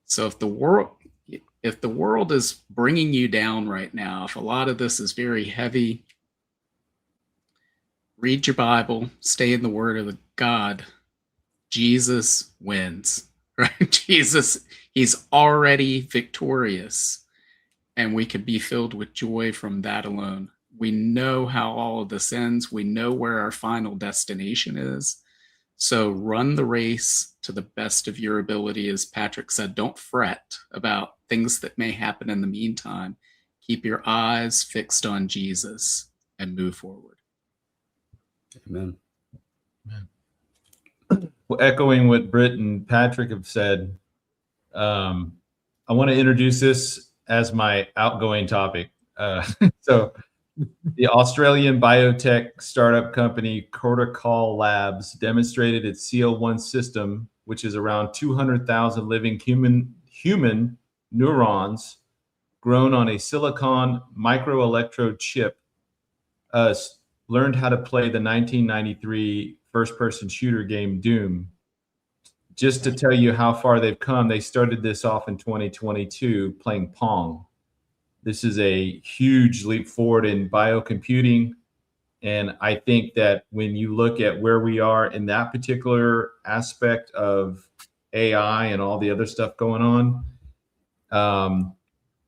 So if the world is bringing you down right now, if a lot of this is very heavy, read your Bible, stay in the Word of God. Jesus wins, right? Jesus, he's already victorious, and we could be filled with joy from that alone. We know how all of this ends. We know where our final destination is. So run the race to the best of your ability. As Patrick said, don't fret about things that may happen in the meantime. Keep your eyes fixed on Jesus and move forward. Amen. Well, echoing what Britt and Patrick have said, I want to introduce this as my outgoing topic. So The Australian biotech startup company Cortical Labs demonstrated its CL1 system, which is around 200,000 living human neurons grown on a silicon microelectrode chip, learned how to play the 1993 first-person shooter game Doom. Just to tell you how far they've come, they started this off in 2022 playing Pong. This is a huge leap forward in biocomputing. And I think that when you look at where we are in that particular aspect of AI and all the other stuff going on,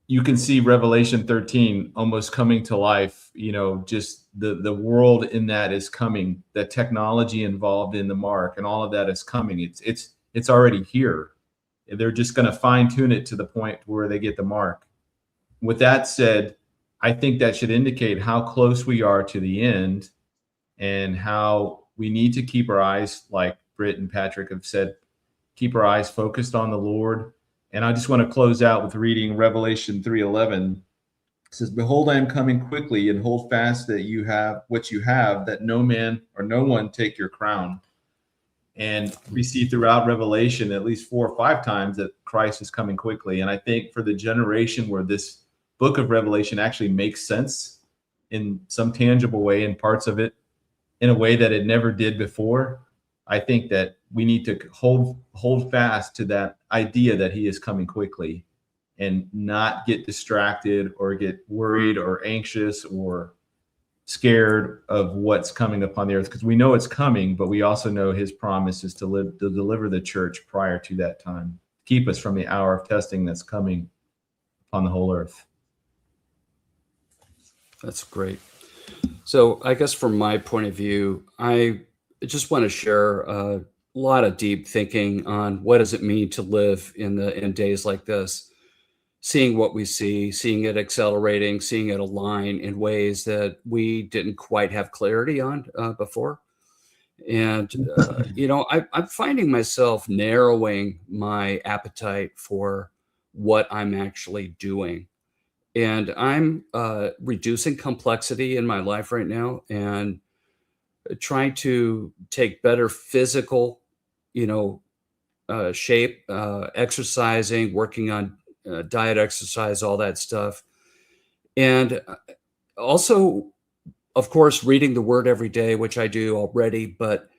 you can see Revelation 13 almost coming to life. You know, just the world in that is coming. The technology involved in the mark and all of that is coming. It's already here. They're just going to fine tune it to the point where they get the mark. With that said, I think that should indicate how close we are to the end and how we need to keep our eyes, like Britt and Patrick have said, keep our eyes focused on the Lord. And I just want to close out with reading Revelation 3:11. It says, "Behold, I am coming quickly, and hold fast that you have what you have, that no man or no one take your crown." And we see throughout Revelation at least 4 or 5 times that Christ is coming quickly. And I think for the generation where this book of Revelation actually makes sense in some tangible way, in parts of it, in a way that it never did before, I think that we need to hold fast to that idea that he is coming quickly and not get distracted or get worried or anxious or scared of what's coming upon the earth, because we know it's coming, but we also know his promise is to deliver the church prior to that time, keep us from the hour of testing that's coming upon the whole earth. That's great. So I guess from my point of view, I just want to share a lot of deep thinking on what does it mean to live in days like this, seeing what we see, seeing it accelerating, seeing it align in ways that we didn't quite have clarity on before. And, I'm finding myself narrowing my appetite for what I'm actually doing. And I'm reducing complexity in my life right now and trying to take better physical, shape, exercising, working on diet, exercise, all that stuff. And also, of course, reading the word every day, which I do already, but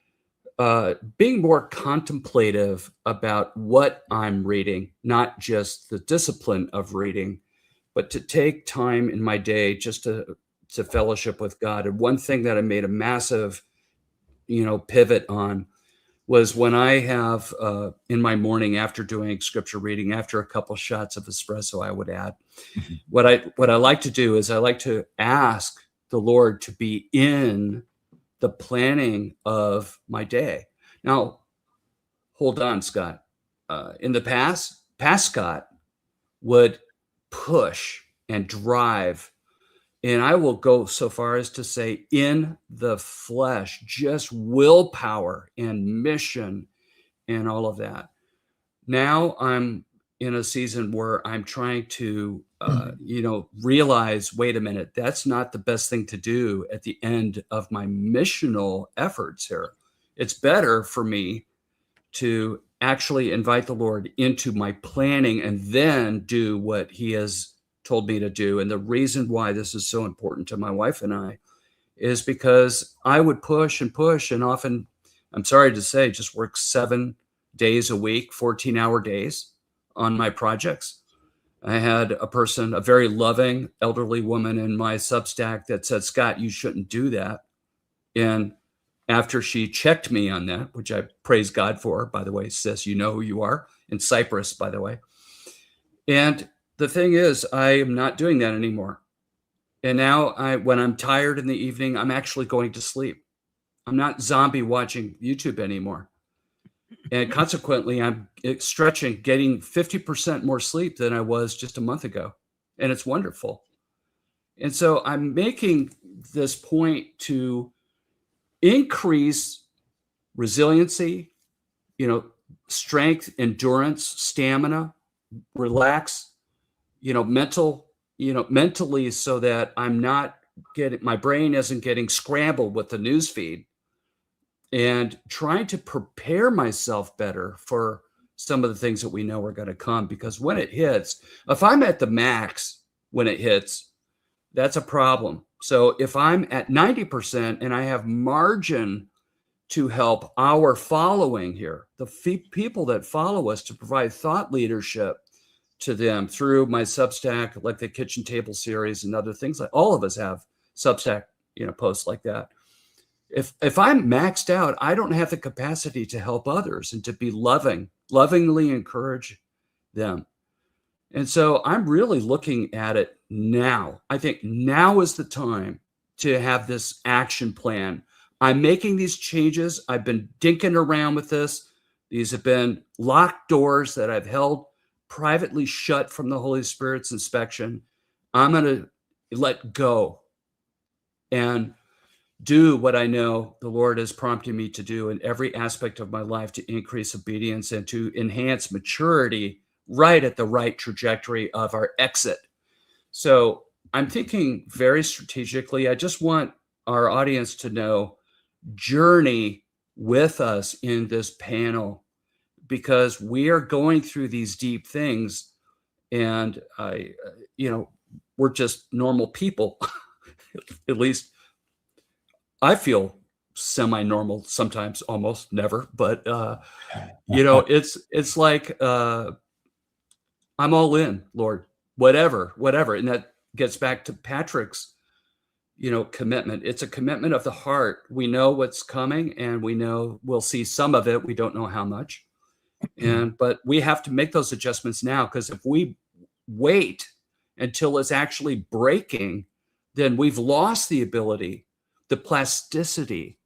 being more contemplative about what I'm reading, not just the discipline of reading, but to take time in my day just to fellowship with God. And one thing that I made a massive, pivot on was when I have in my morning after doing scripture reading, after a couple shots of espresso, I would add, what I like to do is I like to ask the Lord to be in the planning of my day. Now, hold on, Scott. In the past Scott would push and drive, and I will go so far as to say in the flesh, just willpower and mission and all of that. Now I'm in a season where I'm trying to, realize, wait a minute, that's not the best thing to do at the end of my missional efforts here. It's better for me to actually invite the Lord into my planning and then do what he has told me to do. And the reason why this is so important to my wife and I is because I would push and often, I'm sorry to say, just work 7 days a week, 14-hour days on my projects. I had a very loving elderly woman in my Substack that said, "Scott, you shouldn't do that." And after she checked me on that, which I praise God for, by the way, sis, you know who you are, in Cyprus, by the way. And the thing is, I am not doing that anymore. And now when I'm tired in the evening, I'm actually going to sleep. I'm not zombie watching YouTube anymore. And consequently, I'm stretching, getting 50% more sleep than I was just a month ago. And it's wonderful. And so I'm making this point to increase resiliency, strength, endurance, stamina, relax, mentally, so that I'm not my brain isn't getting scrambled with the news feed, and trying to prepare myself better for some of the things that we know are going to come. Because when it hits, if I'm at the max when it hits, that's a problem. So if I'm at 90% and I have margin to help our following here, the people that follow us, to provide thought leadership to them through my Substack, like the Kitchen Table series and other things, like all of us have Substack, posts like that. If I'm maxed out, I don't have the capacity to help others and to be lovingly encourage them. And so I'm really looking at it now. I think now is the time to have this action plan. I'm making these changes. I've been dinking around with this. These have been locked doors that I've held privately shut from the Holy Spirit's inspection. I'm going to let go and do what I know the Lord is prompting me to do in every aspect of my life, to increase obedience and to enhance maturity right at the right trajectory of our exit. So I'm thinking very strategically. I just want our audience to know, journey with us in this panel, because we are going through these deep things, and we're just normal people. At least I feel semi-normal sometimes, almost never, but it's like I'm all in, Lord, whatever. And that gets back to Patrick's commitment. It's a commitment of the heart. We know what's coming, and we know we'll see some of it. We don't know how much. But we have to make those adjustments now, because if we wait until it's actually breaking, then we've lost the ability, the plasticity,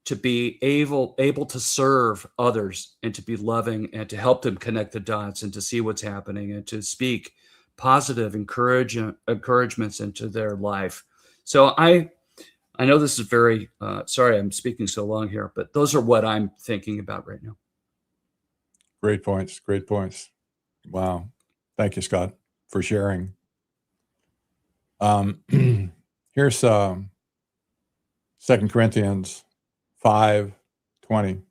to be able to serve others and to be loving and to help them connect the dots and to see what's happening and to speak positive encouragements into their life. So I know this is very, sorry I'm speaking so long here, but those are what I'm thinking about right now. Great points. Great points. Wow. Thank you, Scott, for sharing. Here's 2 Corinthians 5:20.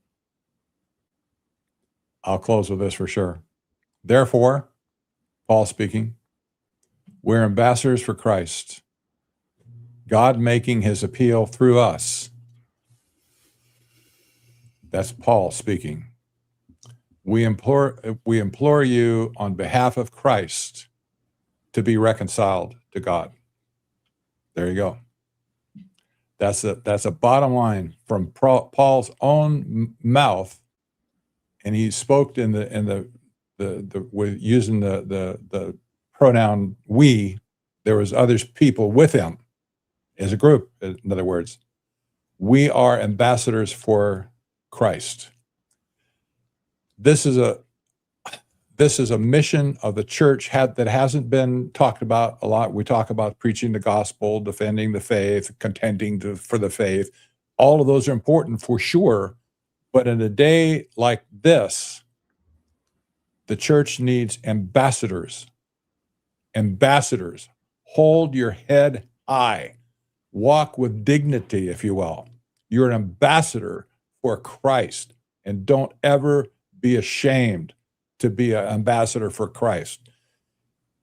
I'll close with this for sure. Therefore, Paul speaking, we're ambassadors for Christ, God making his appeal through us. That's Paul speaking. We implore you on behalf of Christ to be reconciled to God. There you go. That's a bottom line from Paul's own mouth, and he spoke in the with using the pronoun we. There was others people with him as a group. In other words, we are ambassadors for Christ. This is a mission of the church that hasn't been talked about a lot. We talk about preaching the gospel, defending the faith, contending for the faith. All of those are important for sure. But in a day like this, the church needs ambassadors. Ambassadors. Hold your head high. Walk with dignity, if you will. You're an ambassador for Christ. And don't ever be ashamed to be an ambassador for Christ.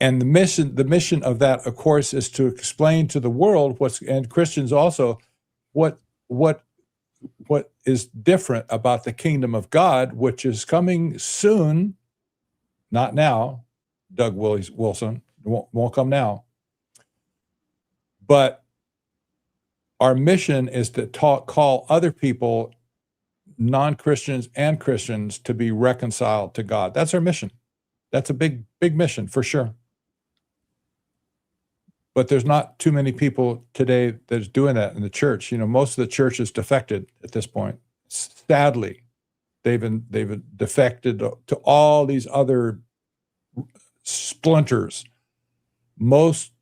And the mission of that, of course, is to explain to the world and Christians also, what is different about the kingdom of God, which is coming soon, not now. Doug Wilson, won't come now. But our mission is to call other people, non-Christians and Christians, to be reconciled to God. That's our mission. That's a big mission for sure. But there's not too many people today that's doing that in the church. Most of the church is defected at this point. Sadly, they've defected to all these other splinters. Mostly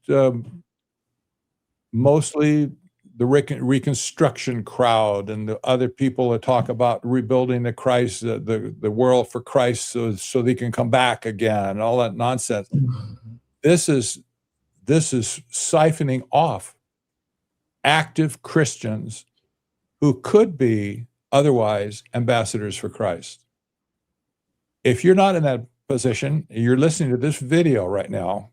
the reconstruction crowd and the other people that talk about rebuilding the world for Christ so they can come back again and all that nonsense. This is this is siphoning off active Christians who could be otherwise ambassadors for Christ. If you're not in that position, you're listening to this video right now,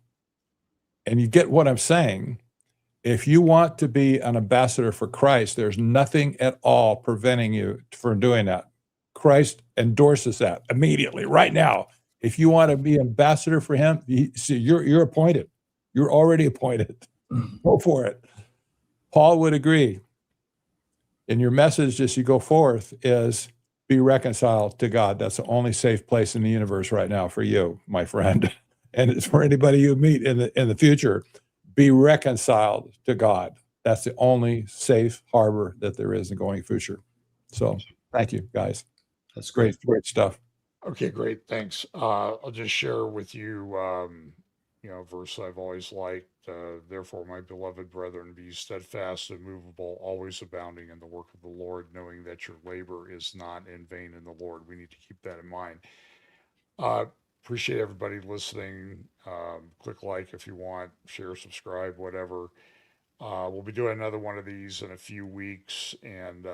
and you get what I'm saying, if you want to be an ambassador for Christ, there's nothing at all preventing you from doing that. Christ endorses that immediately, right now. If you want to be ambassador for him, you're appointed. You're already appointed. Go for it. Paul would agree. And your message as you go forth is be reconciled to God. That's the only safe place in the universe right now for you, my friend. And it's for anybody you meet in the future. Be reconciled to God. That's the only safe harbor that there is in going future. So thank you, guys. That's great. Great stuff. Okay, great. Thanks. I'll just share with you, a verse I've always liked. Therefore, my beloved brethren, be steadfast, immovable, always abounding in the work of the Lord, knowing that your labor is not in vain in the Lord. We need to keep that in mind. Appreciate everybody listening. Click like if you want, share, subscribe, whatever. We'll be doing another one of these in a few weeks, and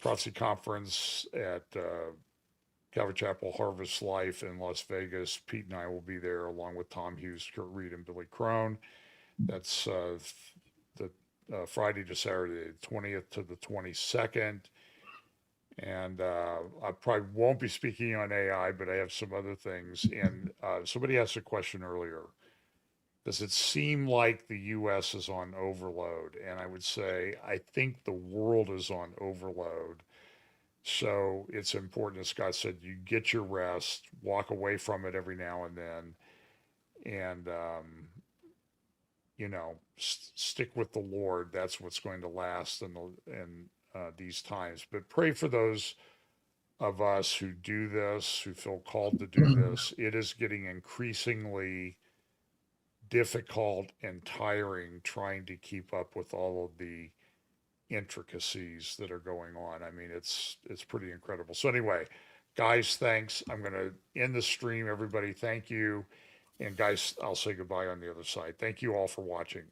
Prophecy Conference at Calvary Chapel Harvest Life in Las Vegas. Pete and I will be there along with Tom Hughes, Kurt Reed, and Billy Crone. That's the Friday to Saturday, the 20th to the 22nd. And I probably won't be speaking on AI, but I have some other things. And somebody asked a question earlier. Does it seem like the U.S. is on overload? And I would say, I think the world is on overload. So it's important, as Scott said, you get your rest, walk away from it every now and then, and, stick with the Lord. That's what's going to last in these times. But pray for those of us who do this, who feel called to do this. It is getting increasingly difficult and tiring trying to keep up with all of the intricacies that are going on. I mean, it's pretty incredible. So anyway, guys, thanks. I'm going to end the stream. Everybody, thank you. And guys, I'll say goodbye on the other side. Thank you all for watching.